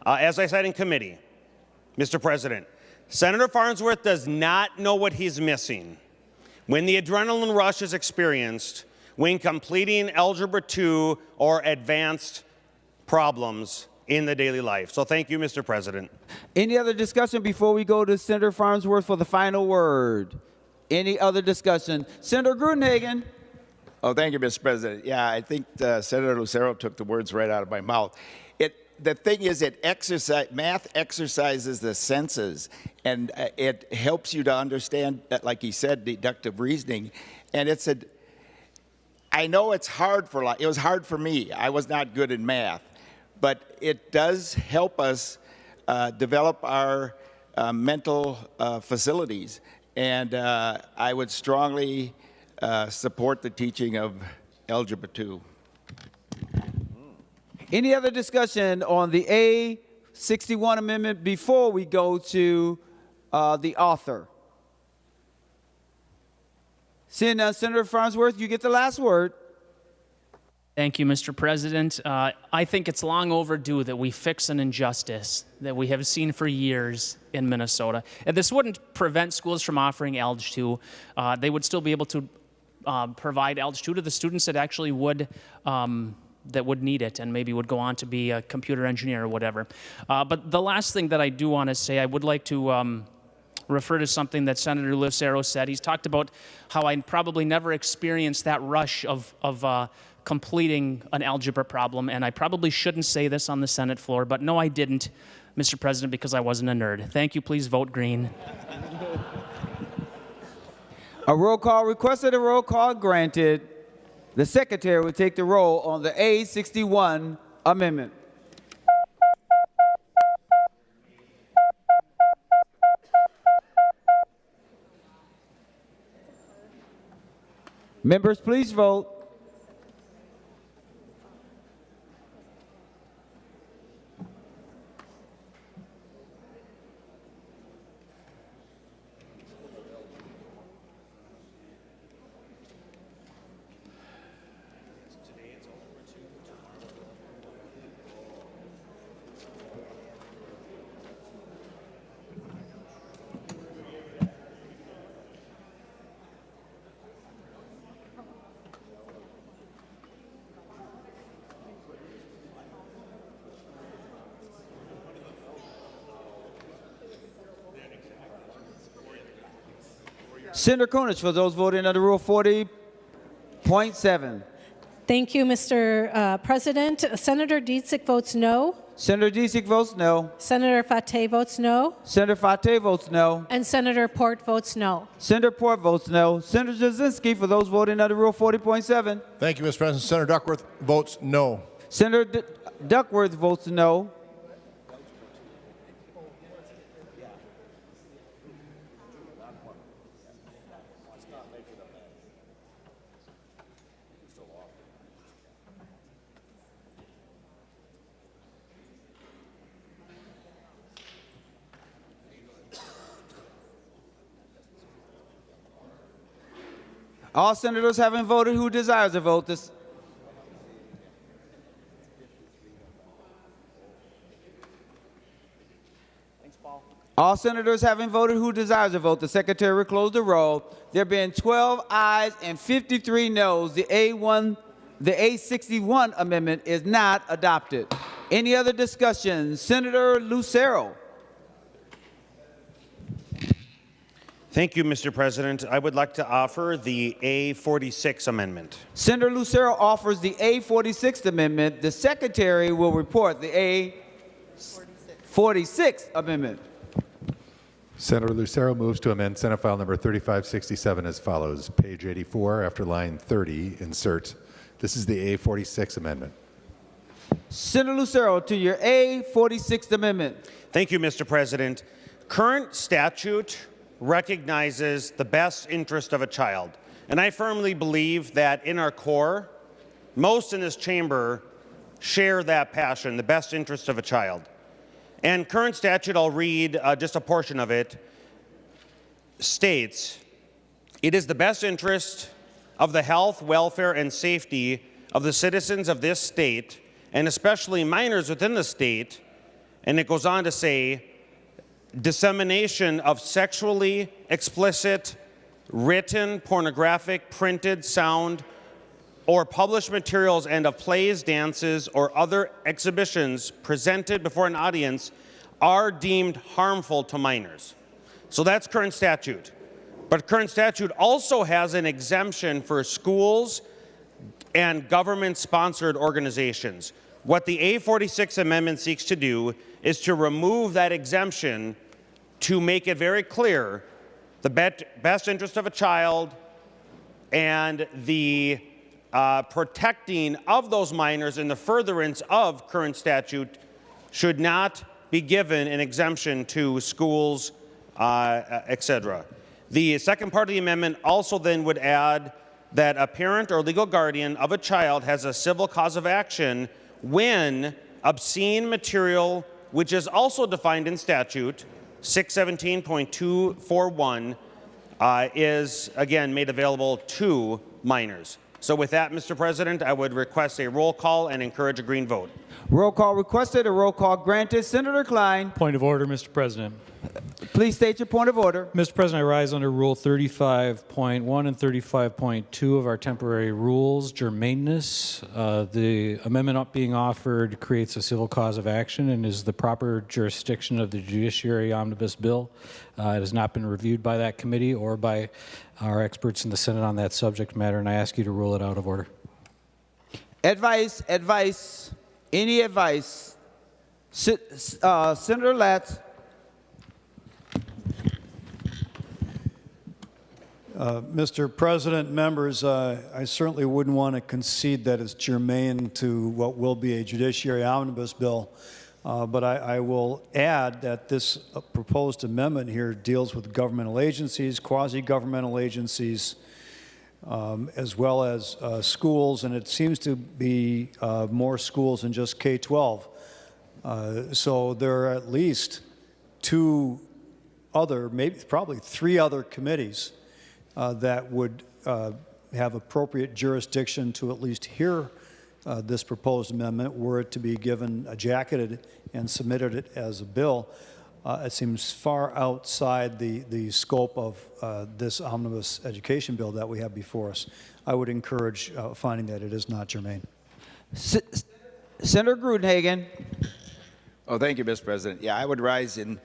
as I said in committee, Mr. President, Senator Farnsworth does not know what he's missing when the adrenaline rush is experienced when completing Algebra 2 or advanced problems in the daily life. So thank you, Mr. President. Any other discussion before we go to Senator Farnsworth for the final word? Any other discussion? Senator Gruenhagen. Oh, thank you, Mr. President. Yeah, I think Senator Lucero took the words right out of my mouth. The thing is, math exercises the senses, and it helps you to understand, like he said, deductive reasoning. And I know it was hard for me. I was not good in math. But it does help us develop our mental facilities. And I would strongly support the teaching of Algebra 2. Any other discussion on the A61 amendment before we go to the author? Seeing none, Senator Farnsworth, you get the last word. Thank you, Mr. President. I think it's long overdue that we fix an injustice that we have seen for years in Minnesota. And this wouldn't prevent schools from offering Algebra 2. They would still be able to provide Algebra 2 to the students that actually would need it and maybe would go on to be a computer engineer or whatever. But the last thing that I do want to say, I would like to refer to something that Senator Lucero said. He's talked about how I probably never experienced that rush of completing an algebra problem, and I probably shouldn't say this on the Senate floor, but no, I didn't, Mr. President, because I wasn't a nerd. Thank you. Please vote green. A roll call requested, a roll call granted. The Secretary will take the roll on the A61 amendment. Members, please vote. Senator Kunich, for those voting under Rule 40.7. Thank you, Mr. President. Senator Dietzick votes no. Senator Dietzick votes no. Senator Fateh votes no. Senator Fateh votes no. And Senator Port votes no. Senator Port votes no. Senator Cwodzinski, for those voting under Rule 40.7. Thank you, Mr. President. Senator Duckworth votes no. Senator Duckworth votes no. All senators having voted who desires to vote this. All senators having voted who desires to vote, the secretary will close the roll. There being 12 ayes and 53 noes, the A61 amendment is not adopted. Any other discussion? Senator Lucero. Thank you, Mr. President. I would like to offer the A46 amendment. Senator Lucero offers the A46 amendment. The secretary will report the A46 amendment. Senator Lucero moves to amend Senate File Number 3567 as follows. Page 84, after line 30, insert. This is the A46 amendment. Senator Lucero, to your A46 amendment. Thank you, Mr. President. Current statute recognizes the best interest of a child. And I firmly believe that in our core, most in this chamber share that passion, the best interest of a child. And current statute, I'll read just a portion of it, states, it is the best interest of the health, welfare, and safety of the citizens of this state, and especially minors within the state, and it goes on to say, dissemination of sexually explicit, written, pornographic, printed, sound, or published materials and of plays, dances, or other exhibitions presented before an audience are deemed harmful to minors. So that's current statute. But current statute also has an exemption for schools and government-sponsored organizations. What the A46 amendment seeks to do is to remove that exemption to make it very clear the best interest of a child and the protecting of those minors in the furtherance of current statute should not be given an exemption to schools, etc. The second part of the amendment also then would add that a parent or legal guardian of a child has a civil cause of action when obscene material, which is also defined in statute, 617.241, is again made available to minors. So with that, Mr. President, I would request a roll call and encourage a green vote. Roll call requested, a roll call granted. Senator Klein. Point of order, Mr. President. Please state your point of order. Mr. President, I rise under Rule 35.1 and 35.2 of our temporary rules, germaneness. The amendment being offered creates a civil cause of action and is the proper jurisdiction of the Judiciary Omnibus Bill. It has not been reviewed by that committee or by our experts in the Senate on that subject matter, and I ask you to rule it out of order. Advice, advice, any advice? Senator Latz. Mr. President, members, I certainly wouldn't want to concede that it's germane to what will be a judiciary omnibus bill, but I will add that this proposed amendment here deals with governmental agencies, quasi-governmental agencies, as well as schools, and it seems to be more schools than just K-12. So there are at least two other, maybe probably three other committees that would have appropriate jurisdiction to at least hear this proposed amendment were it to be given, jacketed and submitted it as a bill. It seems far outside the scope of this Omnibus Education bill that we have before us. I would encourage finding that it is not germane. Senator Grudenhagen. Oh, thank you, Mr. President. Yeah, I would rise in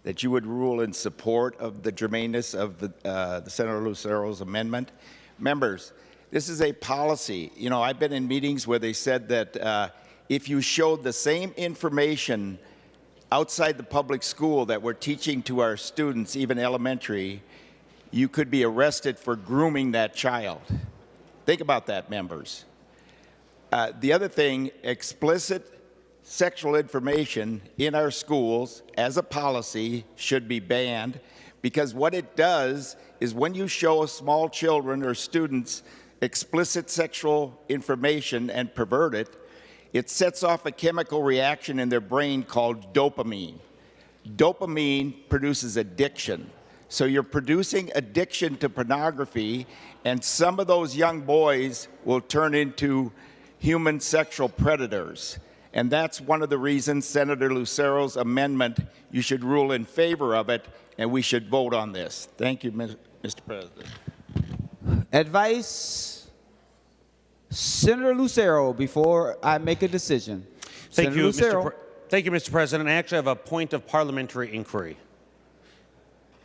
that you would rule in support of the germaneness of the Senator Lucero's amendment. Members, this is a policy. You know, I've been in meetings where they said that if you showed the same information outside the public school that we're teaching to our students, even elementary, you could be arrested for grooming that child. Think about that, members. The other thing, explicit sexual information in our schools as a policy should be banned, because what it does is when you show small children or students explicit sexual information and pervert it, it sets off a chemical reaction in their brain called dopamine. Dopamine produces addiction. So you're producing addiction to pornography, and some of those young boys will turn into human sexual predators. And that's one of the reasons Senator Lucero's amendment, you should rule in favor of it, and we should vote on this. Thank you, Mr. President. Advice, Senator Lucero, before I make a decision. Thank Senator you, Lucero. Thank you, Mr. President. I actually have a point of parliamentary inquiry.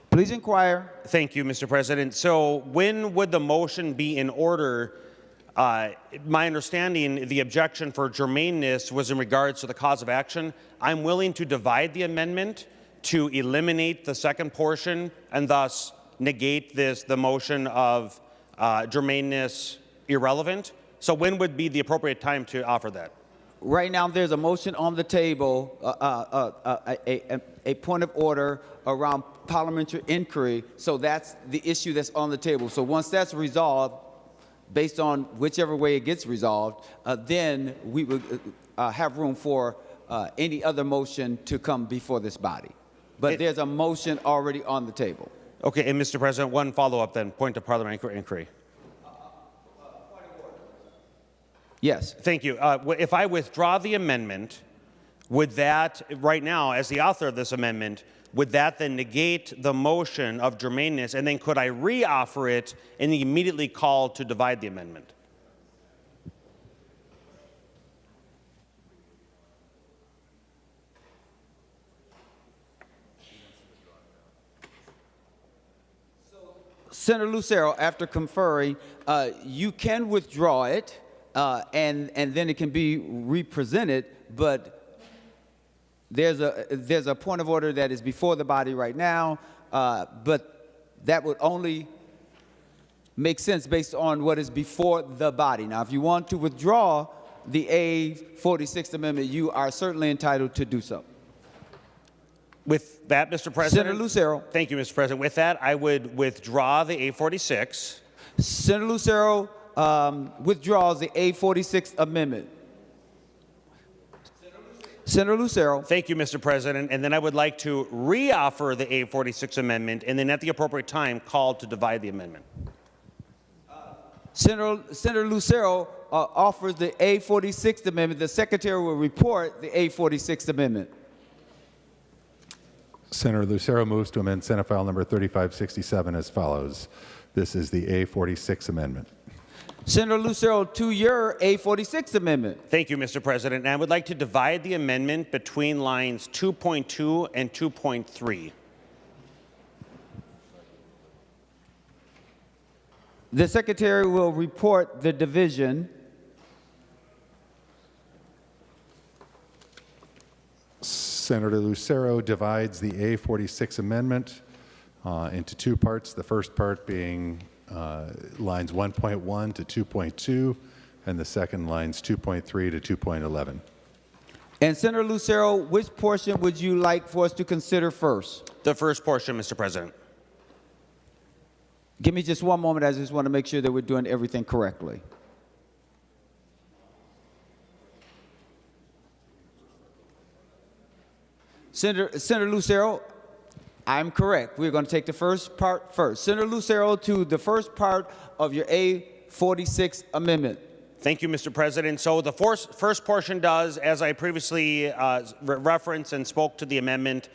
Please inquire. Thank you, Mr. President. So when would the motion be in order? My understanding, the objection for germaneness was in regards to the cause of action. I'm willing to divide the amendment to eliminate the second portion and thus negate the motion of germaneness irrelevant. So when would be the appropriate time to offer that? Right now, there's a motion on the table, a point of order around parliamentary inquiry. So that's the issue that's on the table. So once that's resolved, based on whichever way it gets resolved, then we would have room for any other motion to come before this body. But there's a motion already on the table. Okay, and Mr. President, one follow-up then, point of parliamentary inquiry. Yes. Thank you. If I withdraw the amendment, would that, right now, as the author of this amendment, would that then negate the motion of germaneness, and then could I re-offer it and immediately call to divide the amendment? Senator Lucero, after conferring, you can withdraw it, and then it can be represented, but there's a point of order that is before the body right now, but that would only make sense based on what is before the body. Now, if you want to withdraw the A46 amendment, you are certainly entitled to do so. With that, Mr. President. Senator Lucero. Thank you, Mr. President. With that, I would withdraw the A46. Senator Lucero withdraws the A46 amendment. Senator Lucero. Thank you, Mr. President. And then I would like to re-offer the A46 amendment and then at the appropriate time call to divide the amendment. Senator Lucero offers the A46 amendment. The Secretary will report the A46 amendment. Senator Lucero moves to amend Senate File Number 3567 as follows. This is the A46 amendment. Senator Lucero, to your A46 amendment. Thank you, Mr. President. And I would like to divide the amendment between lines 2.2 and 2.3. The Secretary will report the division. Senator Lucero divides the A46 amendment into two parts. The first part being lines 1.1 to 2.2, and the second lines 2.3 to 2.11. And Senator Lucero, which portion would you like for us to consider first? The first portion, Mr. President. Give me just one moment. I just want to make sure that we're doing everything correctly. Senator Lucero, I'm correct. We're going to take the first part first. Senator Lucero, to the first part of your A46 amendment. Thank you, Mr. President. So the first portion does, as I previously referenced and spoke to the amendment,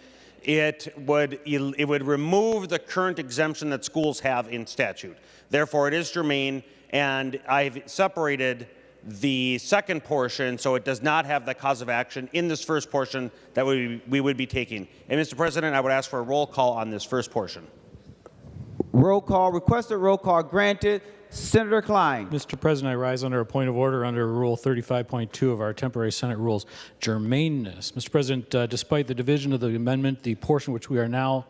it would remove the current exemption that schools have in statute. Therefore, it is germane, and I've separated the second portion, so it does not have the cause of action in this first portion that we would be taking. And Mr. President, I would ask for a roll call on this first portion. Roll call, requested roll call granted. Senator Klein. Mr. President, I rise under a point of order under Rule 35.2 of our temporary Senate rules, germaneness. Mr. President, despite the division of the amendment, the portion which we are now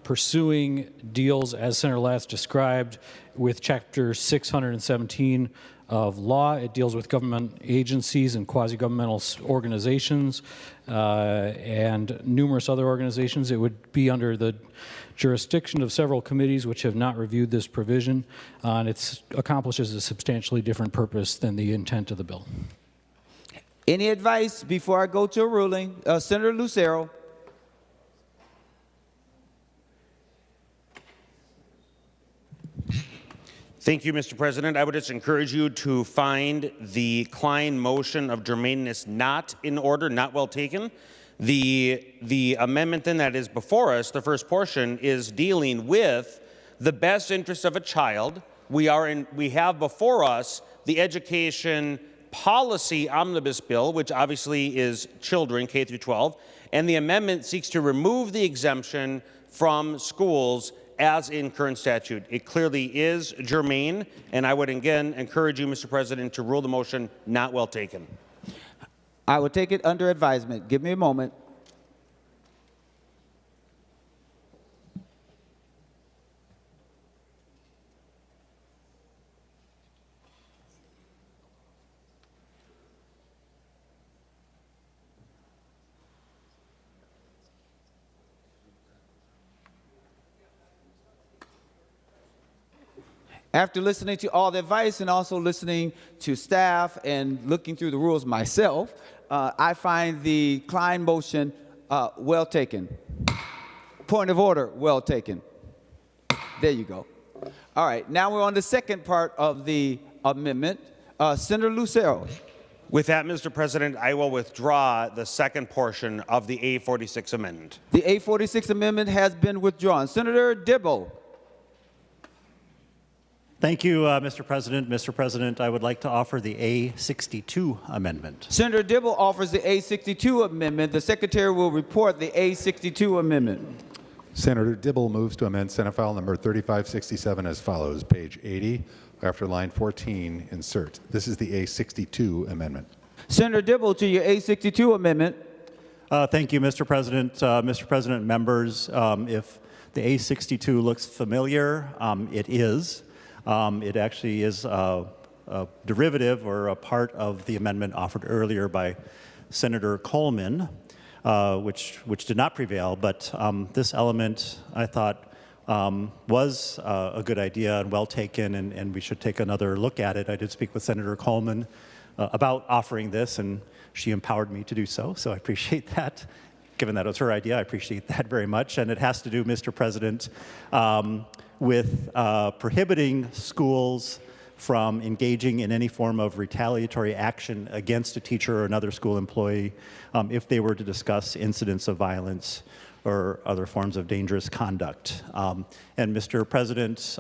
pursuing deals, as Senator Latz described, with Chapter 617 of law. It deals with government agencies and quasi-governmental organizations and numerous other organizations. It would be under the jurisdiction of several committees which have not reviewed this provision, and it accomplishes a substantially different purpose than the intent of the bill. Any advice before I go to a ruling? Senator Lucero. Thank you, Mr. President. I would just encourage you to find the Klein motion of germaneness not in order, not well taken. The amendment then that is before us, the first portion, is dealing with the best interest of a child. We have before us the education policy omnibus bill, which obviously is children K through 12, and the amendment seeks to remove the exemption from schools as in current statute. It clearly is germane, and I would again encourage you, Mr. President, to rule the motion not well taken. I will take it under advisement. Give me a moment. After listening to all the advice and also listening to staff and looking through the rules myself, I find the Klein motion well taken. Point of order, well taken. There you go. All right, now we're on the second part of the amendment. Senator Lucero. With that, Mr. President, I will withdraw the second portion of the A46 amendment. The A46 amendment has been withdrawn. Senator Dibble. Thank you, Mr. President. Mr. President, I would like to offer the A62 amendment. Senator Dibble offers the A62 amendment. The Secretary will report the A62 amendment. Senator Dibble moves to amend Senate File number 3567 as follows. Page 80, after line 14, insert. This is the A62 amendment. Senator Dibble to your A62 amendment. Thank you, Mr. President. Mr. President, members, if the A62 looks familiar, it is. It actually is a derivative or a part of the amendment offered earlier by Senator Coleman, which did not prevail. But this element, I thought, was a good idea and well taken, and we should take another look at it. I did speak with Senator Coleman about offering this, and she empowered me to do so, so I appreciate that. Given that it was her idea, I appreciate that very much. And it has to do, Mr. President, with prohibiting schools from engaging in any form of retaliatory action against a teacher or another school employee if they were to discuss incidents of violence or other forms of dangerous conduct. And Mr. President,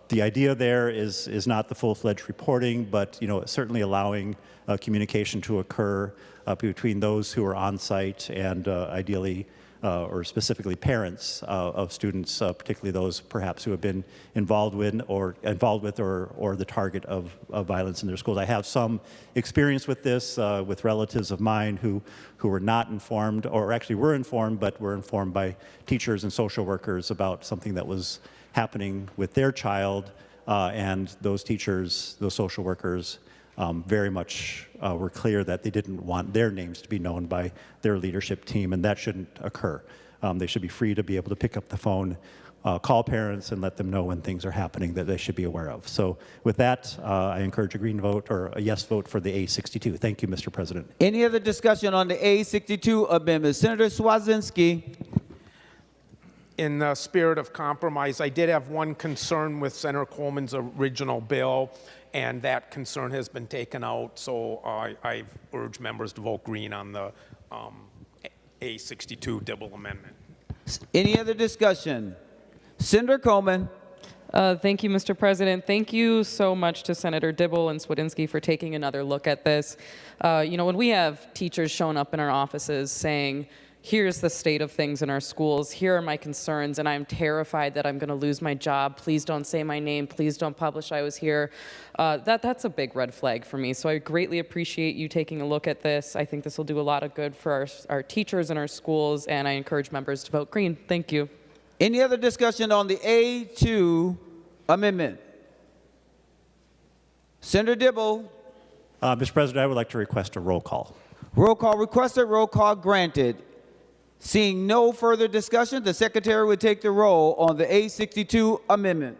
the idea there is not the full-fledged reporting, but certainly allowing communication to occur between those who are on site and ideally or specifically parents of students, particularly those perhaps who have been involved with or the target of violence in their schools. I have some experience with this with relatives of mine who were not informed, or actually were informed, but were informed by teachers and social workers about something that was happening with their child, and those teachers, those social workers, very much were clear that they didn't want their names to be known by their leadership team, and that shouldn't occur. They should be free to be able to pick up the phone, call parents, and let them know when things are happening that they should be aware of. So with that, I encourage a green vote or a yes vote for the A62. Thank you, Mr. President. Any other discussion on the A62 amendment? Senator Cwodzinski. In the spirit of compromise, I did have one concern with Senator Coleman's original bill, and that concern has been taken out, so I urge members to vote green on the A62 Dibble amendment. Any other discussion? Senator Coleman. Thank you, Mr. President. Thank you so much to Senator Dibble and Cwodzinski for taking another look at this. When we have teachers showing up in our offices saying, here's the state of things in our schools, here are my concerns, and I'm terrified that I'm going to lose my job. Please don't say my name. Please don't publish I was here. That's a big red flag for me. So I greatly appreciate you taking a look at this. I think this will do a lot of good for our teachers in our schools, and I encourage members to vote green. Thank you. Any other discussion on the A2 amendment? Senator Dibble. Mr. President, I would like to request a roll call. Roll call requested, roll call granted. Seeing no further discussion, the Secretary would take the roll on the A62 amendment.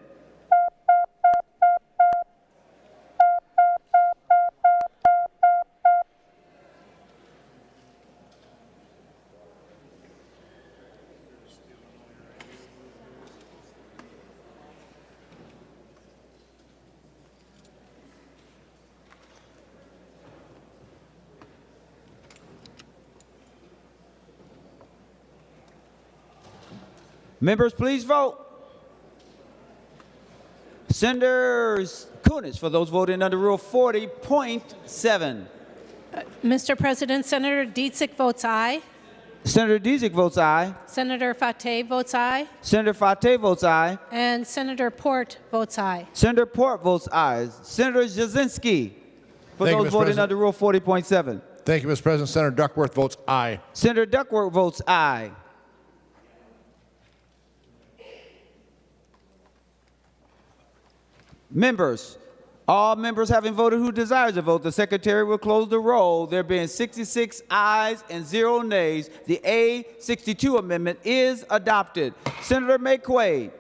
Members, please vote. Senator Kunis, for those voting under Rule 40.7. Mr. President, Senator Dietzick votes aye. Senator Dietzick votes aye. Senator Fateh votes aye. Senator Fateh votes aye. And Senator Port votes aye. Senator Port votes aye. Senator Cwodzinski, for Thank you, those Mr. voting President. under Rule 40.7. Thank you, Mr. President. Senator Duckworth votes aye. Senator Duckworth votes aye. Members, all members having voted who desires to vote, the Secretary will close the roll. There being 66 ayes and 0 nays, the A62 amendment is adopted. Senator McEwen.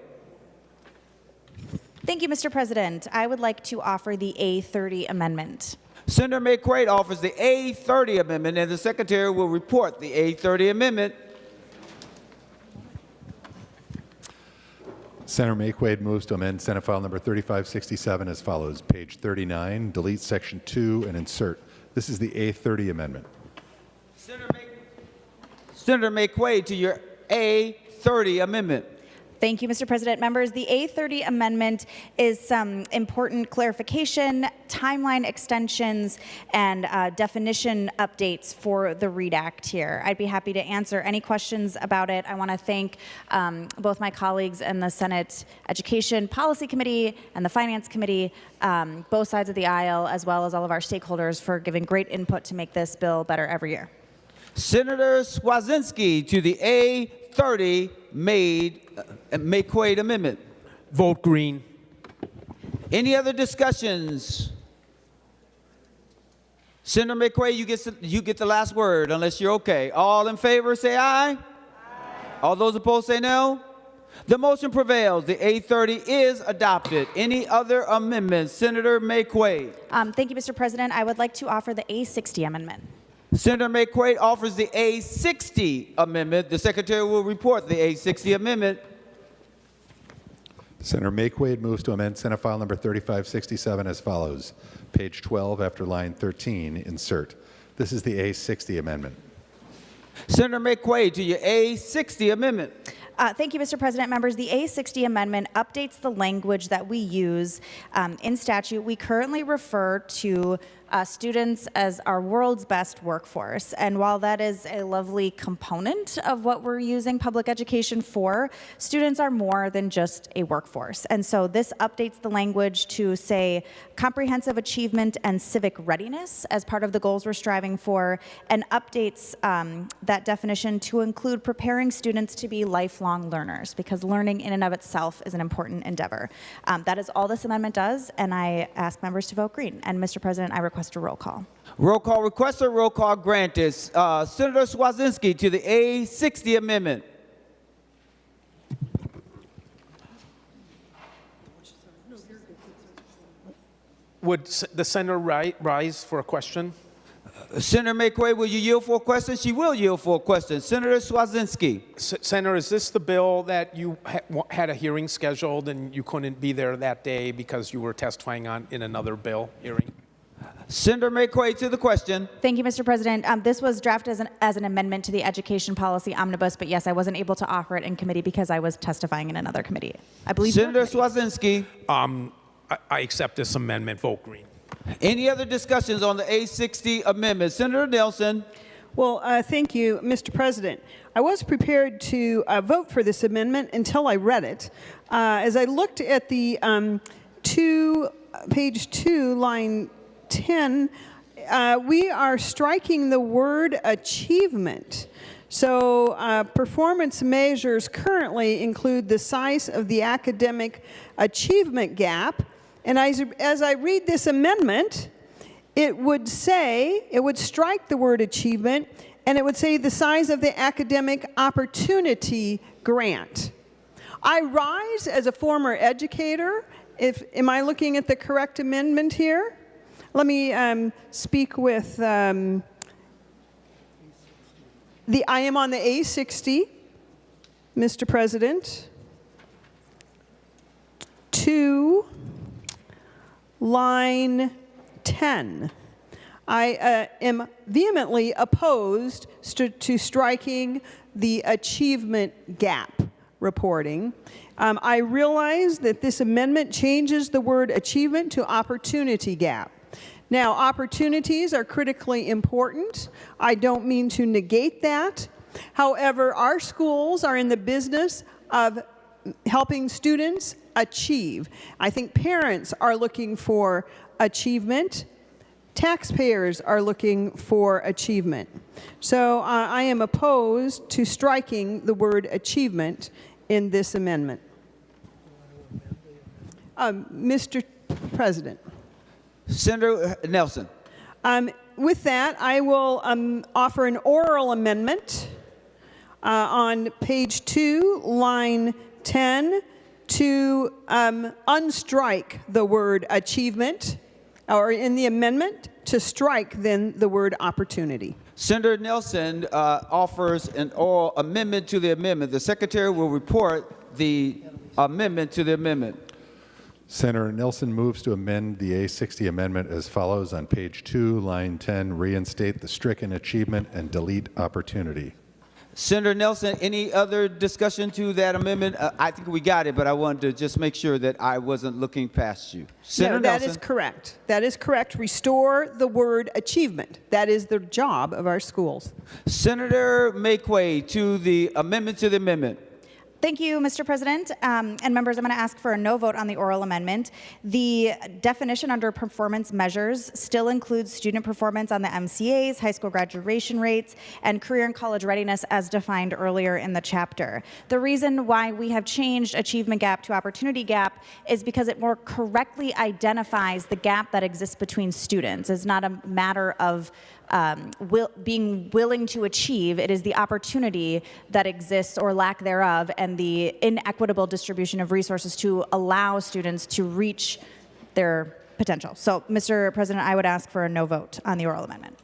Thank you, Mr. President. I would like to offer the A30 amendment. Senator McEwen offers the A30 amendment, and the Secretary will report the A30 amendment. Senator McQuaid moves to amend Senate File Number 3567 as follows. Page 39, delete Section 2 and insert. This is the A30 amendment. Senator McQuaid to your A30 amendment. Thank you, Mr. President. Members, the A30 amendment is some important clarification, timeline extensions, and definition updates for the READ Act here. I'd be happy to answer any questions about it. I want to thank both my colleagues in the Senate Education Policy Committee and the Finance Committee, both sides of the aisle, as well as all of our stakeholders for giving great input to make this bill better every year. Senator Cwodzinski to the A30 McQuaid amendment. Vote green. Any other discussions? Senator McQuaid, you get the last word unless you're okay. All in favor say aye. Aye. All those opposed say no. The motion prevails. The A30 is adopted. Any other amendments? Senator McQuaid. Thank you, Mr. President. I would like to offer the A60 amendment. Senator McQuaid offers the A60 amendment. The Secretary will report the A60 amendment. Senator McQuaid moves to amend Senate File Number 3567 as follows. Page 12 after line 13, insert. This is the A60 amendment. Senator McQuaid to your A60 amendment. Thank you, Mr. President. Members, the A60 amendment updates the language that we use in statute. We currently refer to students as our world's best workforce. And while that is a lovely component of what we're using public education for, students are more than just a workforce. And so this updates the language to say comprehensive achievement and civic readiness as part of the goals we're striving for, and updates that definition to include preparing students to be lifelong learners, because learning in and of itself is an important endeavor. That is all this amendment does, and I ask members to vote green. And Mr. President, I request a roll call. Roll call requested, roll call granted. Senator Cwodzinski to the A60 amendment. Would the senator rise for a question? Senator McQuaid, will you yield for a question? She will yield for a question. Senator Cwodzinski. Senator, is this the bill that you had a hearing scheduled and you couldn't be there that day because you were testifying on in another bill hearing? Senator McEwen to the question. Thank you, Mr. President. This was drafted as an amendment to the Education Policy Omnibus, but yes, I wasn't able to offer it in committee because I was testifying in another committee. I believe. Senator Cwodzinski. I accept this amendment. Vote green. Any other discussions on the A60 amendment? Senator Nelson. Well, thank you, Mr. President. I was prepared to vote for this amendment until I read it. As I looked at the page 2, line 10, we are striking the word achievement. So performance measures currently include the size of the academic achievement gap. And as I read this amendment, it would strike the word achievement, and it would say the size of the academic opportunity grant. I rise as a former educator. Am I looking at the correct amendment here? Let me speak with I am on the A60, Mr. President. 2, line 10. I am vehemently opposed to striking the achievement gap reporting. I realize that this amendment changes the word achievement to opportunity gap. Now, opportunities are critically important. I don't mean to negate that. However, our schools are in the business of helping students achieve. I think parents are looking for achievement. Taxpayers are looking for achievement. So I am opposed to striking the word achievement in this amendment. Mr. President. Senator Nelson. With that, I will offer an oral amendment on page 2, line 10, to unstrike the word achievement, or in the amendment, to strike then the word opportunity. Senator Nelson offers an oral amendment to the amendment. The Secretary will report the amendment to the amendment. Senator Nelson moves to amend the A60 amendment as follows on page 2, line 10, reinstate the stricken achievement and delete opportunity. Senator Nelson, any other discussion to that amendment? I think we got it, but I wanted to just make sure that I wasn't looking past you. Senator No, that Nelson. is correct. That is correct. Restore the word achievement. That is the job of our schools. Senator McEwen to the amendment to the amendment. Thank you, Mr. President. And members, I'm going to ask for a no vote on the oral amendment. The definition under performance measures still includes student performance on the MCAs, high school graduation rates, and career and college readiness as defined earlier in the chapter. The reason why we have changed achievement gap to opportunity gap is because it more correctly identifies the gap that exists between students. It's not a matter of being willing to achieve. It is the opportunity that exists or lack thereof and the inequitable distribution of resources to allow students to reach their potential. So, Mr. President, I would ask for a no vote on the oral amendment.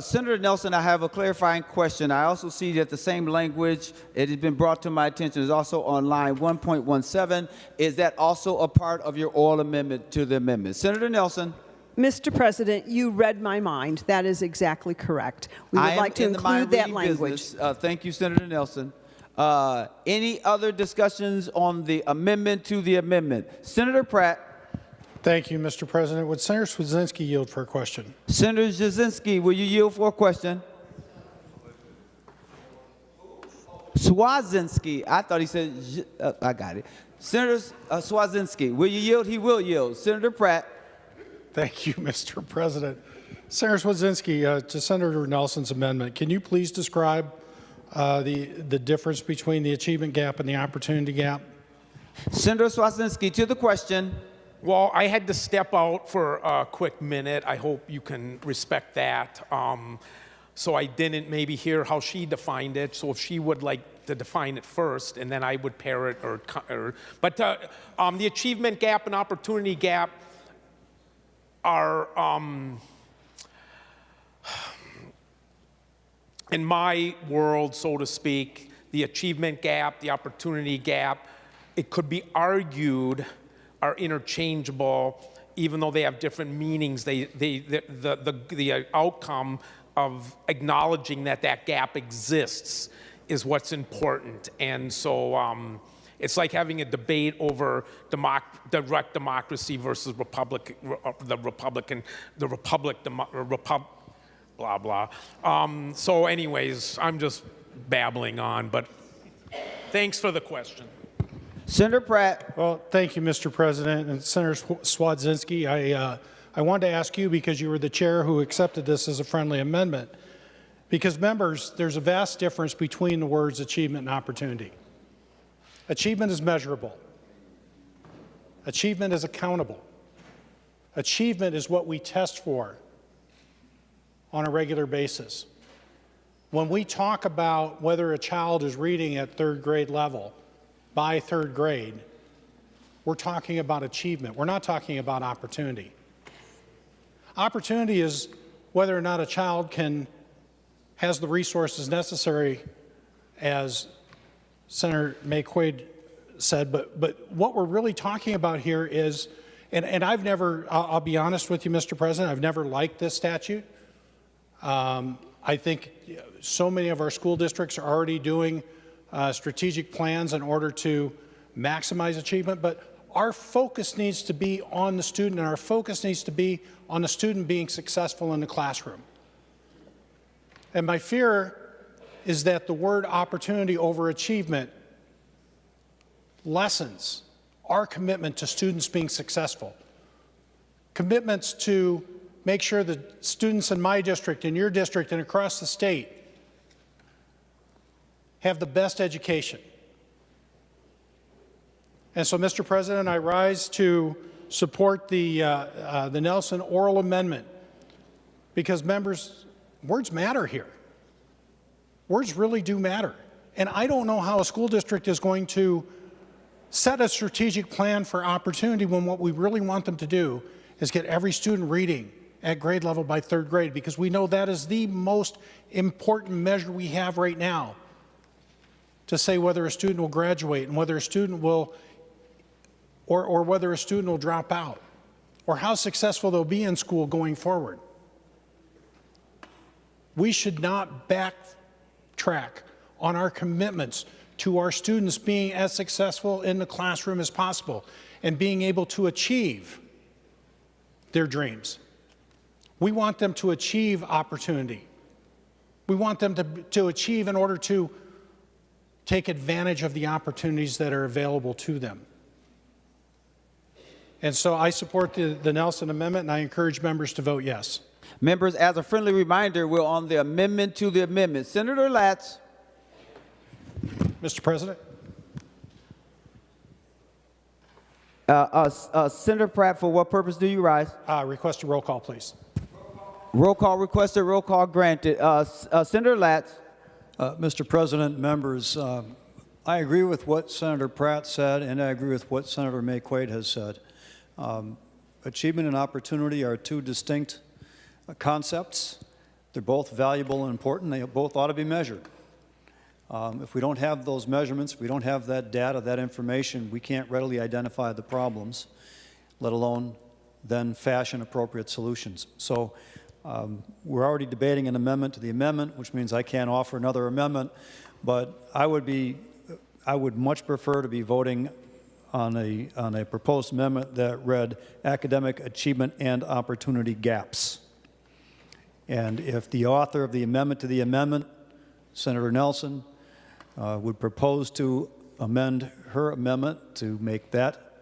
Senator Nelson, I have a clarifying question. I also see that the same language, it has been brought to my attention, is also on line 1.17. Is that also a part of your oral amendment to the amendment? Senator Nelson. Mr. President, you read my mind. That is exactly correct. We would like to include that language. Thank you, Senator Nelson. Any other discussions on the amendment to the amendment? Senator Pratt. Thank you, Mr. President. Would Senator Cwodzinski yield for a question? Senator Cwodzinski, will you yield for a question? Cwodzinski. I thought he said, I got it. Senator Cwodzinski, will you yield? He will yield. Senator Pratt. Thank you, Mr. President. Senator Cwodzinski, to Senator Nelson's amendment, can you please describe the difference between the achievement gap and the opportunity gap? Senator Cwodzinski, to the question. Well, I had to step out for a quick minute. I hope you can respect that. So I didn't maybe hear how she defined it. So if she would like to define it first, and then I would pair it. But the achievement gap and opportunity gap are, in my world, so to speak, the achievement gap, the opportunity gap, it could be argued are interchangeable even though they have different meanings, the outcome of acknowledging that that gap exists is what's important. And so it's like having a debate over direct democracy versus blah, blah. So anyways, I'm just babbling on, but thanks for the question. Senator Pratt. Well, thank you, Mr. President. And Senator Cwodzinski, I wanted to ask you, because you were the chair who accepted this as a friendly amendment, because members, there's a vast difference between the words achievement and opportunity. Achievement is measurable. Achievement is accountable. Achievement is what we test for on a regular basis. When we talk about whether a child is reading at third grade level by third grade, we're talking about achievement. We're not talking about opportunity. Opportunity is whether or not a child has the resources necessary, as Senator McEwen said, but what we're really talking about here is, and I'll be honest with you, Mr. President, I've never liked this statute. I think so many of our school districts are already doing strategic plans in order to maximize achievement, but our focus needs to be on the student, and our focus needs to be on the student being successful in the classroom. And my fear is that the word opportunity over achievement lessens our commitment to students being successful. Commitments to make sure that students in my district, in your district, and across the state have the best education. And so, Mr. President, I rise to support the Nelson oral amendment, because members, words matter here. Words really do matter. And I don't know how a school district is going to set a strategic plan for opportunity when what we really want them to do is get every student reading at grade level by third grade, because we know that is the most important measure we have right now to say whether a student will graduate and whether a student will, or whether a student will drop out, or how successful they'll be in school going forward. We should not backtrack on our commitments to our students being as successful in the classroom as possible and being able to achieve their dreams. We want them to achieve opportunity. We want them to achieve in order to take advantage of the opportunities that are available to them. And so I support the Nelson Amendment, and I encourage members to vote yes. Members, as a friendly reminder, we're on the amendment to the amendment. Senator Latz. Mr. President. Senator Pratt, for what purpose do you rise? Request a roll call, please. Roll call requested, roll call granted. Senator Latz. Mr. President, members, I agree with what Senator Pratt said, and I agree with what Senator McEwen has said. Achievement and opportunity are two distinct concepts. They're both valuable and important. They both ought to be measured. If we don't have those measurements, we don't have that data, that information, we can't readily identify the problems, let alone then fashion appropriate solutions. So we're already debating an amendment to the amendment, which means I can't offer another amendment, but I would much prefer to be voting on a proposed amendment that read academic achievement and opportunity gaps. And if the author of the amendment to the amendment, Senator Nelson, would propose to amend her amendment to make that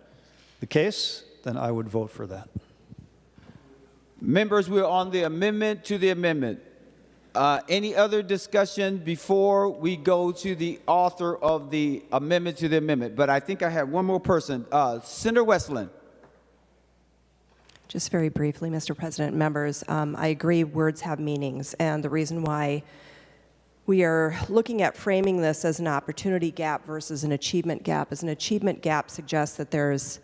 the case, then I would vote for that. Members, we're on the amendment to the amendment. Any other discussion before we go to the author of the amendment to the amendment? But I think I have one more person. Senator Westland. Just very briefly, Mr. President, members, I agree words have meanings, and the reason why we are looking at framing this as an opportunity gap versus an achievement gap is an achievement gap suggests that there's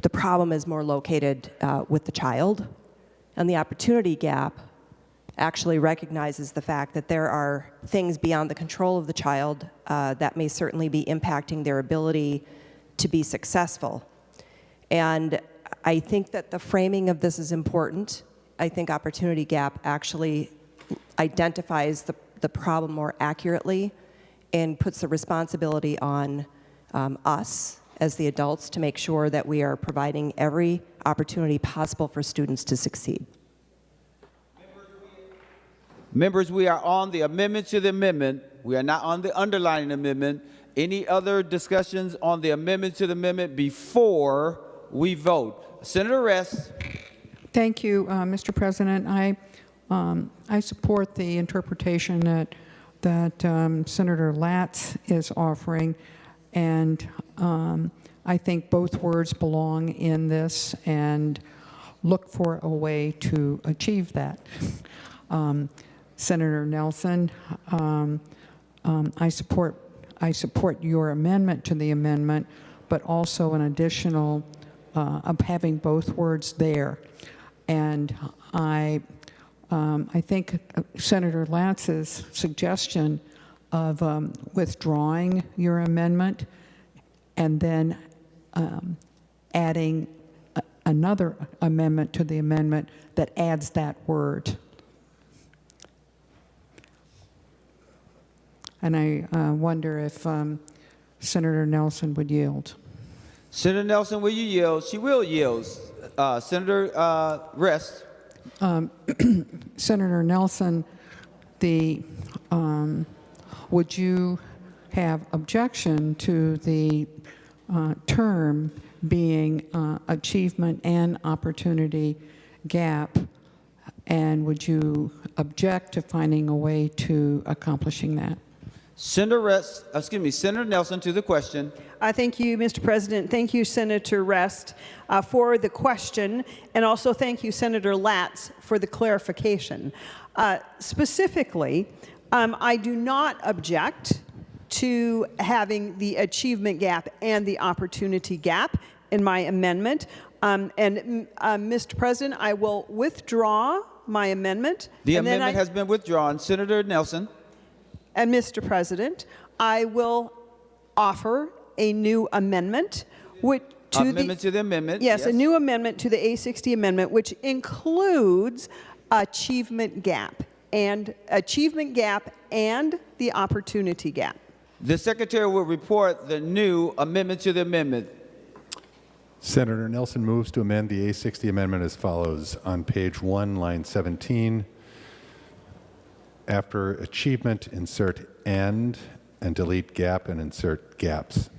the problem is more located with the child, and the opportunity gap actually recognizes the fact that there are things beyond the control of the child that may certainly be impacting their ability to be successful. And I think that the framing of this is important. I think opportunity gap actually identifies the problem more accurately and puts the responsibility on us as the adults to make sure that we are providing every opportunity possible for students to succeed. Members, we are on the amendment to the amendment. We are not on the underlying amendment. Any other discussions on the amendment to the amendment before we vote? Senator Rest. Thank you, Mr. President. I support the interpretation that Senator Latz is offering, and I think both words belong in this, and look for a way to achieve that. Senator Nelson, I support your amendment to the amendment, but also an additional of having both words there. And I think Senator Latz's suggestion of withdrawing your amendment and then adding another amendment to the amendment that adds that word. And I wonder if Senator Nelson would yield. Senator Nelson, will you yield? She will yield. Senator Rest. Senator Nelson, would you have objection to the term being achievement and opportunity gap, and would you object to finding a way to accomplishing that? Senator Nelson to the question. Thank you, Mr. President. Thank you, Senator Rest, for the question, and also thank you, Senator Latz, for the clarification. Specifically, I do not object to having the achievement gap and the opportunity gap in my amendment. Mr. President, I will withdraw my amendment. The amendment has been withdrawn. Senator Nelson. And Mr. President, I will offer a new amendment to the amendment. Yes, a new amendment to the A60 amendment, which includes achievement gap and the opportunity gap. The Secretary will report the new amendment to the amendment. Senator Nelson moves to amend the A60 amendment as follows. On page 1, line 17, after achievement, insert and delete gap and insert gaps.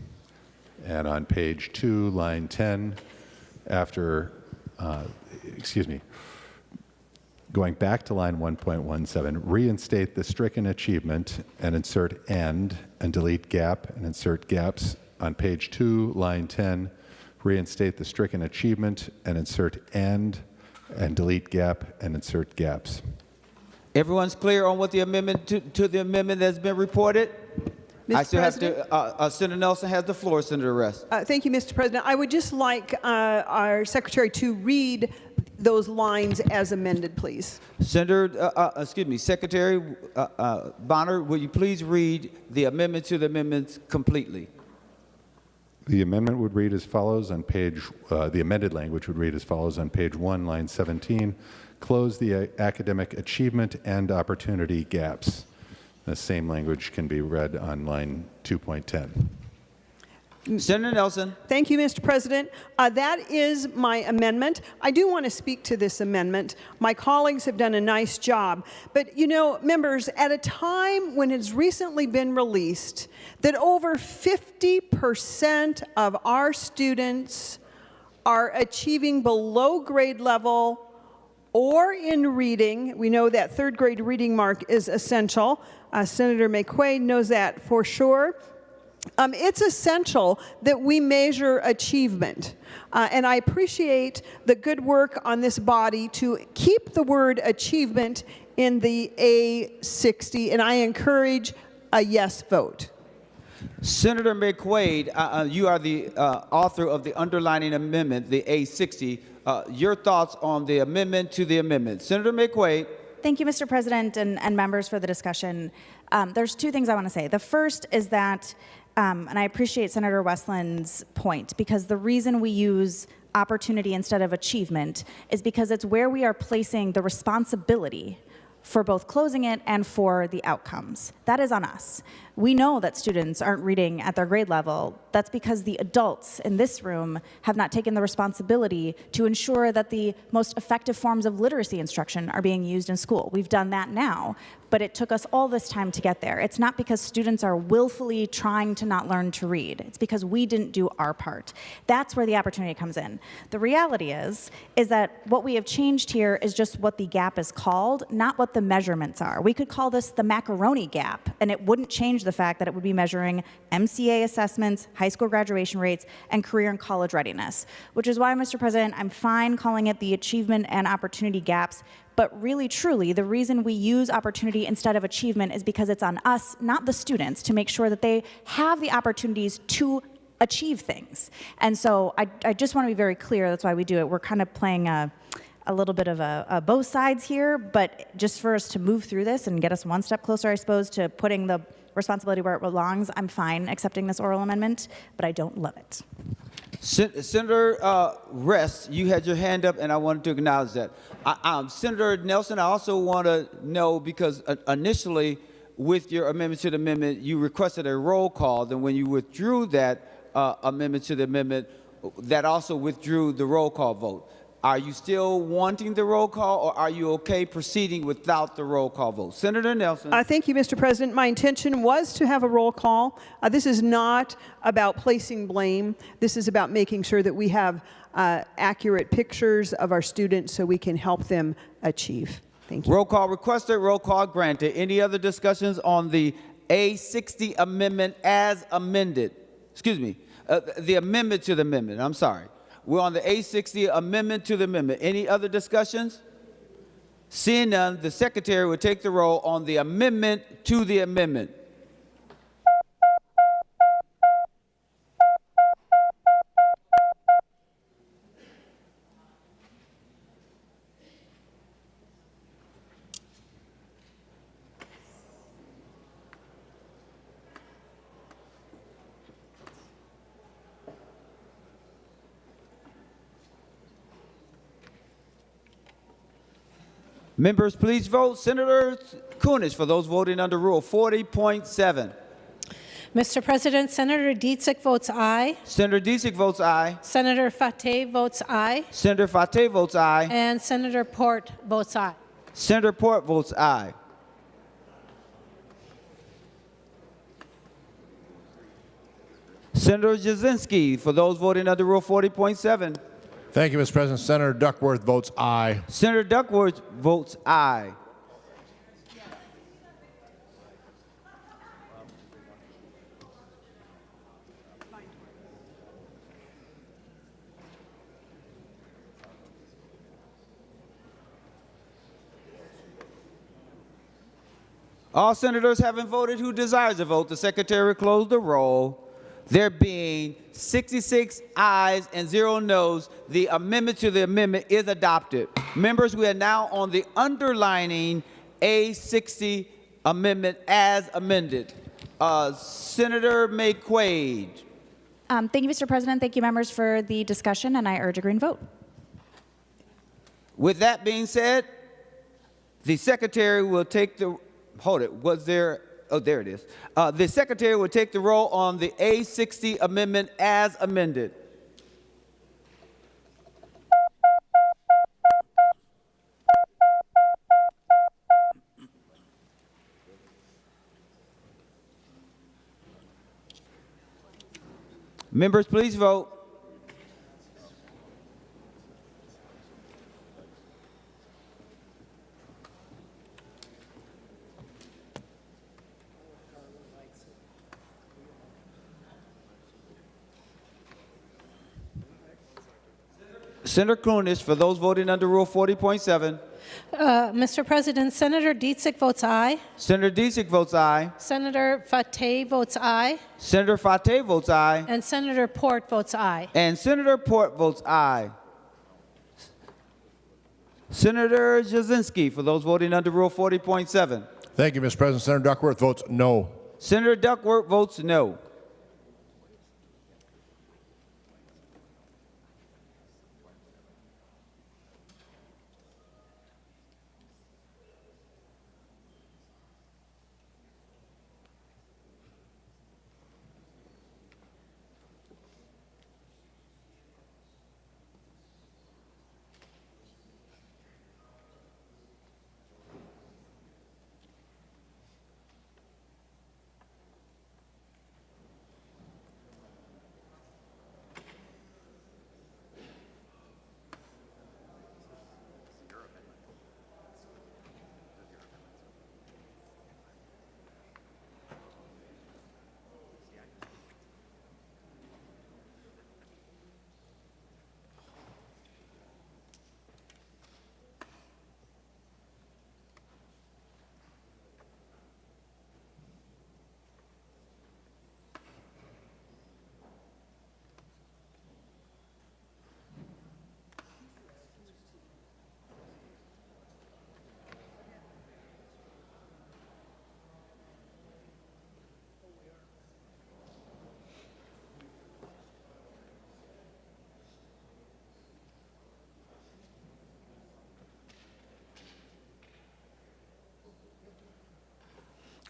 And on page 2, line 10, after, going back to line 1.17, reinstate the stricken achievement and insert and delete gap and insert gaps. On page 2, line 10, reinstate the stricken achievement and insert and delete gap and insert gaps. Everyone's clear on what the amendment to the amendment has been reported? I still have to, Senator Nelson has the floor, Senator Rest. Thank you, Mr. President. I would just like our Secretary to read those lines as amended, please. Secretary Bonner, will you please read the amendment to the amendments completely? The amendment would read as follows on page, the amended language would read as follows on page 1, line 17. Close the academic achievement and opportunity gaps. The same language can be read on line 2.10. Senator Nelson. Thank you, Mr. President. That is my amendment. I do want to speak to this amendment. My colleagues have done a nice job. But, you know, members, at a time when it's recently been released that over 50% of our students are achieving below grade level or in reading, we know that third grade reading mark is essential. Senator McEwen knows that for sure. It's essential that we measure achievement. And I appreciate the good work on this body to keep the word achievement in the A60, and I encourage a yes vote. Senator McQuaid, you are the author of the underlining amendment, the A60. Your thoughts on the amendment to the amendment. Senator McQuaid. Thank you, Mr. President, and members for the discussion. There's two things I want to say. The first is that, and I appreciate Senator Westland's point, because the reason we use opportunity instead of achievement is because it's where we are placing the responsibility for both closing it and for the outcomes. That is on us. We know that students aren't reading at their grade level. That's because the adults in this room have not taken the responsibility to ensure that the most effective forms of literacy instruction are being used in school. We've done that now, but it took us all this time to get there. It's not because students are willfully trying to not learn to read. It's because we didn't do our part. That's where the opportunity comes in. The reality is that what we have changed here is just what the gap is called, not what the measurements are. We could call this the macaroni gap, and it wouldn't change the fact that it would be measuring MCA assessments, high school graduation rates, and career and college readiness, which is why, Mr. President, I'm fine calling it the achievement and opportunity gaps. But really, truly, the reason we use opportunity instead of achievement is because it's on us, not the students, to make sure that they have the opportunities to achieve things. And so I just want to be very clear, that's why we do it. We're kind of playing a little bit of a both sides here, but just for us to move through this and get us one step closer, I suppose, to putting the responsibility where it belongs, I'm fine accepting this oral amendment, but I don't love it. Senator Rest, you had your hand up, and I wanted to acknowledge that. Senator Nelson, I also want to know, because initially with your amendment to the amendment, you requested a roll call. Then when you withdrew that amendment to the amendment, that also withdrew the roll call vote. Are you still wanting the roll call, or are you okay proceeding without the roll call vote? Senator Nelson. Thank you, Mr. President. My intention was to have a roll call. This is not about placing blame. This is about making sure that we have accurate pictures of our students so we can help them achieve. Thank you. Roll call requested, roll call granted. Any other discussions on the A60 amendment as amended? Excuse me, the amendment to the amendment, I'm sorry. We're on the A60 amendment to the amendment. Any other discussions? Seeing none, the secretary will take the roll on the amendment to the amendment. Members, please vote. Senator Kunesh, for those voting under Rule 40.7. Mr. President, Senator Dietzick votes aye. Senator Dietzick votes aye. Senator Fateh votes aye. Senator Fateh votes aye. And Senator Port votes aye. Senator Port votes aye. Senator Cwodzinski, for those voting under Rule 40.7. Thank you, Mr. President. Senator Duckworth votes aye. Senator Duckworth votes aye. All senators having voted who desires to vote, the secretary will close the roll. There being 66 ayes and 0 noes, the amendment to the amendment is adopted. Members, we are now on the underlining A60 amendment as amended. Senator McEwen. Thank you, Mr. President. Thank you, members, for the discussion, and I urge a green vote. With that being said, the secretary will take the, hold it, was there, oh, there it is. The secretary will take the roll on the A60 amendment as amended. Members, please vote. Senator Kunesh, for those voting under Rule 40.7. Mr. President, Senator Dietzick votes aye. Senator Dietzick votes aye. Senator Fateh votes aye. Senator Fateh votes aye. And Senator Port votes aye. And Senator Port votes aye. Senator Cwodzinski, for those voting under Rule 40.7. Thank you, Mr. President. Senator Duckworth votes no. Senator Duckworth votes no.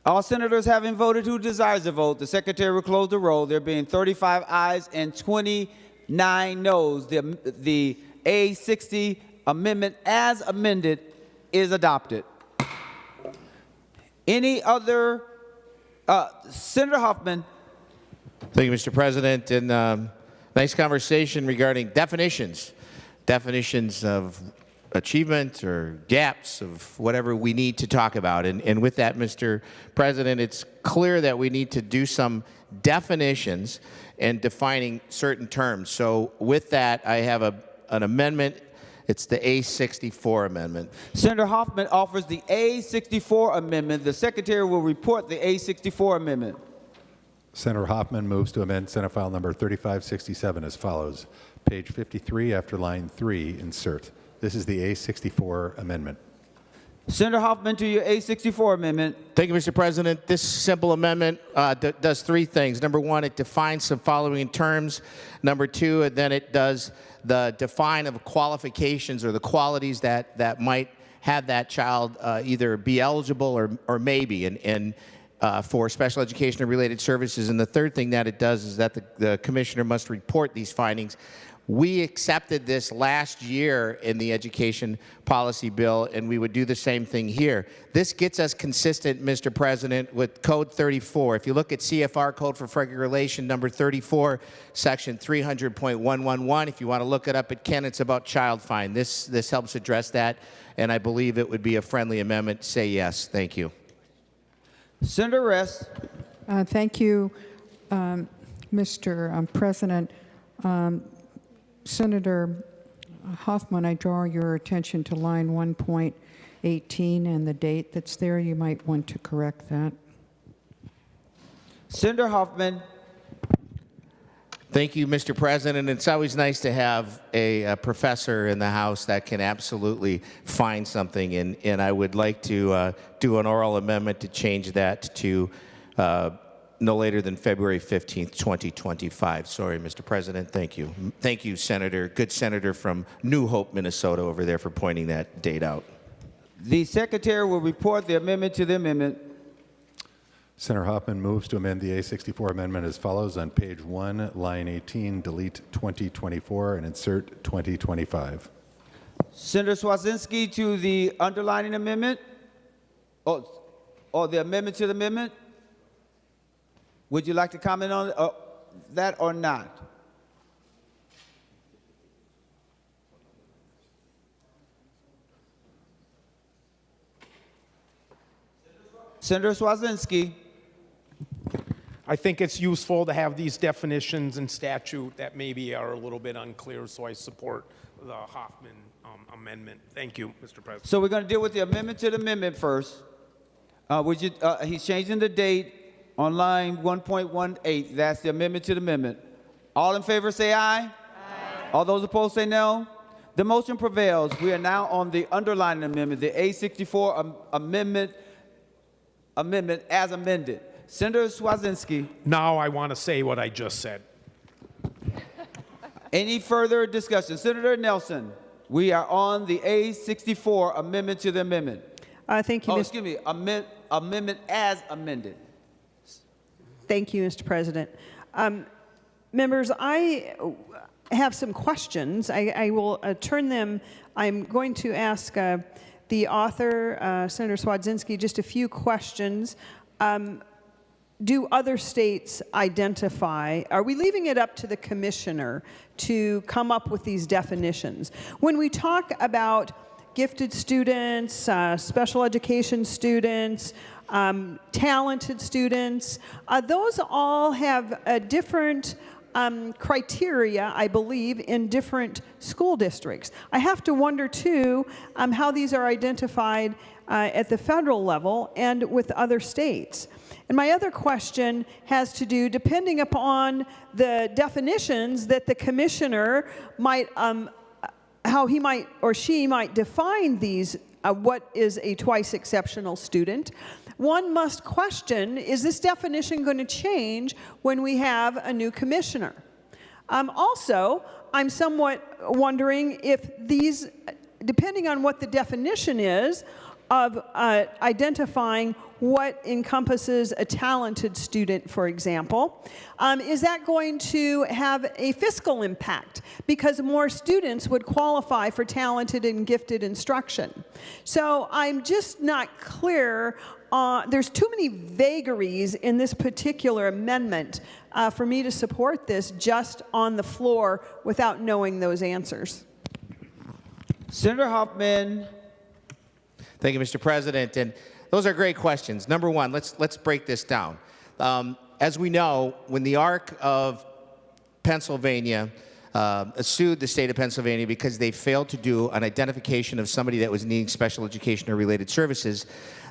All senators having voted who desires to vote, the secretary will close the roll. There being 35 ayes and 29 noes. The A60 amendment as amended is adopted. Any other? Senator Hoffman. Thank you, Mr. President. And nice conversation regarding definitions of achievement or gaps of whatever we need to talk about. And with that, Mr. President, it's clear that we need to do some definitions and defining certain terms. So with that, I have an amendment. It's the A64 amendment. Senator Hoffman offers the A64 amendment. The secretary will report the A64 amendment. Senator Hoffman moves to amend Senate File Number 3567 as follows. Page 53, after line 3, insert. This is the A64 amendment. Senator Hoffman to your A64 amendment. Thank you, Mr. President. This simple amendment does three things. Number one, it defines some following terms. Number two, and then it does the define of qualifications or the qualities that might have that child either be eligible or maybe and for special education or related services. And the third thing that it does is that the commissioner must report these findings. We accepted this last year in the education policy bill, and we would do the same thing here. This gets us consistent, Mr. President, with Code 34. If you look at CFR Code for Regulation number 34, section 300.111, if you want to look it up at Ken, it's about child fine. This helps address that, and I believe it would be a friendly amendment. Say yes. Thank you. Senator Rest. Thank you, Mr. President. Senator Hoffman, I draw your attention to line 1.18 and the date that's there. You might want to correct that. Senator Hoffman. Thank you, Mr. President. It's always nice to have a professor in the House that can absolutely find something, and I would like to do an oral amendment to change that to no later than February 15th, 2025. Sorry, Mr. President. Thank you. Thank you, Senator. Good senator from New Hope, Minnesota, over there for pointing that date out. The secretary will report the amendment to the amendment. Senator Hoffman moves to amend the A64 amendment as follows. On page 1, line 18, delete 2024 and insert 2025. Senator Cwodzinski to the underlining amendment, or the amendment to the amendment. Would you like to comment on that or not? Senator Cwodzinski. I think it's useful to have these definitions in statute that maybe are a little bit unclear, so I support the Hoffman amendment. Thank you, Mr. President. So we're going to deal with the amendment to the amendment first. He's changing the date on line 1.18. That's the amendment to the amendment. All in favor say aye. Aye. All those opposed say no. The motion prevails. We are now on the underlying amendment, the A64 amendment as amended. Senator Cwodzinski. Now I want to say what I just said. Any further discussion? Senator Nelson, we are on the A64 amendment to the amendment. Thank you. Excuse me, amendment as amended. Thank you, Mr. President. Members, I have some questions. I will turn them. I'm going to ask the author, Senator Cwodzinski, just a few questions. Do other states identify? Are we leaving it up to the commissioner to come up with these definitions? When we talk about gifted students, special education students, talented students, those all have different criteria, I believe, in different school districts. I have to wonder, too, how these are identified at the federal level and with other states. And my other question has to do, depending upon the definitions that the commissioner might, how he might or she might define these, what is a twice exceptional student, one must question, is this definition going to change when we have a new commissioner? Also, I'm somewhat wondering if these, depending on what the definition is, of identifying what encompasses a talented student, for example. Is that going to have a fiscal impact? Because more students would qualify for talented and gifted instruction. So I'm just not clear. There's too many vagaries in this particular amendment for me to support this just on the floor without knowing those answers. Senator Hoffman. Thank you, Mr. President. And those are great questions. Number one, let's break this down. As we know, when the ARC of Pennsylvania sued the state of Pennsylvania because they failed to do an identification of somebody that was needing special education or related services,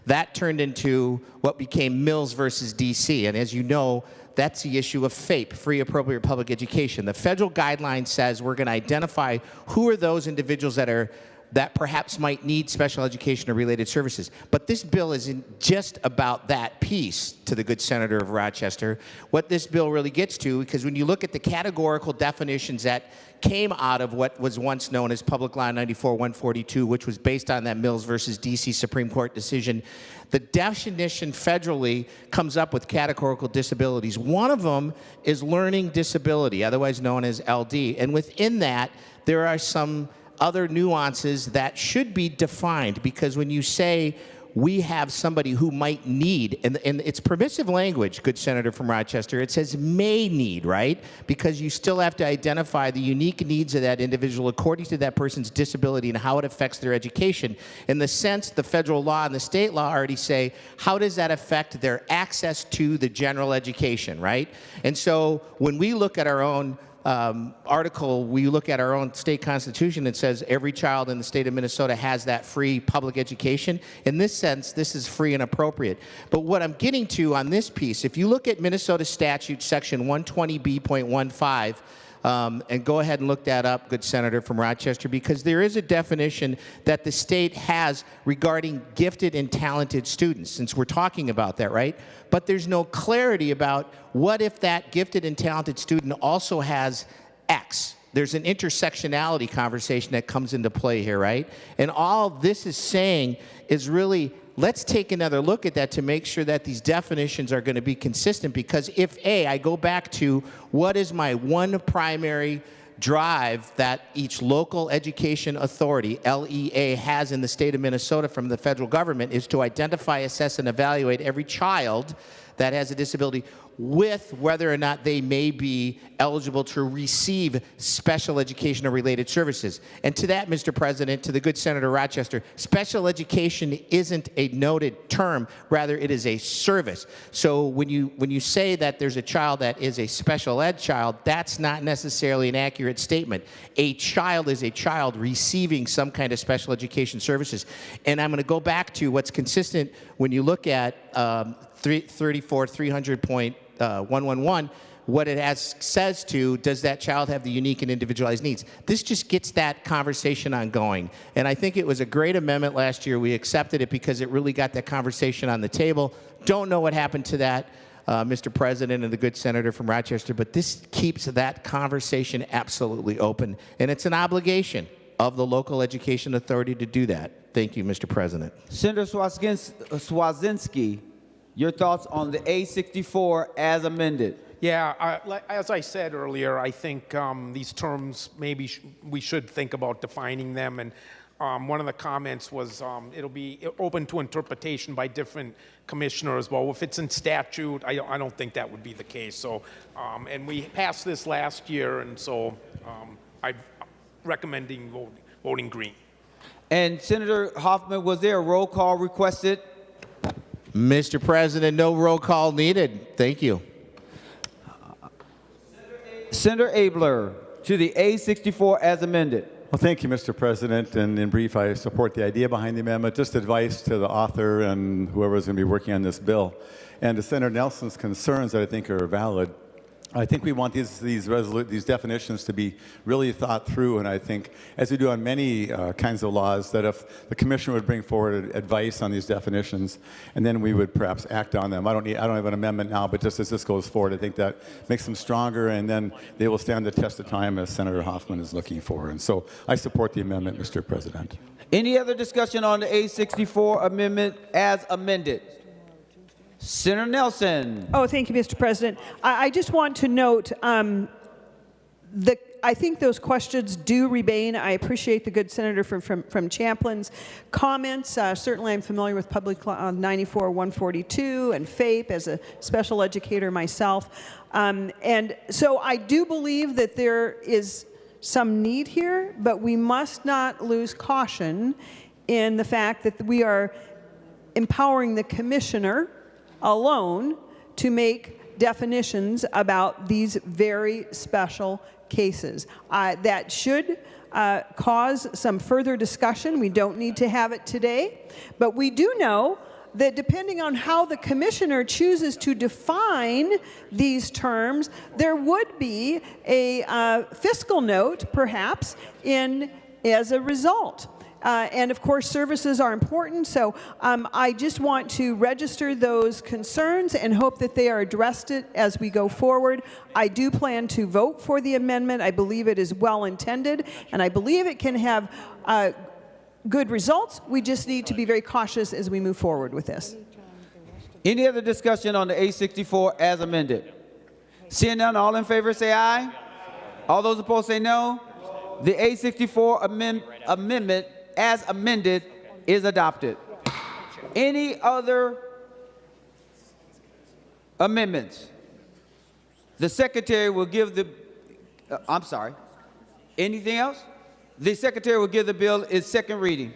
that turned into what became Mills versus DC. And as you know, that's the issue of FAPE, free appropriate public education. The federal guideline says we're going to identify who are those individuals that perhaps might need special education or related services. But this bill isn't just about that piece, to the good senator of Rochester. What this bill really gets to, because when you look at the categorical definitions that came out of what was once known as Public Law 94-142, which was based on that Mills versus DC Supreme Court decision, the definition federally comes up with categorical disabilities. One of them is learning disability, otherwise known as LD. And within that, there are some other nuances that should be defined, because when you say we have somebody who might need, and it's permissive language, good senator from Rochester, it says may need, right? Because you still have to identify the unique needs of that individual according to that person's disability and how it affects their education. In the sense, the federal law and the state law already say, how does that affect their access to the general education, right? And so when we look at our own article, we look at our own state constitution that says every child in the state of Minnesota has that free public education. In this sense, this is free and appropriate. But what I'm getting to on this piece, if you look at Minnesota statute section 120B.15, and go ahead and look that up, good senator from Rochester, because there is a definition that the state has regarding gifted and talented students, since we're talking about that, right? But there's no clarity about what if that gifted and talented student also has X. There's an intersectionality conversation that comes into play here, right? And all this is saying is really, let's take another look at that to make sure that these definitions are going to be consistent, because if I go back to what is my one primary drive that each local education authority, LEA, has in the state of Minnesota from the federal government is to identify, assess, and evaluate every child that has a disability with whether or not they may be eligible to receive special education or related services. And to that, Mr. President, to the good Senator Rochester, special education isn't a noted term, rather it is a service. So when you say that there's a child that is a special ed child, that's not necessarily an accurate statement. A child is a child receiving some kind of special education services. And I'm going to go back to what's consistent when you look at 300.111, what it says to, does that child have the unique and individualized needs? This just gets that conversation ongoing. And I think it was a great amendment last year. We accepted it because it really got that conversation on the table. Don't know what happened to that, Mr. President and the good senator from Rochester, but this keeps that conversation absolutely open. And it's an obligation of the local education authority to do that. Thank you, Mr. President. Senator Cwodzinski, your thoughts on the A64 as amended? Yeah, as I said earlier, I think these terms, maybe we should think about defining them. And one of the comments was it'll be open to interpretation by different commissioners. Well, if it's in statute, I don't think that would be the case. So, and we passed this last year, and so I'm recommending voting green. And Senator Hoffman, was there a roll call requested? Mr. President, no roll call needed. Thank you. Senator Abler, to the A64 as amended. Well, thank you, Mr. President. And in brief, I support the idea behind the amendment. Just advice to the author and whoever is going to be working on this bill. And to Senator Nelson's concerns that I think are valid. I think we want these definitions to be really thought through, and I think, as we do on many kinds of laws, that if the commissioner would bring forward advice on these definitions, and then we would perhaps act on them. I don't have an amendment now, but just as this goes forward, I think that makes them stronger, and then they will stand the test of time as Senator Hoffman is looking for. And so I support the amendment, Mr. President. Any other discussion on the A64 amendment as amended? Senator Nelson. Oh, thank you, Mr. President. I just want to note I think those questions do remain. I appreciate the good senator from Champlin's comments. Certainly, I'm familiar with Public Law 94-142 and FAPE as a special educator myself. And so I do believe that there is some need here, but we must not lose caution in the fact that we are empowering the commissioner alone to make definitions about these very special cases. That should cause some further discussion. We don't need to have it today, but we do know that depending on how the commissioner chooses to define these terms, there would be a fiscal note, perhaps, as a result. And of course, services are important, so I just want to register those concerns and hope that they are addressed as we go forward. I do plan to vote for the amendment. I believe it is well intended, and I believe it can have good results. We just need to be very cautious as we move forward with this. Any other discussion on the A64 as amended? Seeing none, all in favor say aye. All those opposed say no. The A64 amendment as amended is adopted. Any other amendments? The secretary will give the, I'm sorry, anything else? The secretary will give the bill its second reading.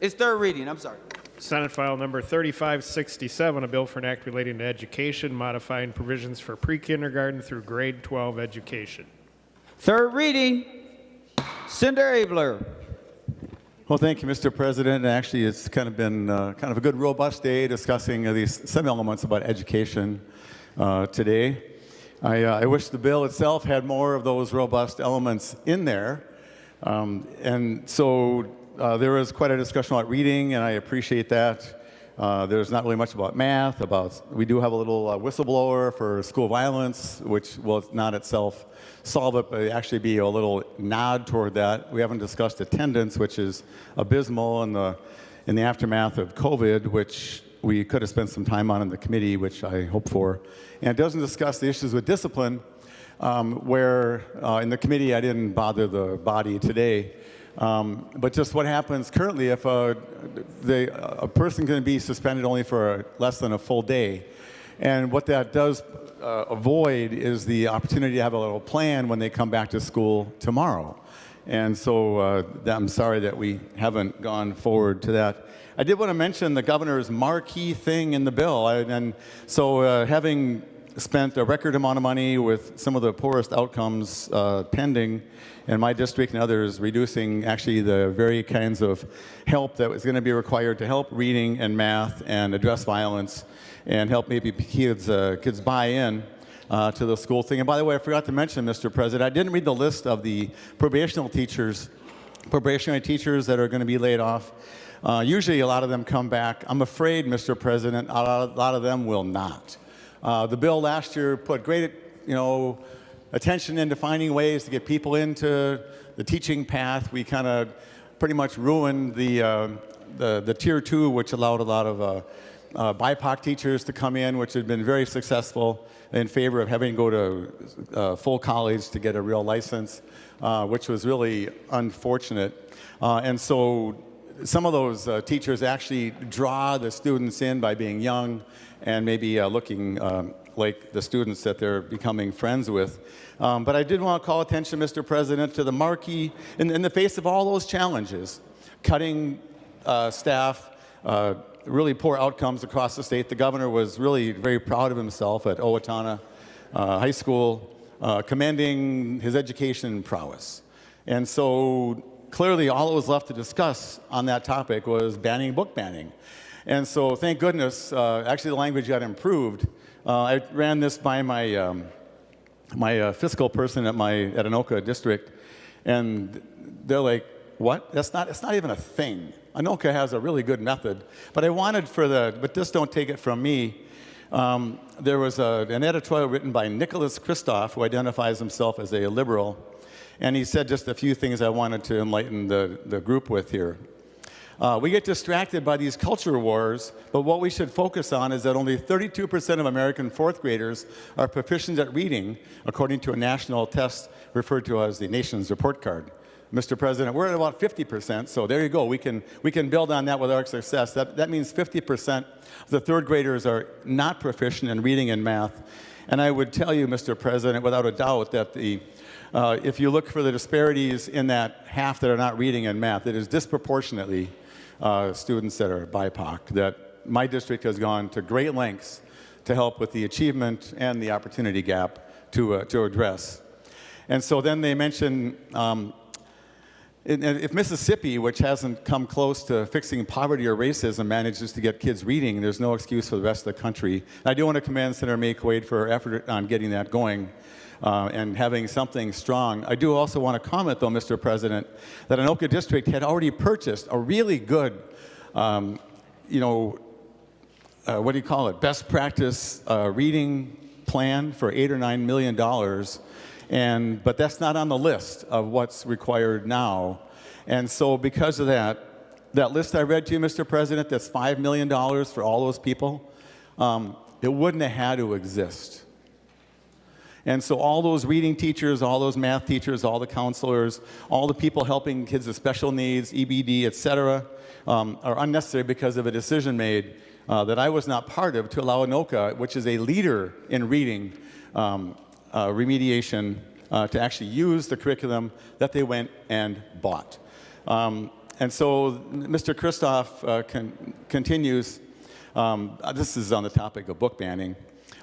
Its third reading, I'm sorry. Senate File Number 3567, a bill for an act relating to education, modifying provisions for pre-kindergarten through grade 12 education. Third reading, Senator Abler. Well, thank you, Mr. President. Actually, it's kind of been kind of a good, robust day discussing some elements about education today. I wish the bill itself had more of those robust elements in there. And so there was quite a discussion about reading, and I appreciate that. There's not really much about math. We do have a little whistleblower for school violence, which will not itself solve it, but actually be a little nod toward that. We haven't discussed attendance, which is abysmal in the aftermath of COVID, which we could have spent some time on in the committee, which I hope for. And it doesn't discuss the issues with discipline, where in the committee I didn't bother the body today. But just what happens currently if a person can be suspended only for less than a full day. And what that does avoid is the opportunity to have a little plan when they come back to school tomorrow. And so I'm sorry that we haven't gone forward to that. I did want to mention the governor's marquee thing in the bill. And so having spent a record amount of money with some of the poorest outcomes pending in my district and others, reducing actually the very kinds of help that was going to be required to help reading and math and address violence and help maybe kids buy in to the school thing. And by the way, I forgot to mention, Mr. President, I didn't read the list of the probationary teachers that are going to be laid off. Usually a lot of them come back. I'm afraid, Mr. President, a lot of them will not. The bill last year put great, attention into finding ways to get people into the teaching path. We kind of pretty much ruined the Tier 2, which allowed a lot of BIPOC teachers to come in, which had been very successful in favor of having to go to full college to get a real license, which was really unfortunate. And so some of those teachers actually draw the students in by being young and maybe looking like the students that they're becoming friends with. But I did want to call attention, Mr. President, to the marquee, in the face of all those challenges, cutting staff, really poor outcomes across the state. The governor was really very proud of himself at Owatonna High School, commending his education prowess. And so clearly all that was left to discuss on that topic was book banning. And so thank goodness, actually the language got improved. I ran this by my my fiscal person at Anoka district, and they're like, "What? That's not even a thing." Anoka has a really good method, but but just don't take it from me. There was an editorial written by Nicholas Kristof, who identifies himself as a liberal, and he said just a few things I wanted to enlighten the group with here. We get distracted by these culture wars, but what we should focus on is that only 32% of American fourth graders are proficient at reading, according to a national test referred to as the nation's report card. Mr. President, we're at about 50%, so there you go. We can build on that with our success. That means 50% of the third graders are not proficient in reading and math. And I would tell you, Mr. President, without a doubt, that if you look for the disparities in that half that are not reading and math, it is disproportionately students that are BIPOC, that my district has gone to great lengths to help with the achievement and the opportunity gap to address. And so then they mention, if Mississippi, which hasn't come close to fixing poverty or racism, manages to get kids reading, there's no excuse for the rest of the country. I do want to commend Senator McEwen for her effort on getting that going. And having something strong. I do also want to comment, though, Mr. President, that Anoka District had already purchased a really good, what do you call it, best practice reading plan for $8 or $9 million, but that's not on the list of what's required now. And so because of that list I read to you, Mr. President, that's $5 million for all those people, it wouldn't have had to exist. And so all those reading teachers, all those math teachers, all the counselors, all the people helping kids with special needs, EBD, et cetera, are unnecessary because of a decision made that I was not part of to allow Anoka, which is a leader in reading remediation, to actually use the curriculum that they went and bought. And so Mr. Kristof continues, this is on the topic of book banning.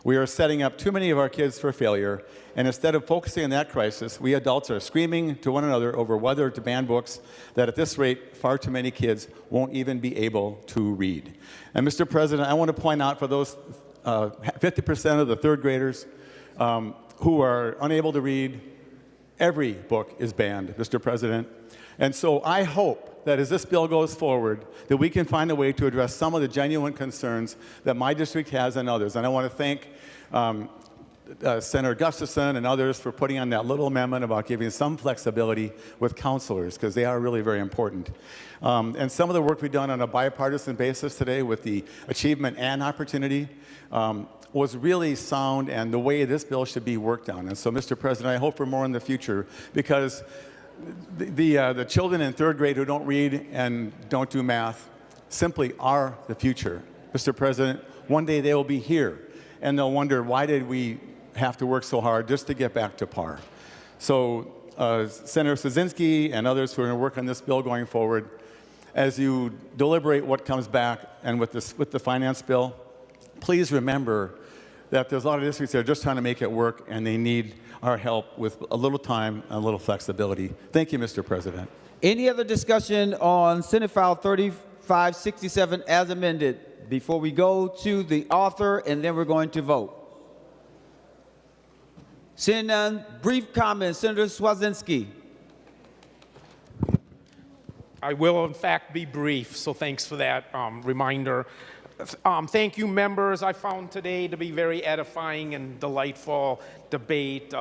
We are setting up too many of our kids for failure, and instead of focusing on that crisis, we adults are screaming to one another over whether to ban books that at this rate, far too many kids won't even be able to read. And Mr. President, I want to point out for those 50% of the third graders who are unable to read, every book is banned, Mr. President. And so I hope that as this bill goes forward, that we can find a way to address some of the genuine concerns that my district has and others. And I want to thank Senator Gustafson and others for putting on that little amendment about giving some flexibility with counselors, because they are really very important. And some of the work we've done on a bipartisan basis today with the achievement and opportunity was really sound, and the way this bill should be worked on. And so, Mr. President, I hope for more in the future, because the children in third grade who don't read and don't do math simply are the future. Mr. President, one day they will be here, and they'll wonder, why did we have to work so hard just to get back to par? So Senator Cwodzinski and others who are going to work on this bill going forward, as you deliberate what comes back and with the finance bill, please remember that there's a lot of districts that are just trying to make it work, and they need our help with a little time and a little flexibility. Thank you, Mr. President. Any other discussion on Senate File 3567 as amended before we go to the author, and then we're going to vote? Seeing none, brief comments. Senator Cwodzinski. I will, in fact, be brief, so thanks for that reminder. Thank you, members. I found today to be very edifying and delightful debate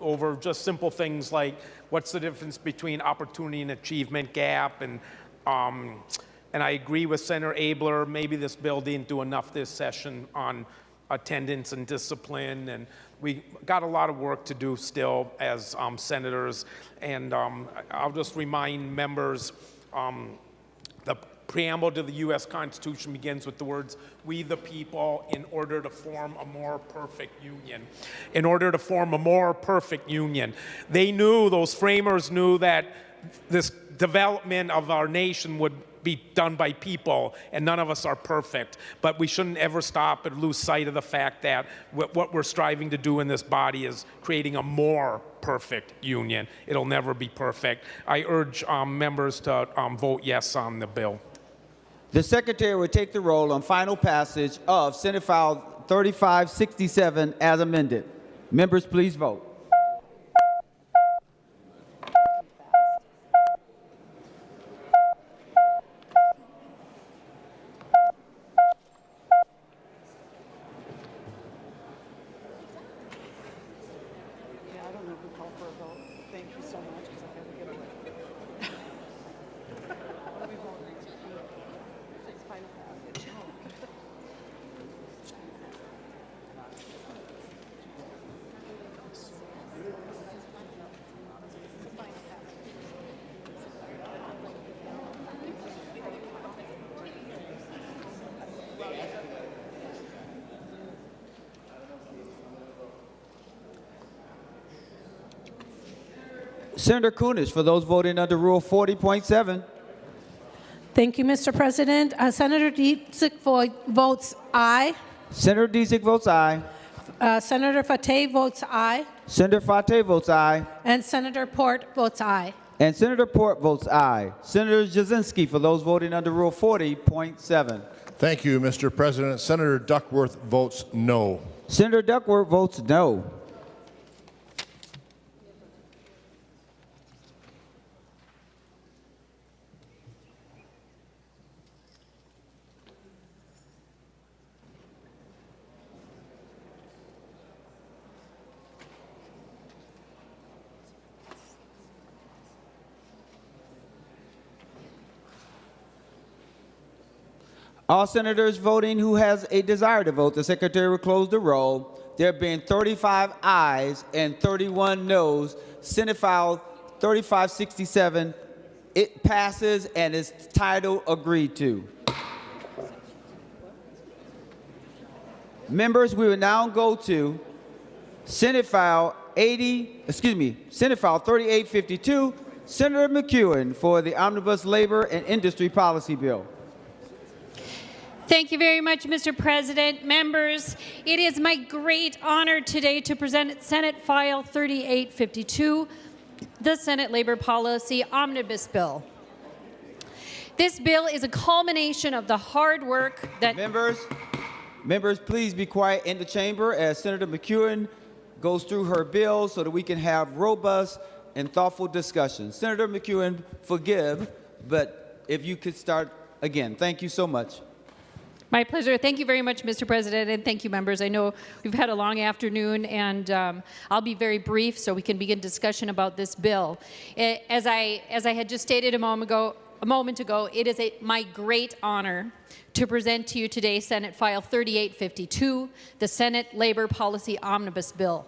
over just simple things like what's the difference between opportunity and achievement gap, and I agree with Senator Abler. Maybe this bill didn't do enough this session on attendance and discipline, and we got a lot of work to do still as senators. And I'll just remind members, the preamble to the U.S. Constitution begins with the words, "We the people, in order to form a more perfect union." In order to form a more perfect union. They knew, those framers knew, that this development of our nation would be done by people, and none of us are perfect. But we shouldn't ever stop and lose sight of the fact that what we're striving to do in this body is creating a more perfect union. It'll never be perfect. I urge members to vote yes on the bill. The Secretary will take the roll on final passage of Senate File 3567 as amended. Members, please vote. Senator Kunesh, for those voting under Rule 40.7. Thank you, Mr. President. Senator Cwodzinski votes aye. Senator Cwodzinski votes aye. Senator Fateh votes aye. Senator Fateh votes aye. And Senator Port votes aye. And Senator Port votes aye. Senator Cwodzinski, for those voting under Rule 40.7. Thank you, Mr. President. Senator Duckworth votes no. Senator Duckworth votes no. All senators voting who has a desire to vote, the secretary will close the roll. There being 35 ayes and 31 noes, Senate File 3567, it passes and is title agreed to. Members, we will now go to Senate File 3852, Senator McEwen for the Omnibus Labor and Industry Policy Bill. Thank you very much, Mr. President. Members, it is my great honor today to present Senate File 3852, the Senate Labor Policy Omnibus Bill. This bill is a culmination of the hard work that... Members, please be quiet in the chamber as Senator McEwen goes through her bill so that we can have robust and thoughtful discussion. Senator McEwen, forgive, but if you could start again. Thank you so much. My pleasure. Thank you very much, Mr. President, and thank you, members. I know we've had a long afternoon, and I'll be very brief so we can begin discussion about this bill. As I had just stated a moment ago, it is my great honor to present to you today Senate File 3852, the Senate Labor Policy Omnibus Bill.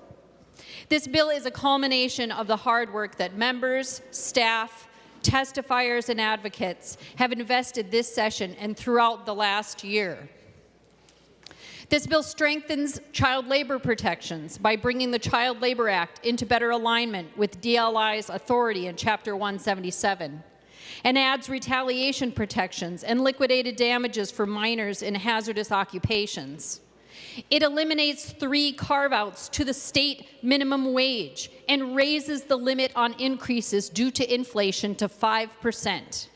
This bill is a culmination of the hard work that members, staff, testifiers, and advocates have invested this session and throughout the last year. This bill strengthens child labor protections by bringing the Child Labor Act into better alignment with DLI's authority in Chapter 177, and adds retaliation protections and liquidated damages for minors in hazardous occupations. It eliminates 3 carve-outs to the state minimum wage and raises the limit on increases due to inflation to 5%.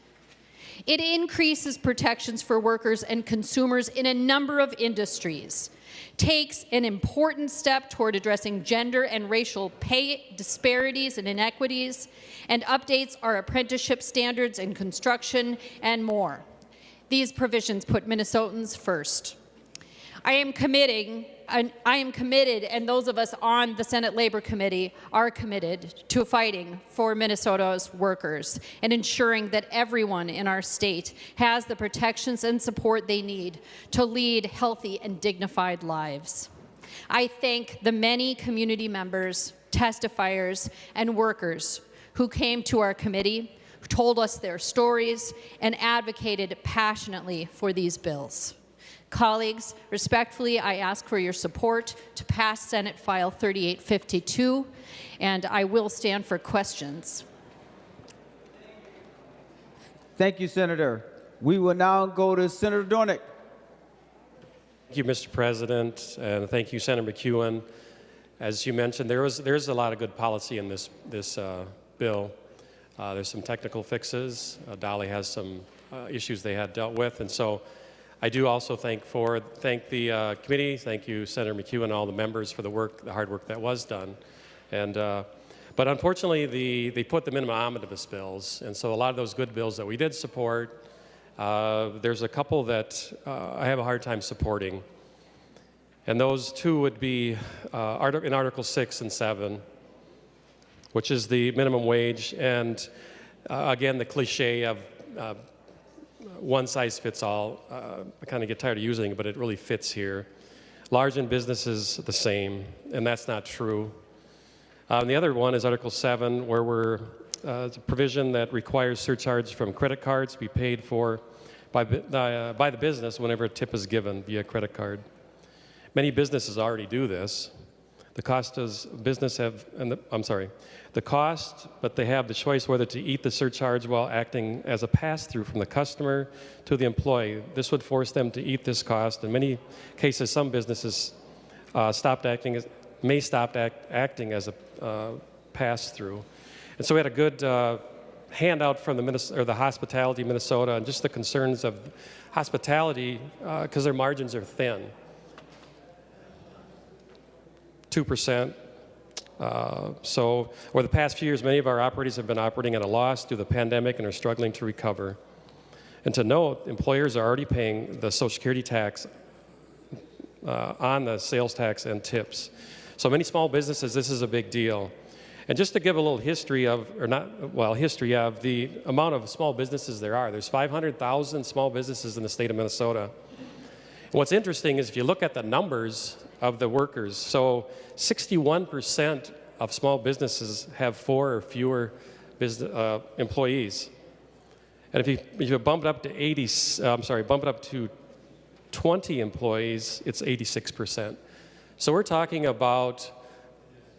It increases protections for workers and consumers in a number of industries, takes an important step toward addressing gender and racial pay disparities and inequities, and updates our apprenticeship standards in construction and more. These provisions put Minnesotans first. I am committed, and those of us on the Senate Labor Committee are committed to fighting for Minnesota's workers and ensuring that everyone in our state has the protections and support they need to lead healthy and dignified lives. I thank the many community members, testifiers, and workers who came to our committee, who told us their stories, and advocated passionately for these bills. Colleagues, respectfully, I ask for your support to pass Senate File 3852, and I will stand for questions. Thank you, Senator. We will now go to Senator Dornick. Thank you, Mr. President, and thank you, Senator McEwen. As you mentioned, there's a lot of good policy in this bill. There's some technical fixes. Dolly has some issues they had dealt with, and so I do also thank the committee, thank you, Senator McEwen, and all the members for the hard work that was done. And, but unfortunately, they put the minimum omnibus bills, and so a lot of those good bills that we did support, there's a couple that I have a hard time supporting. And those two would be in Article 6 and 7, which is the minimum wage, and again, the cliche of one size fits all. I kind of get tired of using it, but it really fits here. Large and businesses, the same, and that's not true. The other one is Article 7, where it's a provision that requires surcharge from credit cards to be paid for by the business whenever a tip is given via credit card. Many businesses already do this. The cost does business have, the cost, but they have the choice whether to eat the surcharge while acting as a pass-through from the customer to the employee. This would force them to eat this cost. In many cases, some businesses may stop acting as a pass-through. And so we had a good handout from the Hospitality Minnesota, and just the concerns of hospitality because their margins are thin. 2%. So over the past few years, many of our operators have been operating at a loss due to the pandemic and are struggling to recover. And to note, employers are already paying the Social Security tax on the sales tax and tips. So many small businesses, this is a big deal. And just to give a little history of the amount of small businesses there are. There's 500,000 small businesses in the state of Minnesota. And what's interesting is if you look at the numbers of the workers, so 61% of small businesses have 4 or fewer employees. And if you bump it up to 20 employees, it's 86%. So we're talking about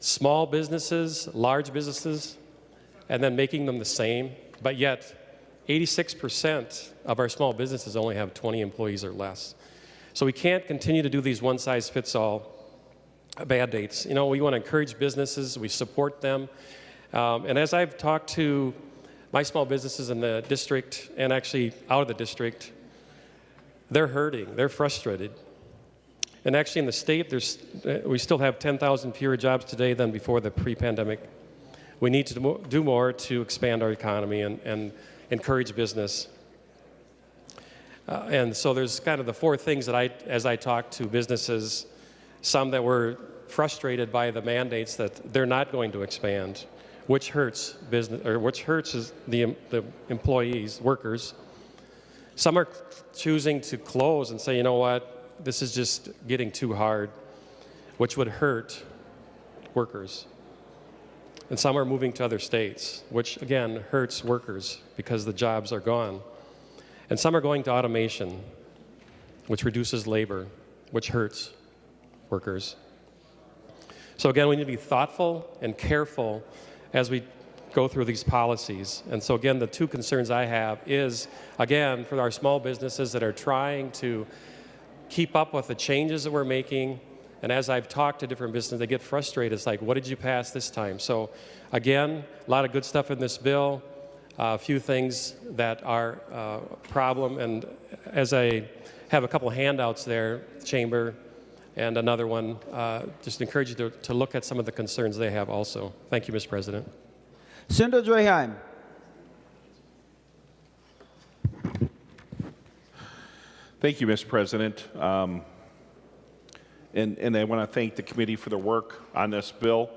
small businesses, large businesses, and then making them the same, but yet 86% of our small businesses only have 20 employees or less. So we can't continue to do these one-size-fits-all mandates. You know, we want to encourage businesses, we support them. And as I've talked to my small businesses in the district and actually out of the district, they're hurting, they're frustrated. And actually in the state, we still have 10,000 fewer jobs today than before the pre-pandemic. We need to do more to expand our economy and encourage business. And so there's kind of the 4 things that as I talk to businesses, some that were frustrated by the mandates that they're not going to expand, which hurts business, or which hurts is the employees, workers. Some are choosing to close and say, you know what, this is just getting too hard, which would hurt workers. And some are moving to other states, which again hurts workers because the jobs are gone. And some are going to automation, which reduces labor, which hurts workers. So again, we need to be thoughtful and careful as we go through these policies. And so again, the 2 concerns I have is, again, for our small businesses that are trying to keep up with the changes that we're making. And as I've talked to different businesses, they get frustrated. It's like, what did you pass this time? So again, a lot of good stuff in this bill. A few things that are a problem, and as I have a couple handouts there, Chamber, and another one, just encourage you to look at some of the concerns they have also. Thank you, Mr. President. Senator Draheim. Thank you, Mr. President. And I want to thank the committee for their work on this bill.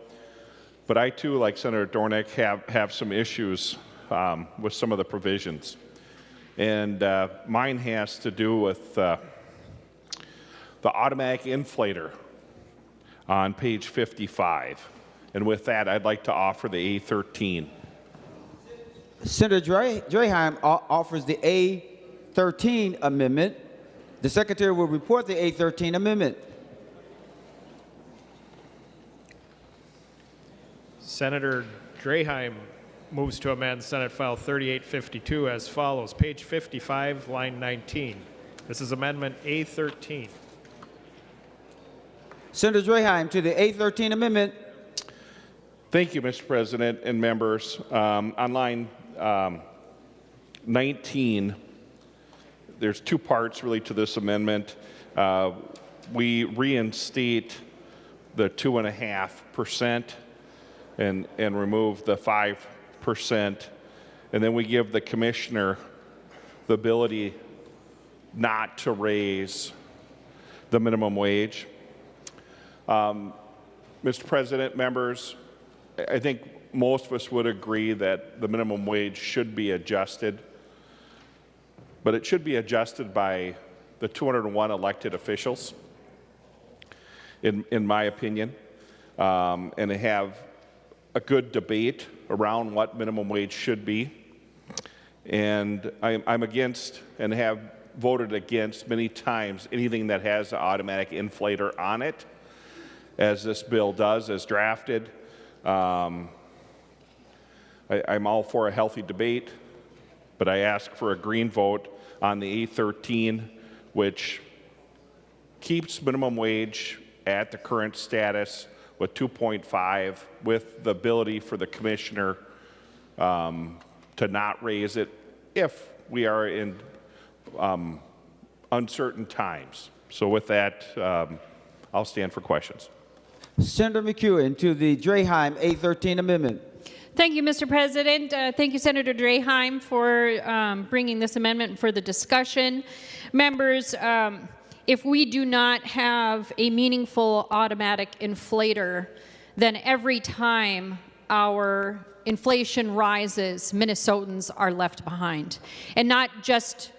But I, too, like Senator Dornick, have some issues with some of the provisions. And mine has to do with the automatic inflator on page 55. And with that, I'd like to offer the A13. Senator Draheim offers the A13 amendment. The Secretary will report the A13 amendment. Senator Draheim moves to amend Senate File 3852 as follows. Page 55, line 19. This is Amendment A13. Senator Draheim to the A13 amendment. Thank you, Mr. President and members. On line 19, there's two parts really to this amendment. We reinstate the 2.5% and remove the 5%, and then we give the commissioner the ability not to raise the minimum wage. Mr. President, members, I think most of us would agree that the minimum wage should be adjusted, but it should be adjusted by the 201 elected officials, in my opinion, and to have a good debate around what minimum wage should be. And I'm against and have voted against many times anything that has an automatic inflator on it, as this bill does, as drafted. I'm all for a healthy debate, but I ask for a green vote on the A13, which keeps minimum wage at the current status with 2.5, with the ability for the commissioner to not raise it if we are in uncertain times. So with that, I'll stand for questions. Senator McEwen to the Draheim A13 amendment. Thank you, Mr. President. Thank you, Senator Draheim, for bringing this amendment for the discussion. Members, if we do not have a meaningful automatic inflator, then every time our inflation rises, Minnesotans are left behind. And not just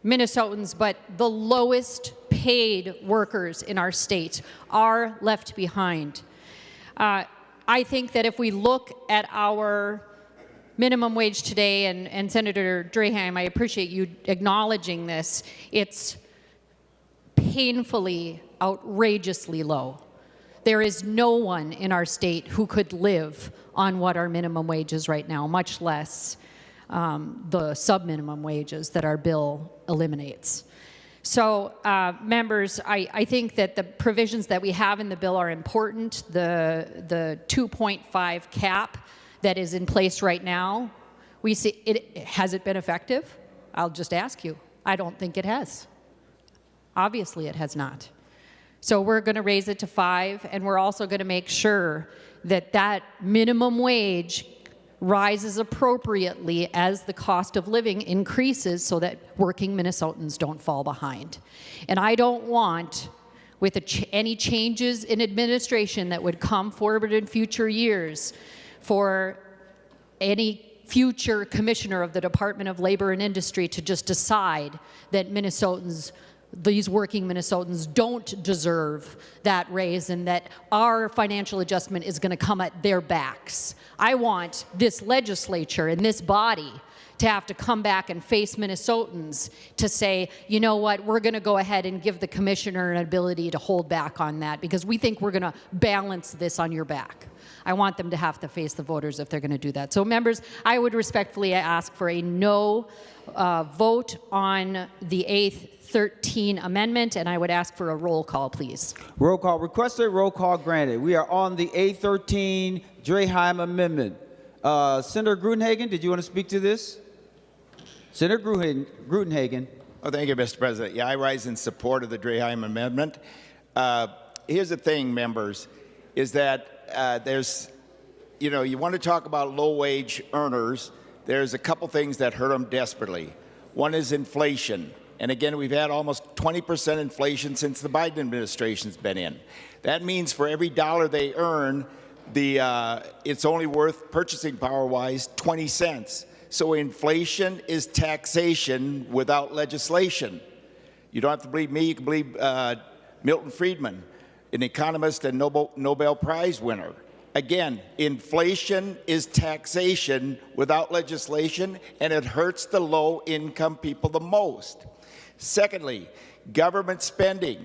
Minnesotans, but the lowest paid workers in our state are left behind. I think that if we look at our minimum wage today, and Senator Draheim, I appreciate you acknowledging this, it's painfully, outrageously low. There is no one in our state who could live on what our minimum wage is right now, much less the sub-minimum wages that our bill eliminates. So, members, I think that the provisions that we have in the bill are important. The 2.5 cap that is in place right now, we see it. Has it been effective? I'll just ask you. I don't think it has. Obviously, it has not. So we're going to raise it to 5, and we're also going to make sure that that minimum wage rises appropriately as the cost of living increases so that working Minnesotans don't fall behind. And I don't want, with any changes in administration that would come forward in future years, for any future commissioner of the Department of Labor and Industry to just decide that Minnesotans, these working Minnesotans, don't deserve that raise and that our financial adjustment is going to come at their backs. I want this legislature and this body to have to come back and face Minnesotans to say, you know what, we're going to go ahead and give the commissioner an ability to hold back on that because we think we're going to balance this on your back. I want them to have to face the voters if they're going to do that. So, members, I would respectfully ask for a no vote on the A13 amendment, and I would ask for a roll call, please. Roll call requested, roll call granted. We are on the A13 Draheim amendment. Senator Gruenhagen, did you want to speak to this? Senator Gruenhagen. Oh, thank you, Mr. President. Yeah, I rise in support of the Draheim amendment. Here's the thing, members, is that there's, you want to talk about low-wage earners. There's a couple things that hurt them desperately. One is inflation. And again, we've had almost 20% inflation since the Biden administration's been in. That means for every dollar they earn, it's only worth, purchasing power-wise, 20 cents. So inflation is taxation without legislation. You don't have to believe me, you can believe Milton Friedman, an economist and Nobel Prize winner. Again, inflation is taxation without legislation, and it hurts the low-income people the most. Secondly, government spending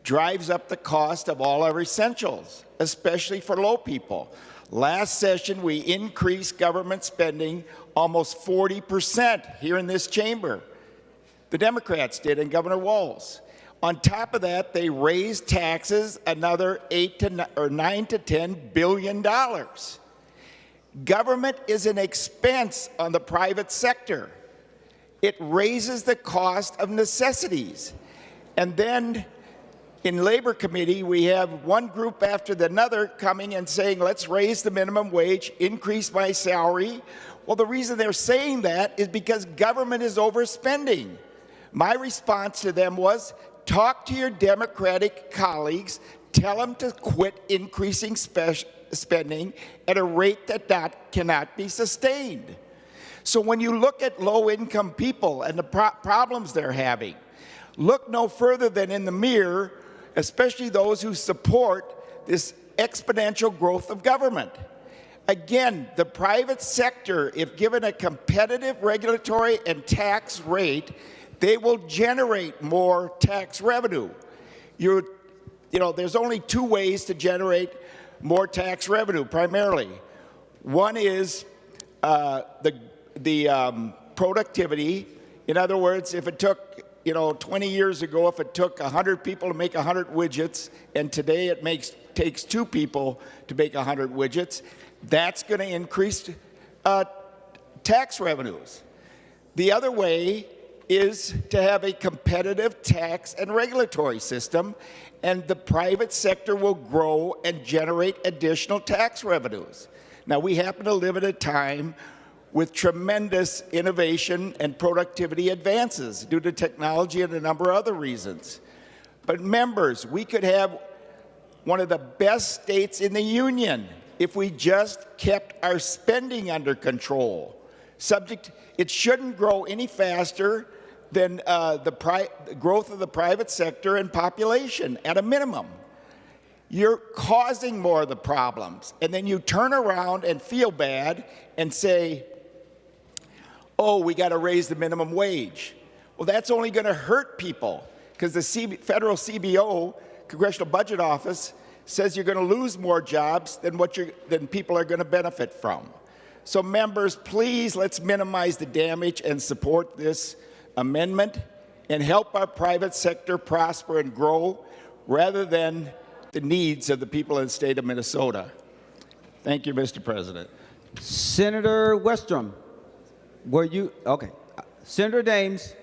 drives up the cost of all our essentials, especially for low people. Last session, we increased government spending almost 40% here in this chamber. The Democrats did, and Governor Walz. On top of that, they raised taxes another $9 to $10 billion. Government is an expense on the private sector. it raises the cost of necessities. And then in Labor Committee, we have one group after another coming and saying, let's raise the minimum wage, increase my salary. Well, the reason they're saying that is because government is overspending. My response to them was, talk to your Democratic colleagues, tell them to quit increasing spending at a rate that cannot be sustained. So when you look at low-income people and the problems they're having, look no further than in the mirror, especially those who support this exponential growth of government. Again, the private sector, if given a competitive regulatory and tax rate, they will generate more tax revenue. You know, there's only two ways to generate more tax revenue, primarily. One is the productivity. In other words, if it took, 20 years ago, if it took 100 people to make 100 widgets, and today it takes 2 people to make 100 widgets, that's going to increase tax revenues. The other way is to have a competitive tax and regulatory system, and the private sector will grow and generate additional tax revenues. Now, we happen to live at a time with tremendous innovation and productivity advances due to technology and a number of other reasons. But members, we could have one of the best states in the union if we just kept our spending under control. It shouldn't grow any faster than the growth of the private sector and population at a minimum. You're causing more of the problems, and then you turn around and feel bad and say, oh, we got to raise the minimum wage. Well, that's only going to hurt people, because the federal CBO, Congressional Budget Office, says you're going to lose more jobs than people are going to benefit from. So members, please, let's minimize the damage and support this amendment and help our private sector prosper and grow rather than the needs of the people in the state of Minnesota. Thank you, Mr. President. Senator Westrom, okay. Senator Dames.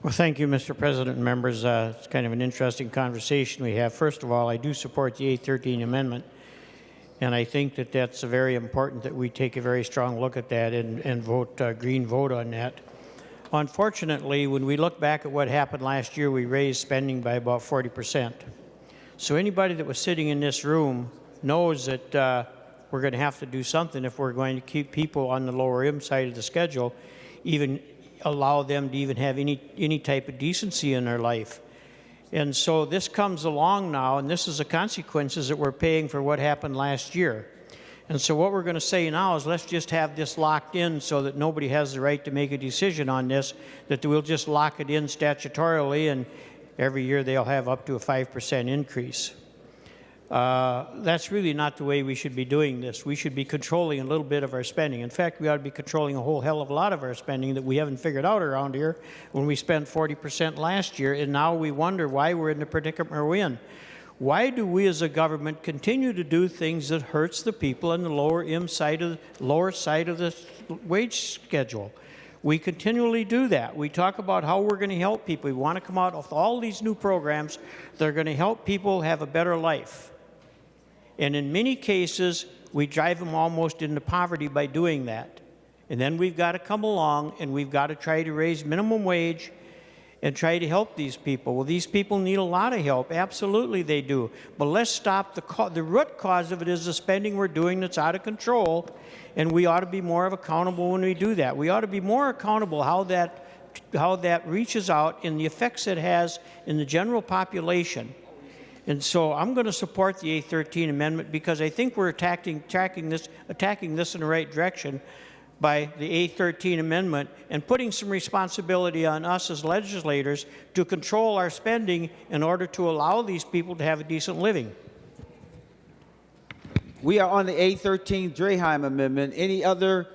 Well, thank you, Mr. President and members. It's kind of an interesting conversation we have. First of all, I do support the A13 amendment, and I think that that's very important that we take a very strong look at that and vote green vote on that. Unfortunately, when we look back at what happened last year, we raised spending by about 40%. So anybody that was sitting in this room knows that we're going to have to do something if we're going to keep people on the lower income side of the schedule, even allow them to even have any type of decency in their life. And so this comes along now, and this is the consequences that we're paying for what happened last year. And so what we're going to say now is let's just have this locked in so that nobody has the right to make a decision on this, that we'll just lock it in statutorily, and every year they'll have up to a 5% increase. That's really not the way we should be doing this. We should be controlling a little bit of our spending. In fact, we ought to be controlling a whole hell of a lot of our spending that we haven't figured out around here when we spent 40% last year, and now we wonder why we're in the predicament we're in. Why do we as a government continue to do things that hurts the people on the lower side of the wage schedule? We continually do that. We talk about how we're going to help people. We want to come out with all these new programs that are going to help people have a better life. And in many cases, we drive them almost into poverty by doing that. And then we've got to come along and we've got to try to raise minimum wage and try to help these people. Well, these people need a lot of help. Absolutely they do. But let's stop the root cause of it is the spending we're doing that's out of control, and we ought to be more accountable when we do that. We ought to be more accountable how that reaches out and the effects it has in the general population. And so I'm going to support the A13 amendment because I think we're attacking this in the right direction by the A13 amendment and putting some responsibility on us as legislators to control our spending in order to allow these people to have a decent living. We are on the A13 Draheim amendment. Any other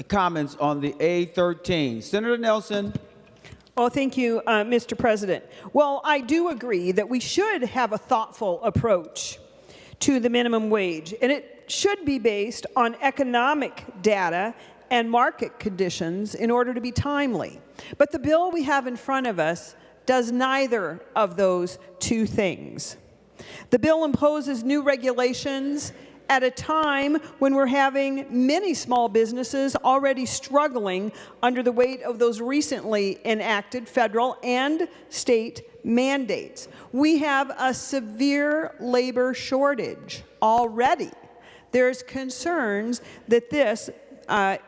comments on the A13? Senator Nelson. Oh, thank you, Mr. President. Well, I do agree that we should have a thoughtful approach to the minimum wage, and it should be based on economic data and market conditions in order to be timely. But the bill we have in front of us does neither of those two things. The bill imposes new regulations at a time when we're having many small businesses already struggling under the weight of those recently enacted federal and state mandates. We have a severe labor shortage already. There's concerns that this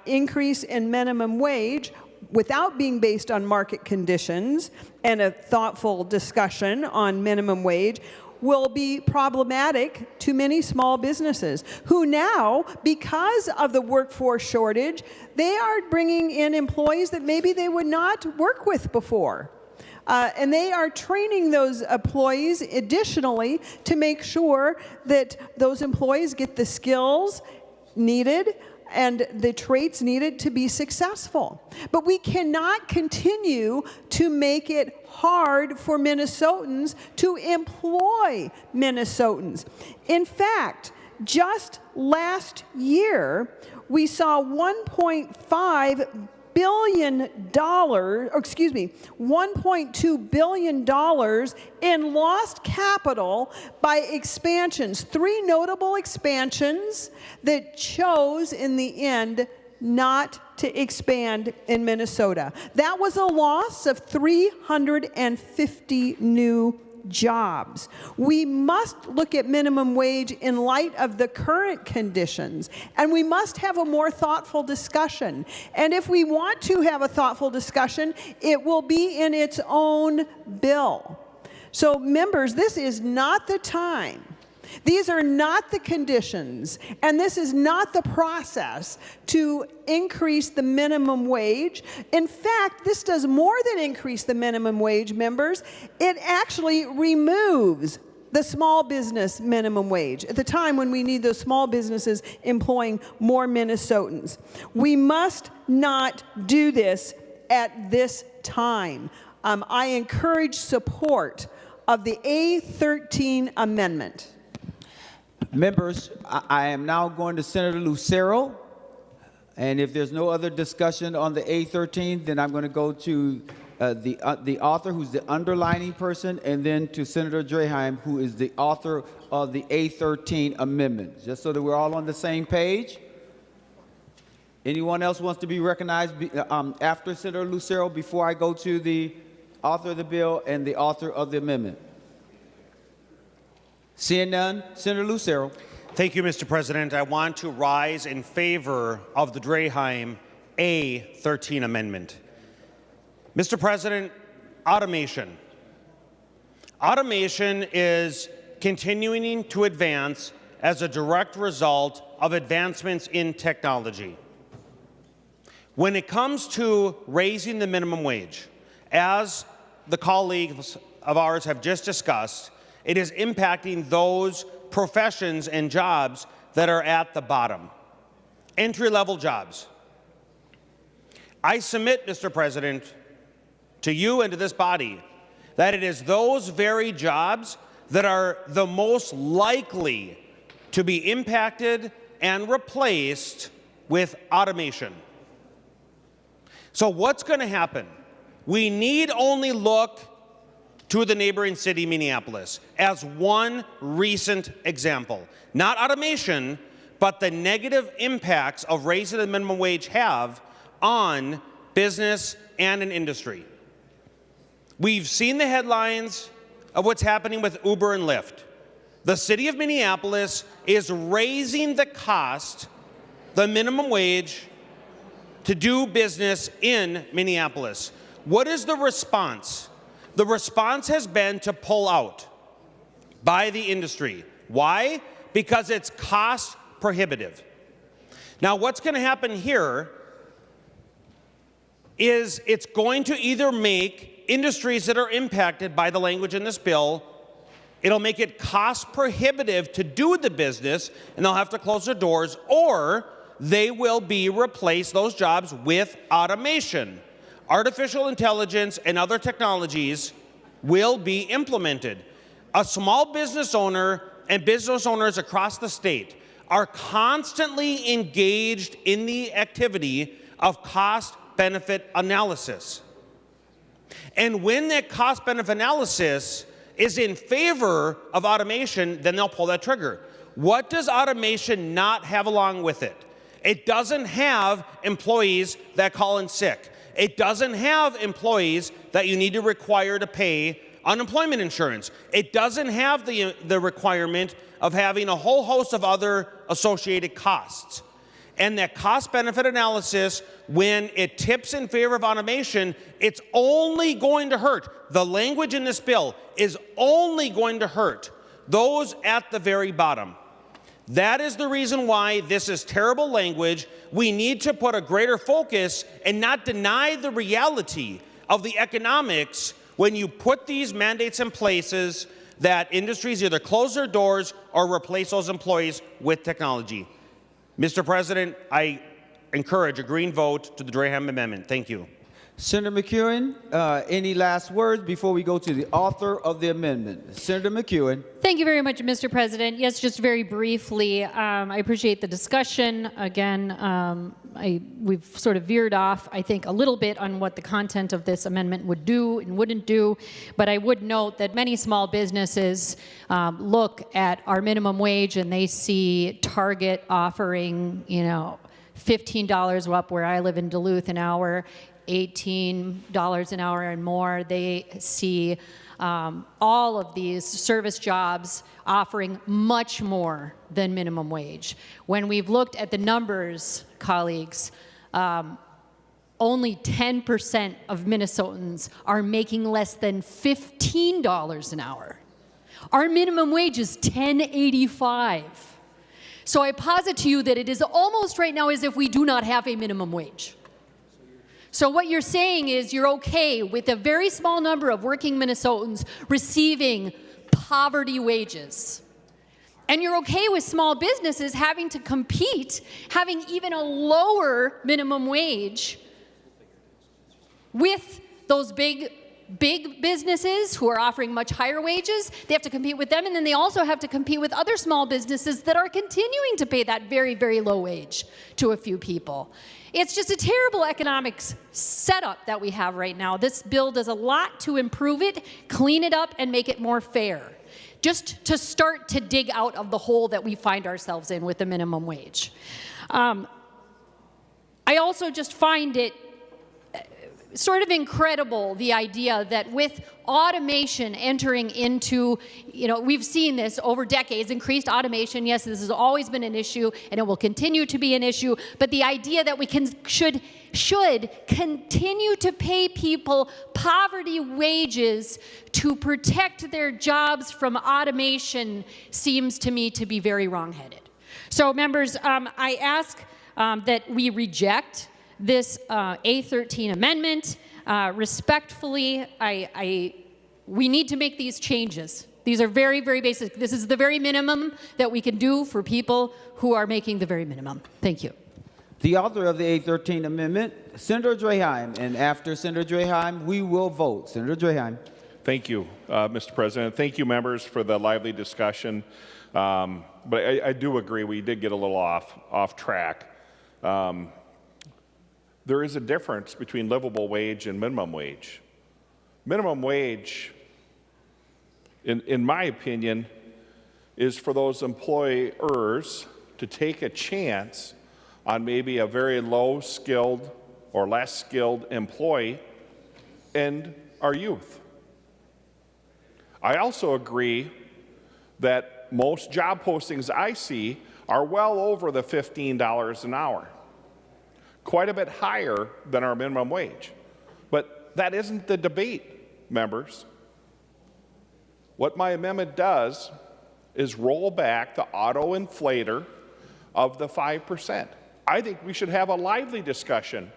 increase in minimum wage, without being based on market conditions and a thoughtful discussion on minimum wage, will be problematic to many small businesses who now, because of the workforce shortage, they are bringing in employees that maybe they would not work with before. And they are training those employees additionally to make sure that those employees get the skills needed and the traits needed to be successful. But we cannot continue to make it hard for Minnesotans to employ Minnesotans. In fact, just last year, we saw $1.2 billion in lost capital by expansions. 3 notable expansions that chose in the end not to expand in Minnesota. That was a loss of 350 new jobs. We must look at minimum wage in light of the current conditions, and we must have a more thoughtful discussion. And if we want to have a thoughtful discussion, it will be in its own bill. So, members, this is not the time. These are not the conditions, and this is not the process to increase the minimum wage. In fact, this does more than increase the minimum wage, members. It actually removes the small business minimum wage at the time when we need those small businesses employing more Minnesotans. We must not do this at this time. I encourage support of the A13 amendment. Members, I am now going to Senator Lucero, and if there's no other discussion on the A13, then I'm going to go to the author, who's the underlining person, and then to Senator Draheim, who is the author of the A13 amendment, just so that we're all on the same page. Anyone else wants to be recognized after Senator Lucero before I go to the author of the bill and the author of the amendment? Seeing none, Senator Lucero. Thank you, Mr. President. I want to rise in favor of the Draheim A13 amendment. Mr. President, automation. Automation is continuing to advance as a direct result of advancements in technology. When it comes to raising the minimum wage, as the colleagues of ours have just discussed, it is impacting those professions and jobs that are at the bottom, entry-level jobs. I submit, Mr. President, to you and to this body, that it is those very jobs that are the most likely to be impacted and replaced with automation. So what's going to happen? We need only look to the neighboring city, Minneapolis, as one recent example. Not automation, but the negative impacts of raising the minimum wage have on business and an industry. We've seen the headlines of what's happening with Uber and Lyft. The city of Minneapolis is raising the cost, the minimum wage, to do business in Minneapolis. What is the response? The response has been to pull out by the industry. Why? Because it's cost prohibitive. Now, what's going to happen here is it's going to either make industries that are impacted by the language in this bill, it'll make it cost prohibitive to do the business, and they'll have to close their doors, or they will be replaced, those jobs, with automation. Artificial intelligence and other technologies will be implemented. A small business owner and business owners across the state are constantly engaged in the activity of cost-benefit analysis. And when that cost-benefit analysis is in favor of automation, then they'll pull that trigger. What does automation not have along with it? It doesn't have employees that call in sick. It doesn't have employees that you need to require to pay unemployment insurance. It doesn't have the requirement of having a whole host of other associated costs. And that cost-benefit analysis, when it tips in favor of automation, it's only going to hurt. The language in this bill is only going to hurt those at the very bottom. That is the reason why this is terrible language. We need to put a greater focus and not deny the reality of the economics when you put these mandates in places that industries either close their doors or replace those employees with technology. Mr. President, I encourage a green vote to the Draham Amendment. Thank you. Senator McEwen, any last words before we go to the author of the amendment? Senator McEwen. Thank you very much, Mr. President. Yes, just very briefly, I appreciate the discussion. Again, we've sort of veered off, I think, a little bit on what the content of this amendment would do and wouldn't do, but I would note that many small businesses look at our minimum wage and they see Target offering, $15 up where I live in Duluth an hour, $18 an hour and more. They see all of these service jobs offering much more than minimum wage. When we've looked at the numbers, colleagues, only 10% of Minnesotans are making less than $15 an hour. Our minimum wage is $10.85. So I posit to you that it is almost right now as if we do not have a minimum wage. So what you're saying is you're okay with a very small number of working Minnesotans receiving poverty wages. And you're okay with small businesses having to compete, having even a lower minimum wage with those big businesses who are offering much higher wages. They have to compete with them, and then they also have to compete with other small businesses that are continuing to pay that very, very low wage to a few people. It's just a terrible economics setup that we have right now. This bill does a lot to improve it, clean it up, and make it more fair, just to start to dig out of the hole that we find ourselves in with the minimum wage. I also just find it sort of incredible, the idea that with automation entering into, we've seen this over decades, increased automation. Yes, this has always been an issue and it will continue to be an issue, but the idea that we should continue to pay people poverty wages to protect their jobs from automation seems to me to be very wrong-headed. So members, I ask that we reject this A13 amendment. Respectfully, we need to make these changes. These are very, very basic. This is the very minimum that we can do for people who are making the very minimum. Thank you. The author of the A13 amendment, Senator Draheim, and after Senator Draheim, we will vote. Senator Draheim. Thank you, Mr. President. Thank you, members, for the lively discussion. But I do agree we did get a little off track. There is a difference between livable wage and minimum wage. Minimum wage, in my opinion, is for those employers to take a chance on maybe a very low-skilled or less skilled employee and our youth. I also agree that most job postings I see are well over the $15 an hour, quite a bit higher than our minimum wage. But that isn't the debate, members. What my amendment does is roll back the auto inflator of the 5%. I think we should have a lively discussion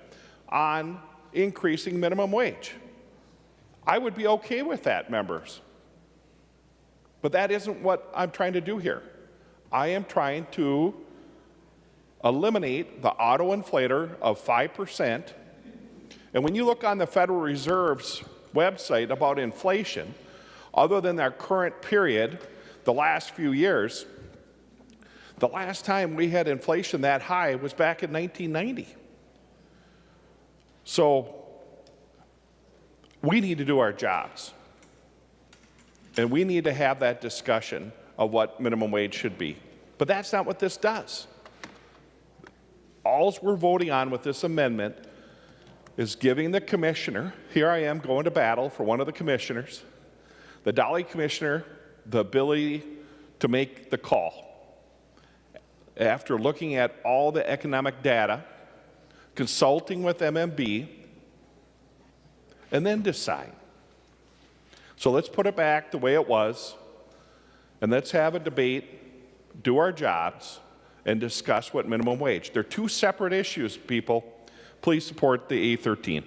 on increasing minimum wage. I would be okay with that, members. But that isn't what I'm trying to do here. I am trying to eliminate the auto inflator of 5%. And when you look on the Federal Reserve's website about inflation, other than their current period, the last few years, The last time we had inflation that high was back in 1990. So we need to do our jobs. And we need to have that discussion of what minimum wage should be. But that's not what this does. All we're voting on with this amendment is giving the commissioner, here I am going to battle for one of the commissioners, the Dolly commissioner, the ability to make the call. After looking at all the economic data, consulting with MMB, and then decide. So let's put it back the way it was, and let's have a debate, do our jobs, and discuss what minimum wage. They're two separate issues, people. Please support the A13.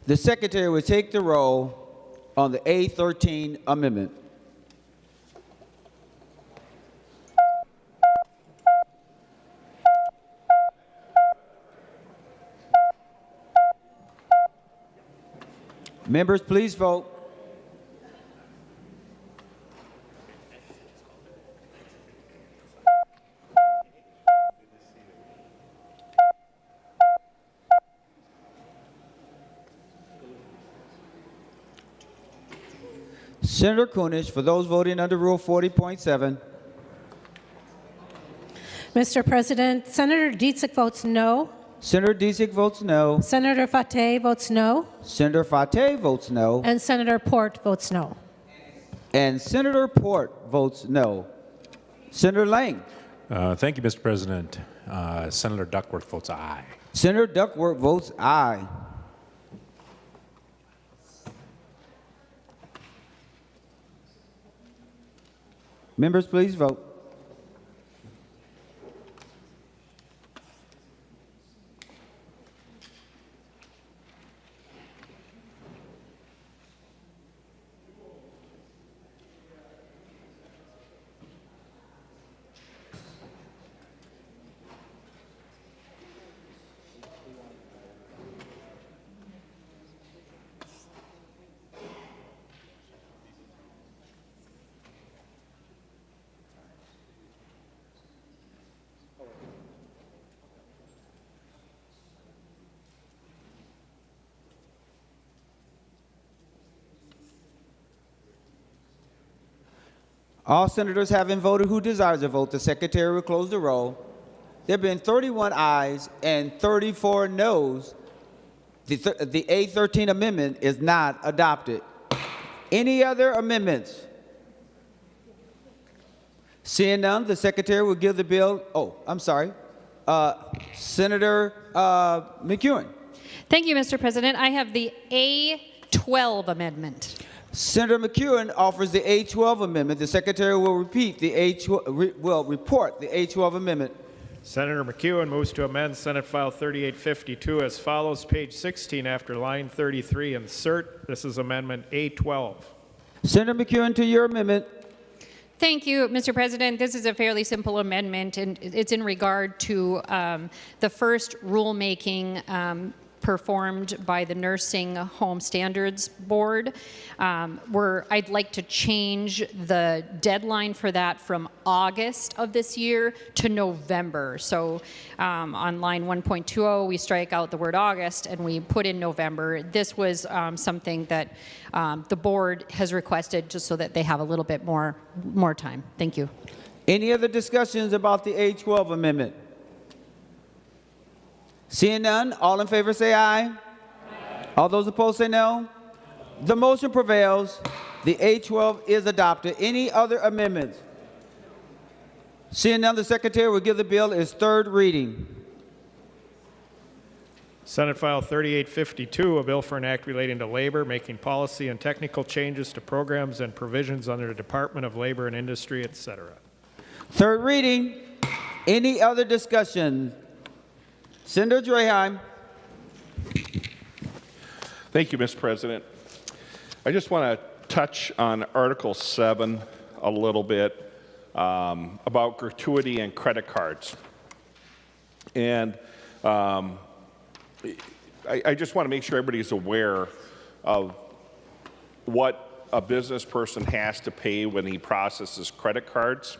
The Secretary will take the roll on the A13 amendment. Members, please vote. Senator Kunesh, for those voting under Rule 40.7. Mr. President, Senator Dietzig votes no. Senator Dietzig votes no. Senator Fateh votes no. Senator Fateh votes no. And Senator Port votes no. And Senator Port votes no. Senator Lang. Thank you, Mr. President. Senator Duckworth votes aye. Senator Duckworth votes aye. Members, please vote. All senators having voted who desires to vote, the Secretary will close the roll. There have been 31 ayes and 34 noes. The A13 amendment is not adopted. Any other amendments? Seeing none, the Secretary will give the bill. Oh, I'm sorry. Senator McEwen. Thank you, Mr. President. I have the A12 amendment. Senator McEwen offers the A12 amendment. The Secretary will report the A12 amendment. Senator McEwen moves to amend Senate File 3852 as follows. Page 16 after line 33, insert. This is Amendment A12. Senator McEwen, to your amendment. Thank you, Mr. President. This is a fairly simple amendment, and it's in regard to the first rulemaking performed by the Nursing Home Standards Board, where I'd like to change the deadline for that from August of this year to November. So on line 1.20, we strike out the word August and we put in November. This was something that the board has requested just so that they have a little bit more time. Thank you. Any other discussions about the A12 amendment? Seeing none, all in favor say aye. Aye. All those opposed say no. The motion prevails. The A12 is adopted. Any other amendments? Seeing none, the Secretary will give the bill its third reading. Senate File 3852, a bill for an act relating to labor, making policy and technical changes to programs and provisions under the Department of Labor and Industry, etc. Third reading. Any other discussion? Senator Draheim. Thank you, Mr. President. I just want to touch on Article 7 a little bit about gratuity and credit cards. And I just want to make sure everybody is aware of what a business person has to pay when he processes credit cards.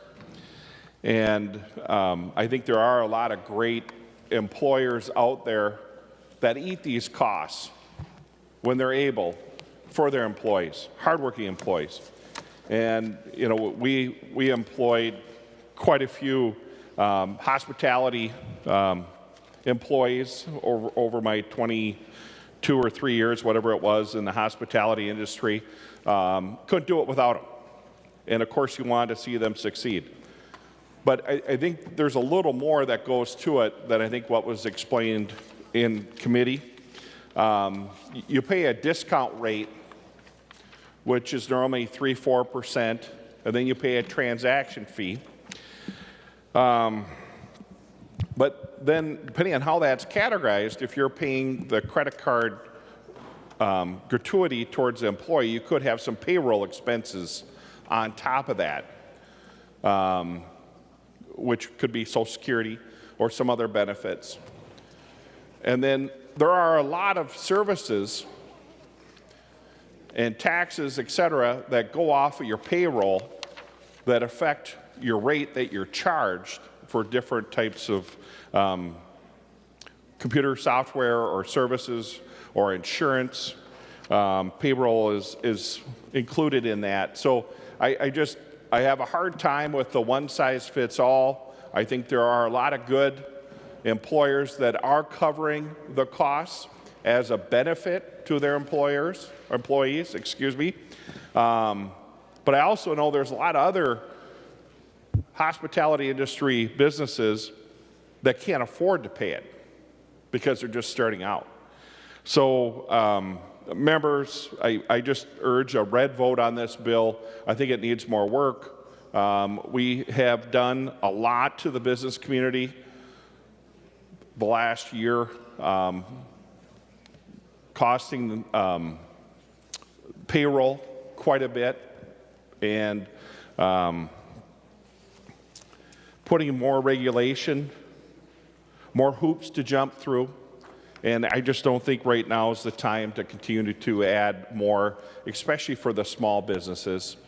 And I think there are a lot of great employers out there that eat these costs when they're able for their employees, hardworking employees. And you know, we employed quite a few hospitality employees over my 22 or 3 years, whatever it was, in the hospitality industry. Couldn't do it without them. And of course, you wanted to see them succeed. But I think there's a little more that goes to it than I think what was explained in committee. You pay a discount rate, which is normally 3-4%, and then you pay a transaction fee. But then, depending on how that's categorized, if you're paying the credit card gratuity towards the employee, you could have some payroll expenses on top of that, which could be Social Security or some other benefits. And then there are a lot of services and taxes, et cetera, that go off of your payroll that affect your rate that you're charged for different types of computer software or services or insurance. Payroll is included in that. So I have a hard time with the one-size-fits-all. I think there are a lot of good employers that are covering the costs as a benefit to their employees, excuse me. But I also know there's a lot of other hospitality industry businesses that can't afford to pay it because they're just starting out. So members, I just urge a red vote on this bill. I think it needs more work. We have done a lot to the business community the last year, costing payroll quite a bit, and putting more regulation, more hoops to jump through. And I just don't think right now is the time to continue to add more, especially for the small businesses.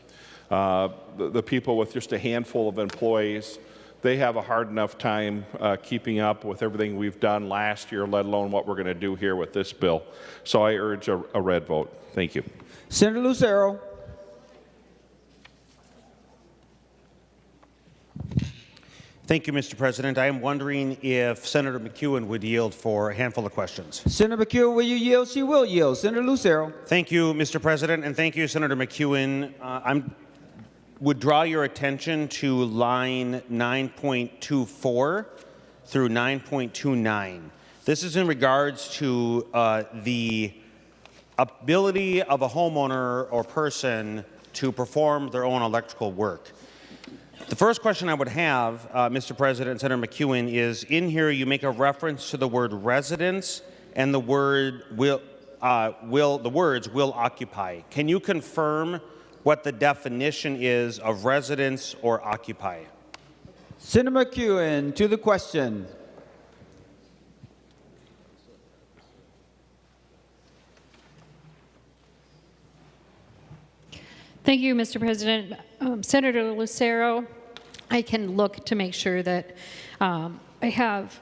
The people with just a handful of employees, they have a hard enough time keeping up with everything we've done last year, let alone what we're going to do here with this bill. So I urge a red vote. Thank you. Senator Lucero. Thank you, Mr. President. I am wondering if Senator McEwen would yield for a handful of questions. Senator McEwen, will you yield? She will yield. Senator Lucero. Thank you, Mr. President, and thank you, Senator McEwen. I would draw your attention to line 9.24 through 9.29. This is in regards to the ability of a homeowner or person to perform their own electrical work. The first question I would have, Mr. President, Senator McEwen, is in here you make a reference to the word residence and the word the words will occupy. Can you confirm what the definition is of residence or occupy? Senator McEwen, to the question. Thank you, Mr. President. Senator Lucero, I can look to make sure that I have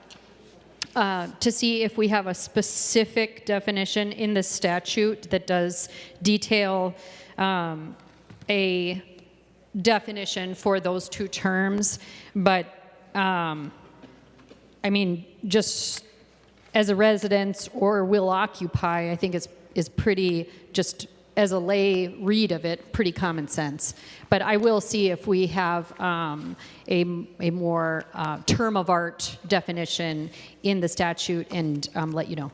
to see if we have a specific definition in the statute that does detail a definition for those two terms. But I mean, just as a residence or will occupy, I think is pretty just as a lay read of it, pretty common sense. But I will see if we have a more term of art definition in the statute and let you know.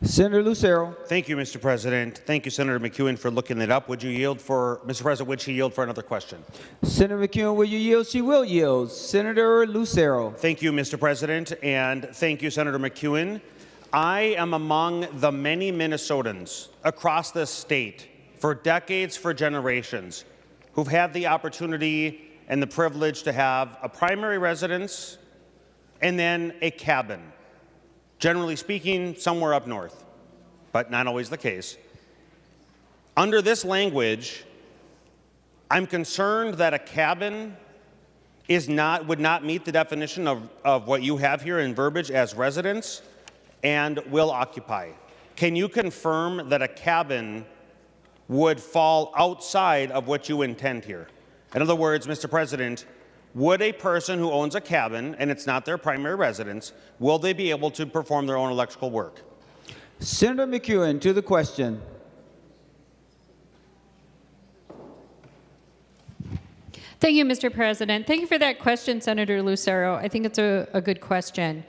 Senator Lucero. Thank you, Mr. President. Thank you, Senator McEwen, for looking it up. Would you yield for, Mr. President, would she yield for another question? Senator McEwen, will you yield? She will yield. Senator Lucero. Thank you, Mr. President, and thank you, Senator McEwen. I am among the many Minnesotans across this state for decades, for generations, who've had the opportunity and the privilege to have a primary residence and then a cabin. Generally speaking, somewhere up north, but not always the case. Under this language, I'm concerned that a cabin would not meet the definition of what you have here in verbiage as residence and will occupy. Can you confirm that a cabin would fall outside of what you intend here? In other words, Mr. President, would a person who owns a cabin and it's not their primary residence, will they be able to perform their own electrical work? Senator McEwen to the question. Thank you, Mr. President. Thank you for that question, Senator Lucero. I think it's a good question.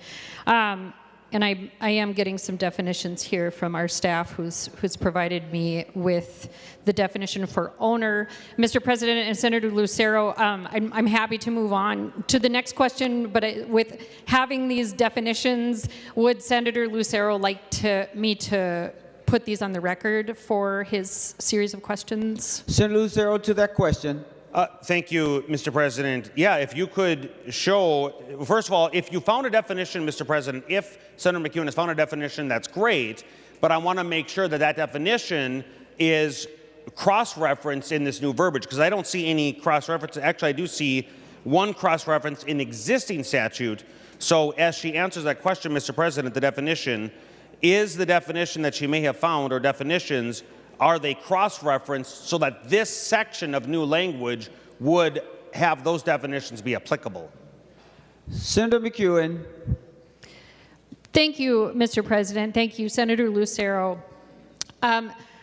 And I am getting some definitions here from our staff who's provided me with the definition for owner. Mr. President and Senator Lucero, I'm happy to move on to the next question, but with having these definitions, would Senator Lucero like me to put these on the record for his series of questions? Senator Lucero to that question. Thank you, Mr. President. Yeah, if you could show, first of all, if you found a definition, Mr. President, if Senator McEwen has found a definition, that's great, but I want to make sure that that definition is cross-referenced in this new verbiage, because I don't see any cross-reference. Actually, I do see one cross-reference in existing statute. So as she answers that question, Mr. President, the definition, is the definition that she may have found or definitions, are they cross-referenced so that this section of new language would have those definitions be applicable? Senator McEwen. Thank you, Mr. President. Thank you, Senator Lucero.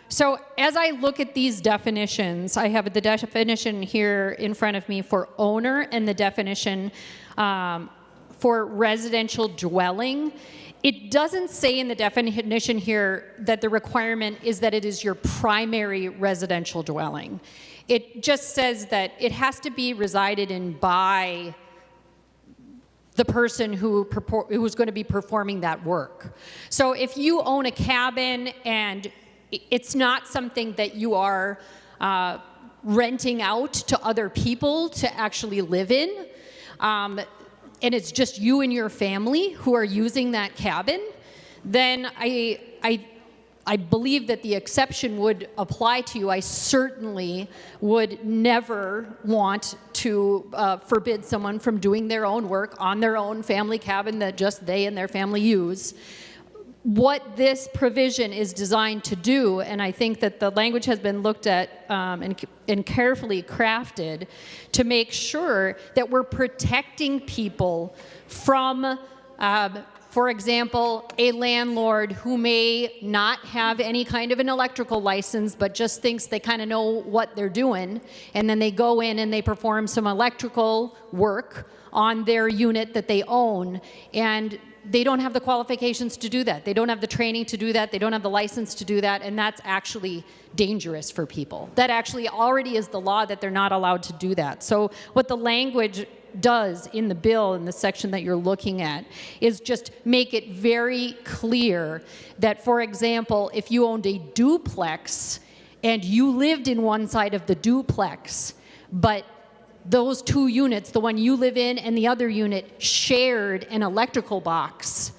So as I look at these definitions, I have the definition here in front of me for owner and the definition for residential dwelling. It doesn't say in the definition here that the requirement is that it is your primary residential dwelling. It just says that it has to be resided in by the person who's going to be performing that work. So if you own a cabin and it's not something that you are renting out to other people to actually live in, and it's just you and your family who are using that cabin, then I believe that the exception would apply to you. I certainly would never want to forbid someone from doing their own work on their own family cabin that just they and their family use. What this provision is designed to do, and I think that the language has been looked at and carefully crafted to make sure that we're protecting people from, for example, a landlord who may not have any kind of an electrical license but just thinks they kind of know what they're doing, and then they go in and they perform some electrical work on their unit that they own, and they don't have the qualifications to do that. They don't have the training to do that. They don't have the license to do that, and that's actually dangerous for people. That actually already is the law that they're not allowed to do that. So what the language does in the bill, in the section that you're looking at, is just make it very clear that, for example, if you owned a duplex and you lived in one side of the duplex, but those two units, the one you live in and the other unit, shared an electrical box,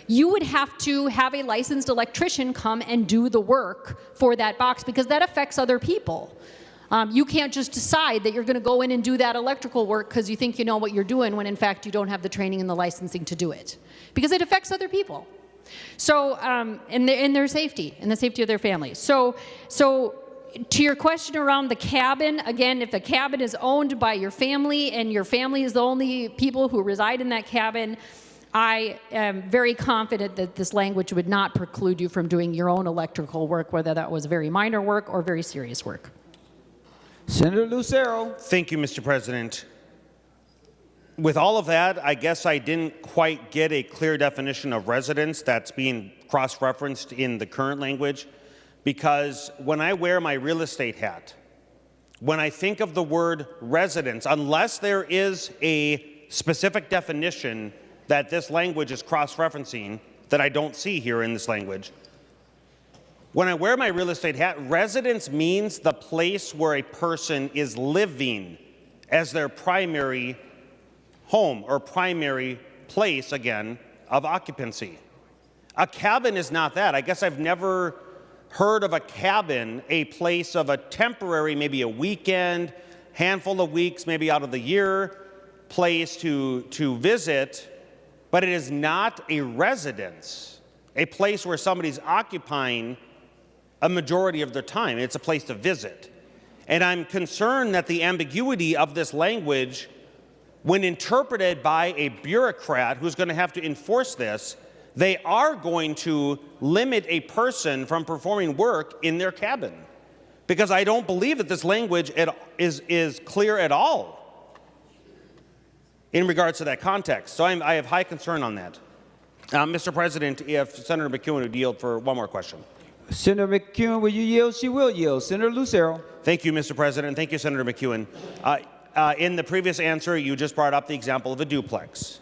you would have to have a licensed electrician come and do the work for that box, because that affects other people. You can't just decide that you're going to go in and do that electrical work because you think you know what you're doing when in fact you don't have the training and the licensing to do it, because it affects other people. So, and their safety and the safety of their families. So to your question around the cabin, again, if the cabin is owned by your family and your family is the only people who reside in that cabin, I am very confident that this language would not preclude you from doing your own electrical work, whether that was very minor work or very serious work. Senator Lucero. Thank you, Mr. President. With all of that, I guess I didn't quite get a clear definition of residence that's being cross-referenced in the current language, because when I wear my real estate hat, when I think of the word residence, unless there is a specific definition that this language is cross-referencing that I don't see here in this language, when I wear my real estate hat, residence means the place where a person is living as their primary home or primary place, again, of occupancy. A cabin is not that. I guess I've never heard of a cabin, a place of a temporary, maybe a weekend, handful of weeks, maybe out of the year, place to visit, but it is not a residence, a place where somebody's occupying a majority of their time. It's a place to visit. And I'm concerned that the ambiguity of this language, when interpreted by a bureaucrat who's going to have to enforce this, they are going to limit a person from performing work in their cabin. Because I don't believe that this language is clear at all in regards to that context. So I have high concern on that. Mr. President, if Senator McEwen would yield for one more question. Senator McEwen, will you yield? She will yield. Senator Lucero. Thank you, Mr. President. Thank you, Senator McEwen. In the previous answer, you just brought up the example of a duplex.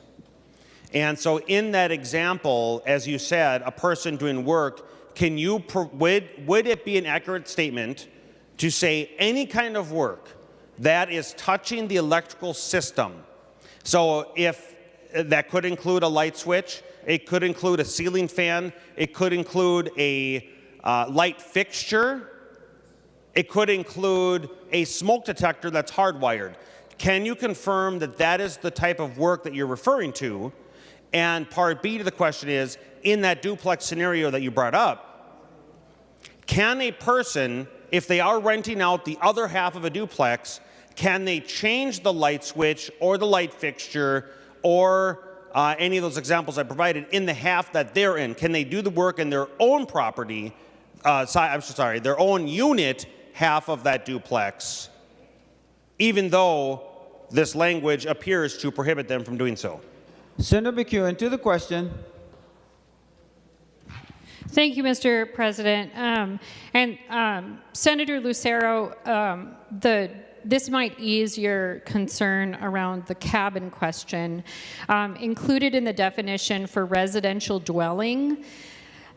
And so in that example, as you said, a person doing work, would it be an accurate statement to say any kind of work that is touching the electrical system? So if that could include a light switch, it could include a ceiling fan, it could include a light fixture, it could include a smoke detector that's hardwired. Can you confirm that that is the type of work that you're referring to? And part B to the question is, in that duplex scenario that you brought up, can a person, if they are renting out the other half of a duplex, can they change the light switch or the light fixture or any of those examples I provided in the half that they're in? Can they do the work in their own property, their own unit half of that duplex, even though this language appears to prohibit them from doing so? Senator McEwen, to the question. Thank you, Mr. President. Senator Lucero, this might ease your concern around the cabin question. Included in the definition for residential dwelling,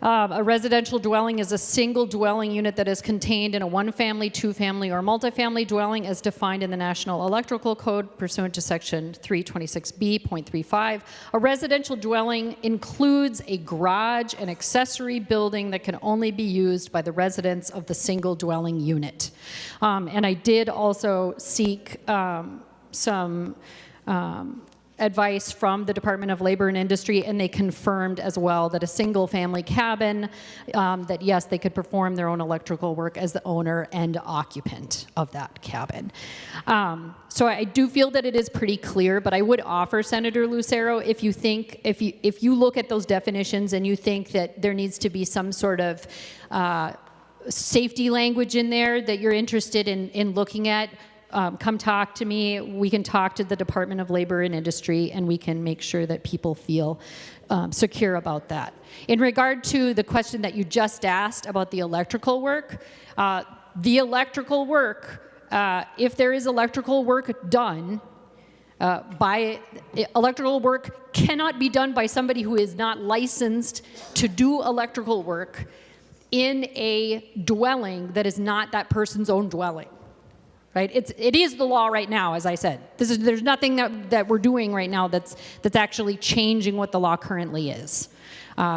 a residential dwelling is a single dwelling unit that is contained in a one-family, two-family, or multifamily dwelling as defined in the National Electrical Code pursuant to Section 326B.35. A residential dwelling includes a garage and accessory building that can only be used by the residents of the single dwelling unit. And I did also seek some advice from the Department of Labor and Industry, and they confirmed as well that a single family cabin, that yes, they could perform their own electrical work as the owner and occupant of that cabin. So I do feel that it is pretty clear, but I would offer, Senator Lucero, if you look at those definitions and you think that there needs to be some sort of safety language in there that you're interested in looking at, come talk to me. We can talk to the Department of Labor and Industry, and we can make sure that people feel secure about that. In regard to the question that you just asked about the electrical work, if there is electrical work done, electrical work cannot be done by somebody who is not licensed to do electrical work in a dwelling that is not that person's own dwelling. Right? It is the law right now, as I said. There's nothing that we're doing right now that's actually changing what the law currently is.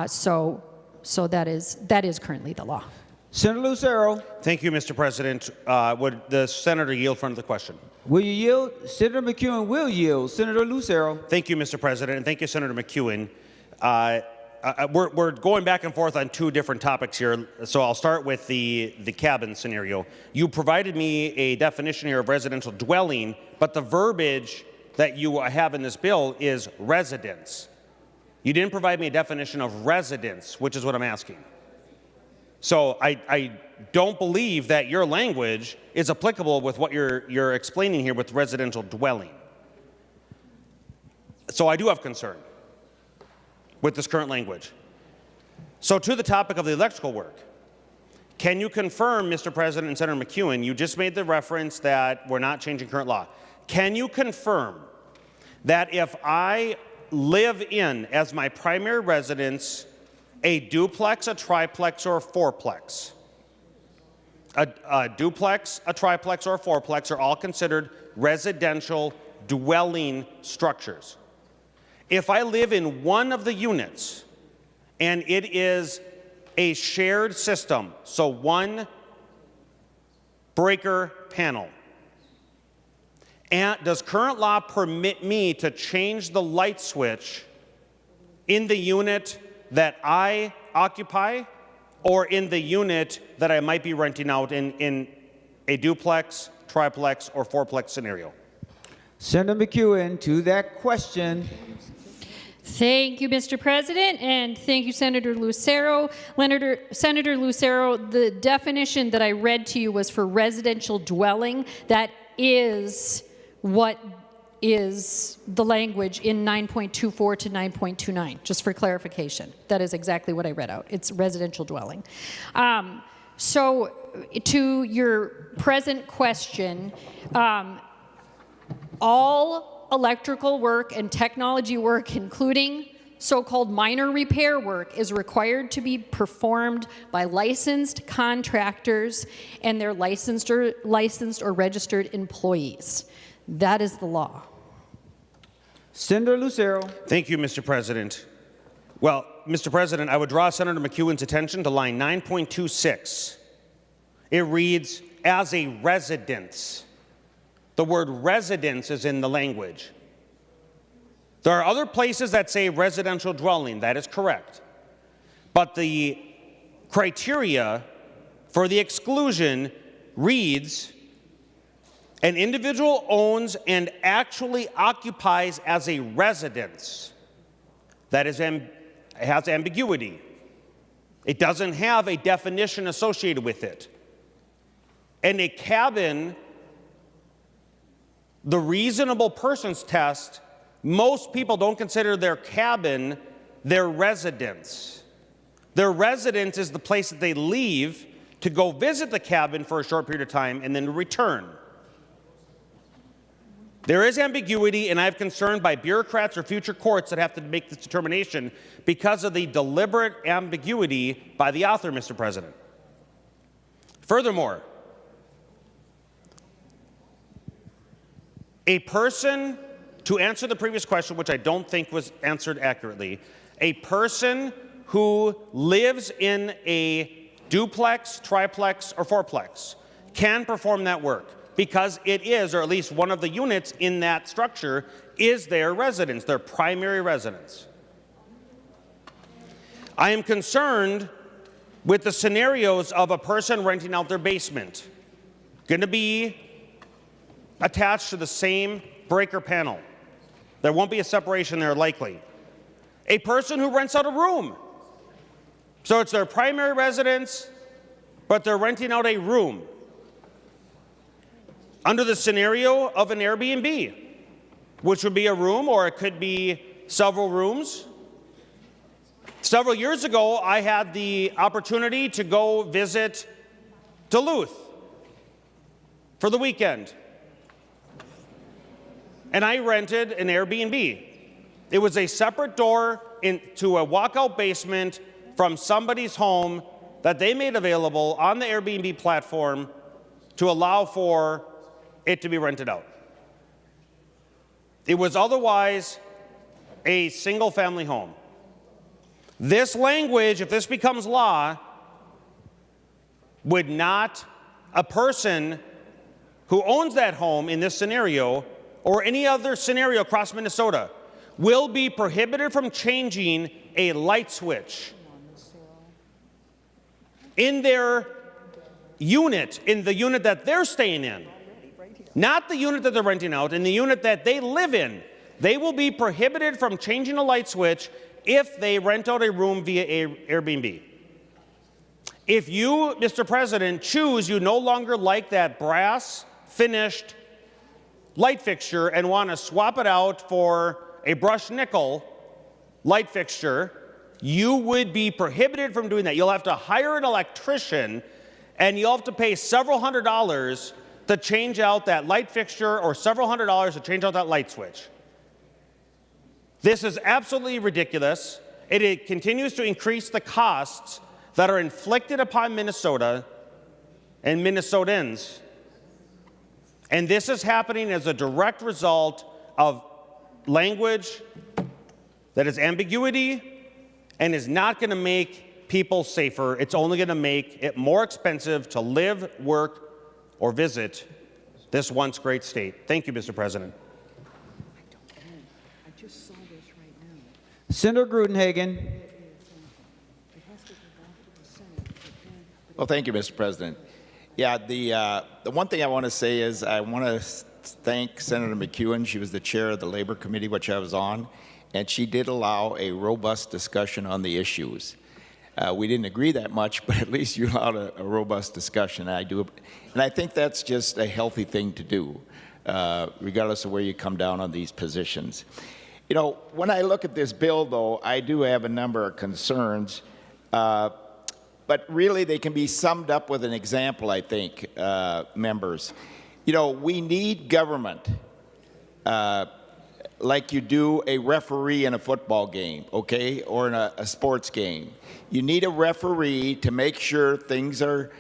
So that is currently the law. Senator Lucero. Thank you, Mr. President. Would the senator yield for the question? Will you yield? Senator McEwen will yield. Senator Lucero. Thank you, Mr. President, and thank you, Senator McEwen. We're going back and forth on two different topics here, so I'll start with the cabin scenario. You provided me a definition here of residential dwelling, but the verbiage that you have in this bill is residence. You didn't provide me a definition of residence, which is what I'm asking. So I don't believe that your language is applicable with what you're explaining here with residential dwelling. So I do have concern with this current language. So to the topic of the electrical work, can you confirm, Mr. President and Senator McEwen, you just made the reference that we're not changing current law. Can you confirm that if I live in, as my primary residence, a duplex, a triplex, or a fourplex, a duplex, a triplex, or a fourplex are all considered residential dwelling structures? If I live in one of the units and it is a shared system, so one breaker panel, And does current law permit me to change the light switch in the unit that I occupy or in the unit that I might be renting out in a duplex, triplex, or fourplex scenario? Senator McEwen, to that question. Thank you, Mr. President, and thank you, Senator Lucero. Senator Lucero, the definition that I read to you was for residential dwelling. That is what is the language in 9.24 to 9.29, just for clarification. That is exactly what I read out. It's residential dwelling. So to your present question, all electrical work and technology work, including so-called minor repair work, is required to be performed by licensed contractors and their licensed or registered employees. That is the law. Senator Lucero. Thank you, Mr. President. Well, Mr. President, I would draw Senator McEwen's attention to line 9.26. It reads, as a residence. The word residence is in the language. There are other places that say residential dwelling. That is correct. But the criteria for the exclusion reads, an individual owns and actually occupies as a residence. That is has ambiguity. It doesn't have a definition associated with it. And a cabin, the reasonable persons test, most people don't consider their cabin their residence. Their residence is the place that they leave to go visit the cabin for a short period of time and then return. There is ambiguity, and I have concern by bureaucrats or future courts that have to make this determination because of the deliberate ambiguity by the author, Mr. President. Furthermore, a person, to answer the previous question, which I don't think was answered accurately, a person who lives in a duplex, triplex, or fourplex can perform that work because it is, or at least one of the units in that structure, is their residence, their primary residence. I am concerned with the scenarios of a person renting out their basement, going to be attached to the same breaker panel. There won't be a separation there likely. A person who rents out a room. So it's their primary residence, but they're renting out a room. Under the scenario of an Airbnb, which would be a room or it could be several rooms. Several years ago, I had the opportunity to go visit Duluth for the weekend. And I rented an Airbnb. It was a separate door into a walkout basement from somebody's home that they made available on the Airbnb platform to allow for it to be rented out. It was otherwise a single-family home. This language, if this becomes law, would not, a person who owns that home in this scenario or any other scenario across Minnesota will be prohibited from changing a light switch in their unit, in the unit that they're staying in. Not the unit that they're renting out, in the unit that they live in. They will be prohibited from changing a light switch if they rent out a room via Airbnb. If you, Mr. President, choose you no longer like that brass finished light fixture and want to swap it out for a brushed nickel light fixture, you would be prohibited from doing that. You'll have to hire an electrician and you'll have to pay several $100s to change out that light fixture or several $100s to change out that light switch. This is absolutely ridiculous. It continues to increase the costs that are inflicted upon Minnesota and Minnesotans. And this is happening as a direct result of language that is ambiguity and is not going to make people safer. It's only going to make it more expensive to live, work, or visit this once great state. Thank you, Mr. President. Senator Grudenhagen. Well, thank you, Mr. President. Yeah, the one thing I want to say is I want to thank Senator McEwen. She was the chair of the Labor Committee, which I was on, and she did allow a robust discussion on the issues. We didn't agree that much, but at least you allowed a robust discussion. And I think that's just a healthy thing to do, regardless of where you come down on these positions. You know, when I look at this bill, though, I do have a number of concerns. But really, they can be summed up with an example, I think, members. You know, we need government like you do a referee in a football game, okay, or in a sports game. You need a referee to make sure things are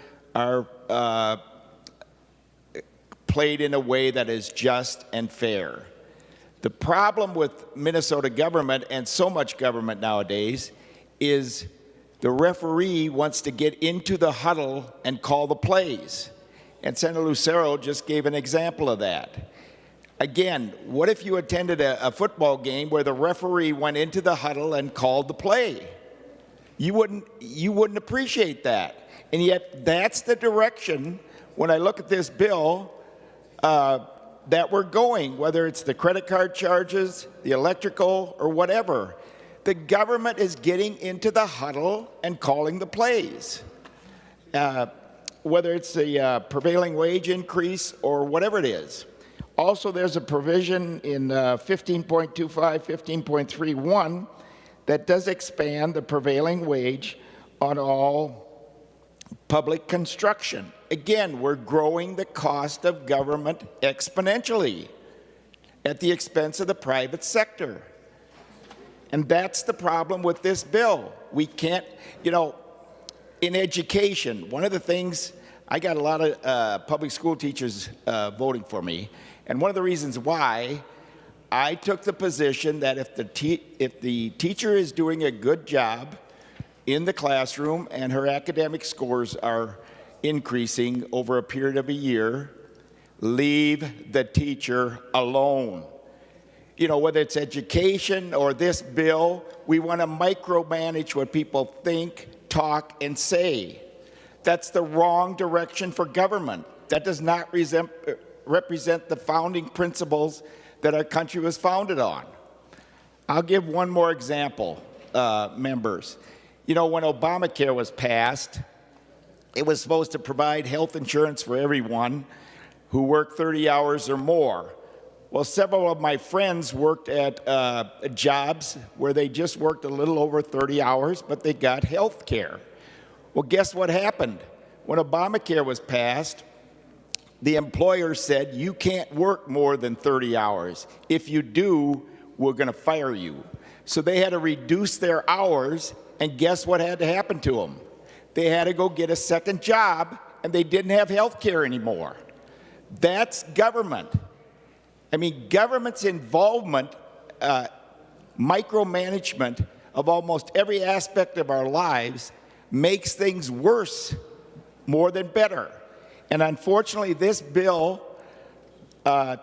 played in a way that is just and fair. The problem with Minnesota government and so much government nowadays is the referee wants to get into the huddle and call the plays. And Senator Lucero just gave an example of that. Again, what if you attended a football game where the referee went into the huddle and called the play? You wouldn't appreciate that. And yet that's the direction, when I look at this bill, that we're going, whether it's the credit card charges, the electrical, or whatever. The government is getting into the huddle and calling the plays, whether it's the prevailing wage increase or whatever it is. Also, there's a provision in 15.25, 15.31 that does expand the prevailing wage on all public construction. Again, we're growing the cost of government exponentially at the expense of the private sector. And that's the problem with this bill. We can't, you know, in education, one of the things, I got a lot of public school teachers voting for me, and one of the reasons why I took the position that if the teacher is doing a good job in the classroom and her academic scores are increasing over a period of a year, leave the teacher alone. You know, whether it's education or this bill, we want to micromanage what people think, talk, and say. That's the wrong direction for government. That does not represent the founding principles that our country was founded on. I'll give one more example, members. You know, when Obamacare was passed, it was supposed to provide health insurance for everyone who worked 30 hours or more. Well, several of my friends worked at jobs where they just worked a little over 30 hours, but they got health care. Well, guess what happened? When Obamacare was passed, the employer said, you can't work more than 30 hours. If you do, we're going to fire you. So they had to reduce their hours, and guess what had to happen to them? They had to go get a second job, and they didn't have health care anymore. That's government. I mean, government's involvement, micromanagement of almost every aspect of our lives makes things worse more than better. And unfortunately, this bill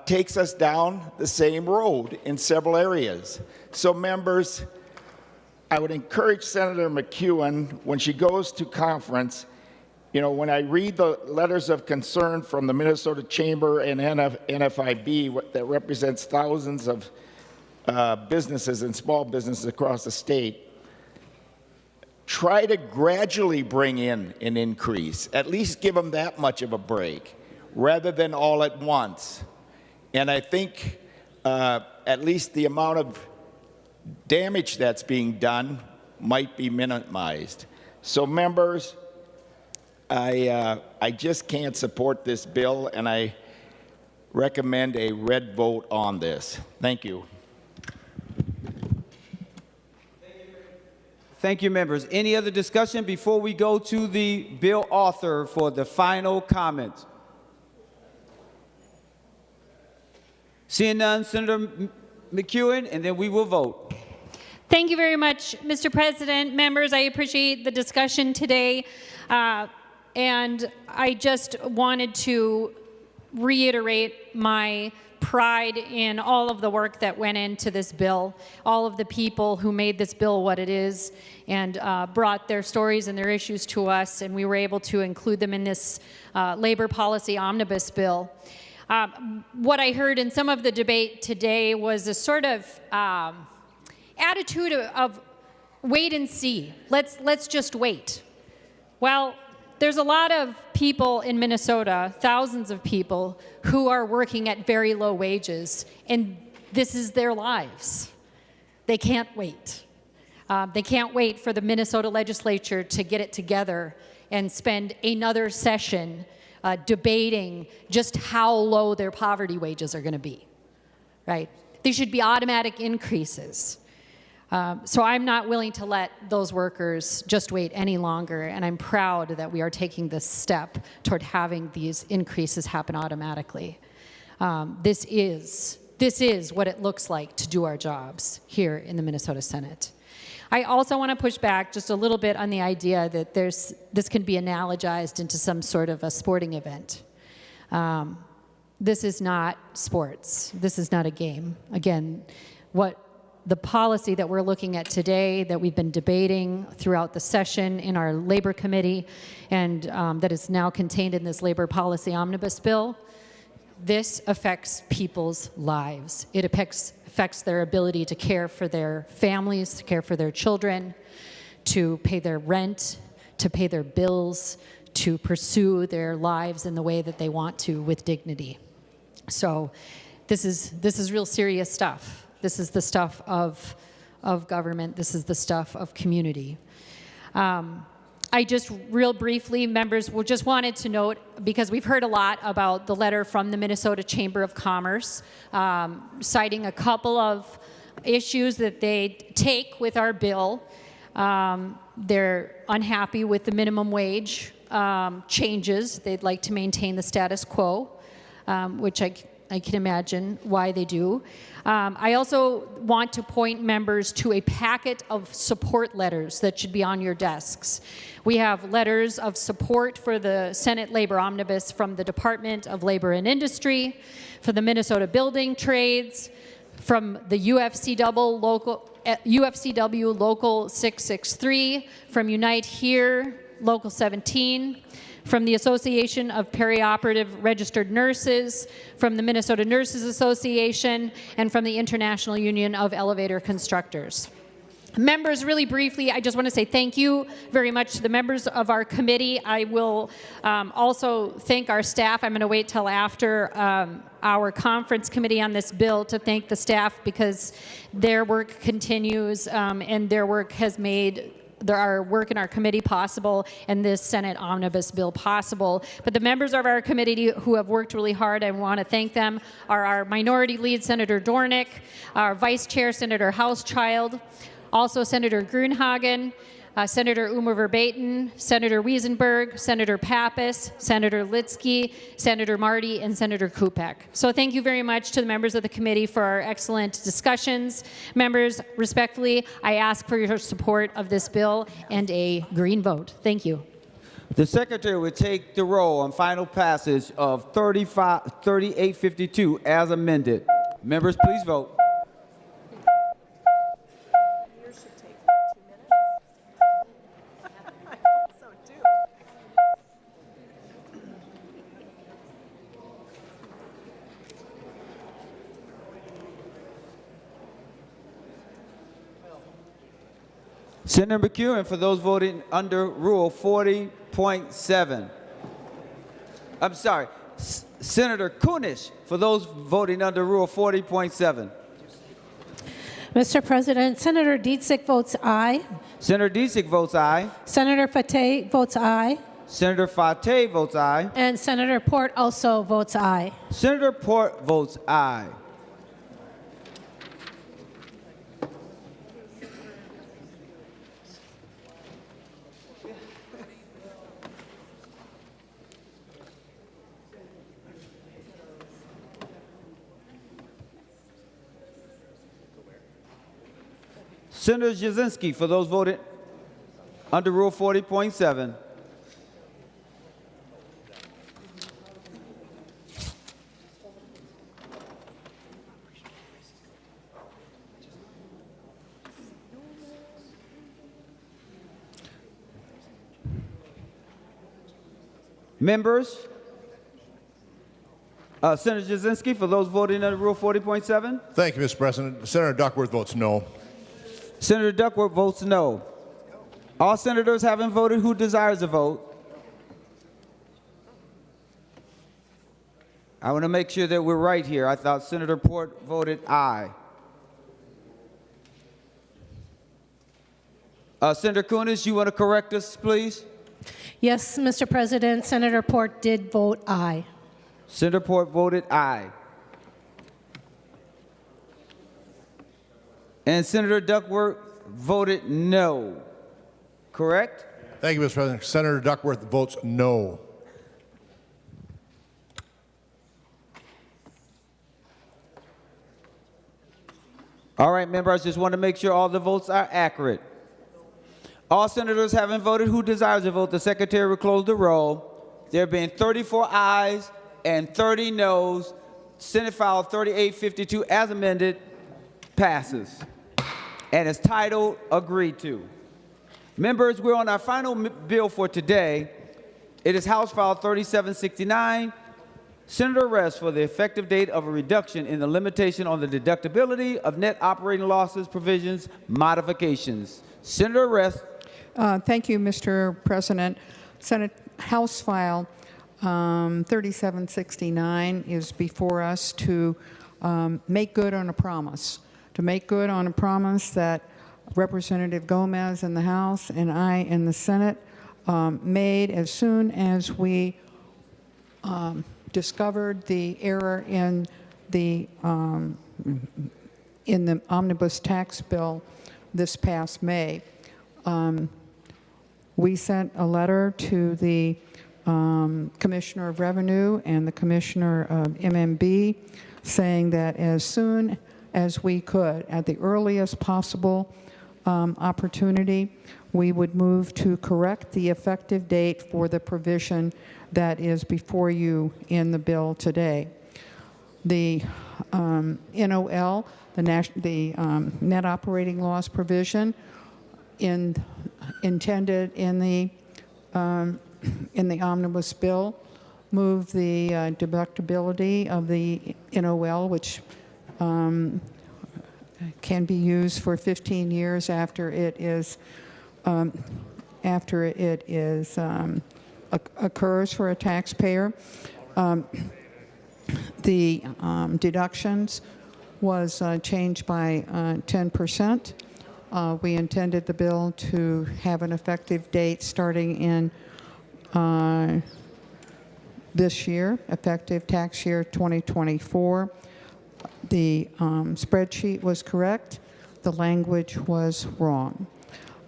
takes us down the same road in several areas. So members, I would encourage Senator McEwen, when she goes to conference, you know, when I read the letters of concern from the Minnesota Chamber and NFIB that represents thousands of businesses and small businesses across the state, try to gradually bring in an increase. At least give them that much of a break, rather than all at once. And I think at least the amount of damage that's being done might be minimized. So members, I just can't support this bill, and I recommend a red vote on this. Thank you. Thank you, members. Any other discussion before we go to the bill author for the final comments? Seeing none, Senator McEwen, and then we will vote. Thank you very much, Mr. President. Members, I appreciate the discussion today. And I just wanted to reiterate my pride in all of the work that went into this bill, all of the people who made this bill what it is and brought their stories and their issues to us, and we were able to include them in this labor policy omnibus bill. What I heard in some of the debate today was a sort of attitude of wait and see. Let's just wait. Well, there's a lot of people in Minnesota, thousands of people, who are working at very low wages, and this is their lives. They can't wait. They can't wait for the Minnesota legislature to get it together and spend another session debating just how low their poverty wages are going to be, right? These should be automatic increases. So I'm not willing to let those workers just wait any longer, and I'm proud that we are taking this step toward having these increases happen automatically. This is what it looks like to do our jobs here in the Minnesota Senate. I also want to push back just a little bit on the idea that this can be analogized into some sort of a sporting event. This is not sports. This is not a game. Again, the policy that we're looking at today, that we've been debating throughout the session in our Labor Committee, and that is now contained in this Labor Policy Omnibus Bill, this affects people's lives. It affects their ability to care for their families, to care for their children, to pay their rent, to pay their bills, to pursue their lives in the way that they want to with dignity. So this is real serious stuff. This is the stuff of government. This is the stuff of community. I just real briefly, members, just wanted to note, because we've heard a lot about the letter from the Minnesota Chamber of Commerce, citing a couple of issues that they take with our bill. They're unhappy with the minimum wage changes. They'd like to maintain the status quo, which I can imagine why they do. I also want to point members to a packet of support letters that should be on your desks. We have letters of support for the Senate Labor Omnibus from the Department of Labor and Industry, for the Minnesota Building Trades, from the UFCW Local 663, from Unite Here Local 17, from the Association of Perioperative Registered Nurses, from the Minnesota Nurses Association, and from the International Union of Elevator Constructors. Members, really briefly, I just want to say thank you very much to the members of our committee. I will also thank our staff. I'm going to wait till after our conference committee on this bill to thank the staff, because their work continues and their work has made our work in our committee possible and this Senate Omnibus bill possible. But the members of our committee who have worked really hard, I want to thank them, are our Minority Lead Senator Dornick, our Vice Chair Senator Hauschild, also Senator Grunhagen, Senator Umer Verbaeten, Senator Wiesenberg, Senator Pappas, Senator Litsky, Senator Marty, and Senator Kupek. So thank you very much to the members of the committee for our excellent discussions. Members, respectfully, I ask for your support of this bill and a green vote. Thank you. The Secretary will take the roll on final passage of 3852 as amended. Members, please vote. Senator McEwen for those voting under Rule 40.7. I'm sorry, Senator Kunish for those voting under Rule 40.7. Mr. President, Senator Dietzig votes aye. Senator Dietzig votes aye. Senator Fateh votes aye. Senator Fateh votes aye. And Senator Port also votes aye. Senator Port votes aye. Senator Cwodzinski for those voting under Rule 40.7. Members, Senator Cwodzinski, for those voting under Rule 40.7. Thank you, Mr. President. Senator Duckworth votes no. Senator Duckworth votes no. All senators having voted who desires a vote. I want to make sure that we're right here. I thought Senator Port voted aye. Senator Kunis, you want to correct us, please? Yes, Mr. President, Senator Port did vote aye. Senator Port voted aye. And Senator Duckworth voted no. Correct? Thank you, Mr. President. Senator Duckworth votes no. All right, members, just want to make sure all the votes are accurate. All senators having voted who desires to vote, the secretary will close the roll. There have been 34 ayes and 30 noes. Senate File 3852 as amended passes and is titled agreed to. Members, we're on our final bill for today. It is House File 3769, Senator Rest for the effective date of a reduction in the limitation on the deductibility of net operating losses provisions modifications. Senator Rest. Thank you, Mr. President. Senate House File 3769 is before us to make good on a promise. To make good on a promise that Representative Gomez in the House and I in the Senate made as soon as we discovered the error in the omnibus tax bill this past May. We sent a letter to the Commissioner of Revenue and the Commissioner of MMB saying that as soon as we could, at the earliest possible opportunity, we would move to correct the effective date for the provision that is before you in the bill today. The NOL, the net operating loss provision, intended in the omnibus bill, move the deductibility of the NOL, which can be used for 15 years after it occurs for a taxpayer. The deductions was changed by 10%. We intended the bill to have an effective date starting in this year, effective tax year 2024. The spreadsheet was correct. The language was wrong.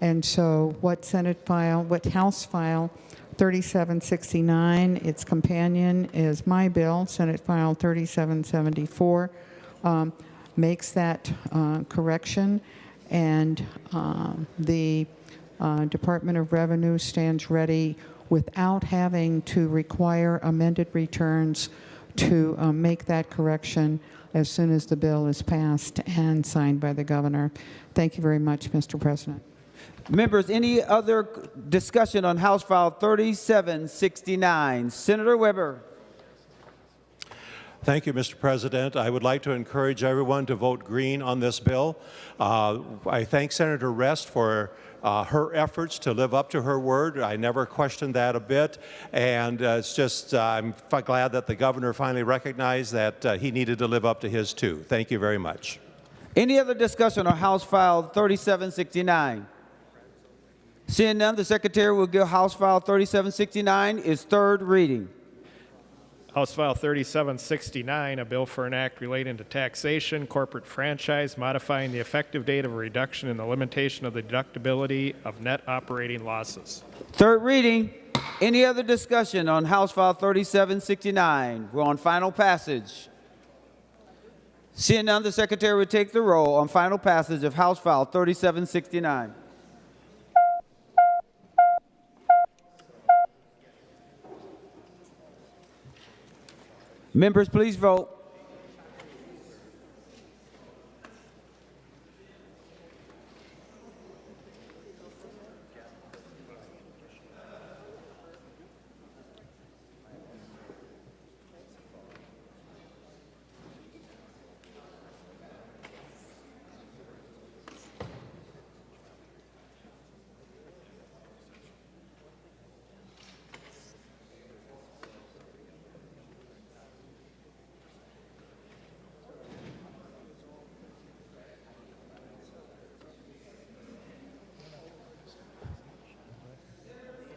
And so what House File 3769, its companion is my bill, Senate File 3774, makes that correction, and the Department of Revenue stands ready without having to require amended returns to make that correction as soon as the bill is passed and signed by the governor. Thank you very much, Mr. President. Members, any other discussion on House File 3769? Senator Weber. Thank you, Mr. President. I would like to encourage everyone to vote green on this bill. I thank Senator Rest for her efforts to live up to her word. I never questioned that a bit. And it's just, I'm glad that the governor finally recognized that he needed to live up to his too. Thank you very much. Any other discussion on House File 3769? Seeing none, the Secretary will give House File 3769 its third reading. House File 3769, a bill for an act relating to taxation, corporate franchise, modifying the effective date of a reduction in the limitation of the deductibility of net operating losses. Third reading. Any other discussion on House File 3769? We're on final passage. Seeing none, the Secretary will take the roll on final passage of House File 3769. Members, please vote.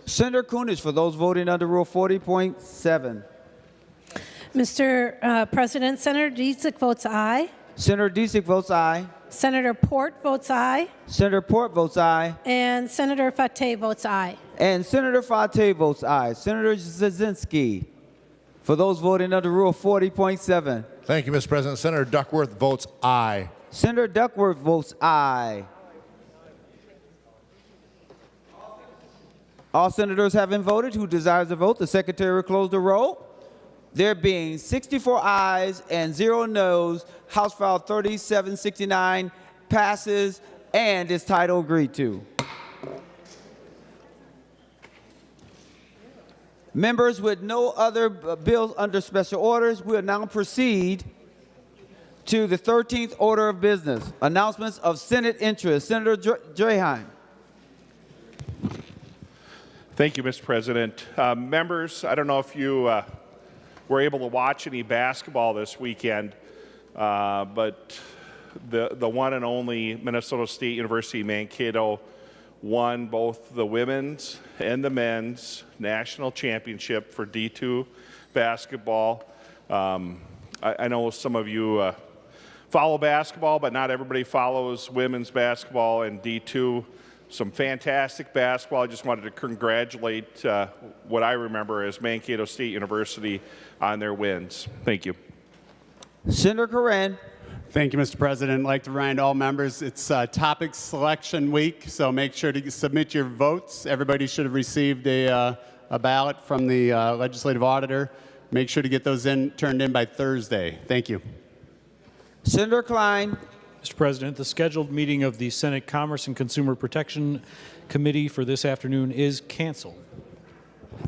Senator Kunesh, for those voting under Rule 40.7. Mr. President, Senator Dziedzic votes aye. Senator Dziedzic votes aye. Senator Port votes aye. Senator Port votes aye. And Senator Fateh votes aye. And Senator Fateh votes aye. Senator Cwodzinski, for those voting under Rule 40.7. Thank you, Mr. President. Senator Duckworth votes aye. Senator Duckworth votes aye. All senators having voted who desires to vote, the secretary will close the roll. There being 64 ayes and 0 noes, House File 3769 passes and is title agreed to. Members, with no other bills under special orders, we will now proceed to the 13th order of business, announcements of Senate interest. Senator Draheim. Thank you, Mr. President. Members, I don't know if you were able to watch any basketball this weekend, but the one and only Minnesota State University Mankato won both the women's and the men's national championship for D2 basketball. I know some of you follow basketball, but not everybody follows women's basketball and D2. Some fantastic basketball. I just wanted to congratulate what I remember as Mankato State University on their wins. Thank you. Senator Coran. Thank you, Mr. President. I'd like to remind all members it's topic selection week, so make sure to submit your votes. Everybody should have received a ballot from the legislative auditor. Make sure to get those turned in by Thursday. Thank you. Senator Klein. Mr. President, the scheduled meeting of the Senate Commerce and Consumer Protection Committee for this afternoon is canceled.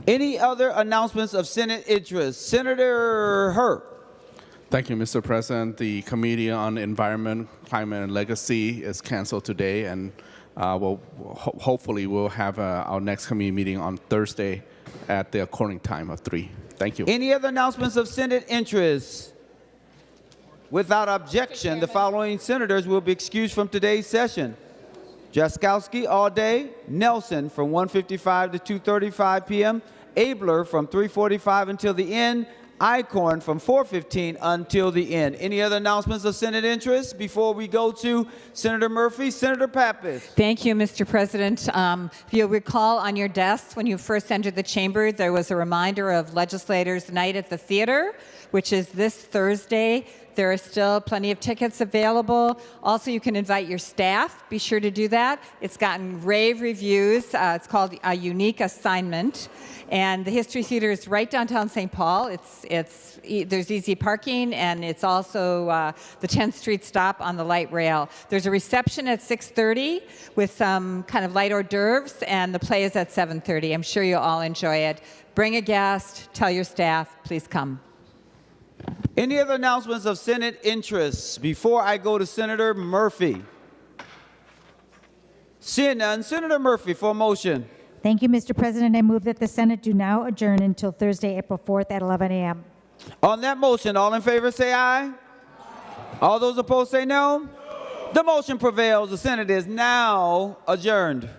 Any other announcements of Senate interest? Senator Hurt. Thank you, Mr. President. The Committee on Environment, Climate, and Legacy is canceled today, and hopefully we'll have our next committee meeting on Thursday at the according time of 3. Thank you. Any other announcements of Senate interest? Without objection, the following senators will be excused from today's session. Jaskowski all day, Nelson from 1:55 to 2:35 p.m., Abler from 3:45 until the end, Icorn from 4:15 until the end. Any other announcements of Senate interest before we go to Senator Murphy? Senator Pappas. Thank you, Mr. President. If you'll recall on your desks when you first entered the chamber, there was a reminder of Legislators' Night at the Theater, which is this Thursday. There are still plenty of tickets available. Also, you can invite your staff. Be sure to do that. It's gotten rave reviews. It's called A Unique Assignment. And the History Theater is right downtown St. Paul. There's easy parking, and it's also the 10th Street stop on the light rail. There's a reception at 6:30 with some kind of light hors d'oeuvres, and the play is at 7:30. I'm sure you'll all enjoy it. Bring a guest. Tell your staff. Please come. Any other announcements of Senate interests before I go to Senator Murphy? Seeing none, Senator Murphy for a motion. Thank you, Mr. President. I move that the Senate do now adjourn until Thursday, April 4th at 11 a.m. On that motion, all in favor say aye. All those opposed say no. The motion prevails. The Senate is now adjourned.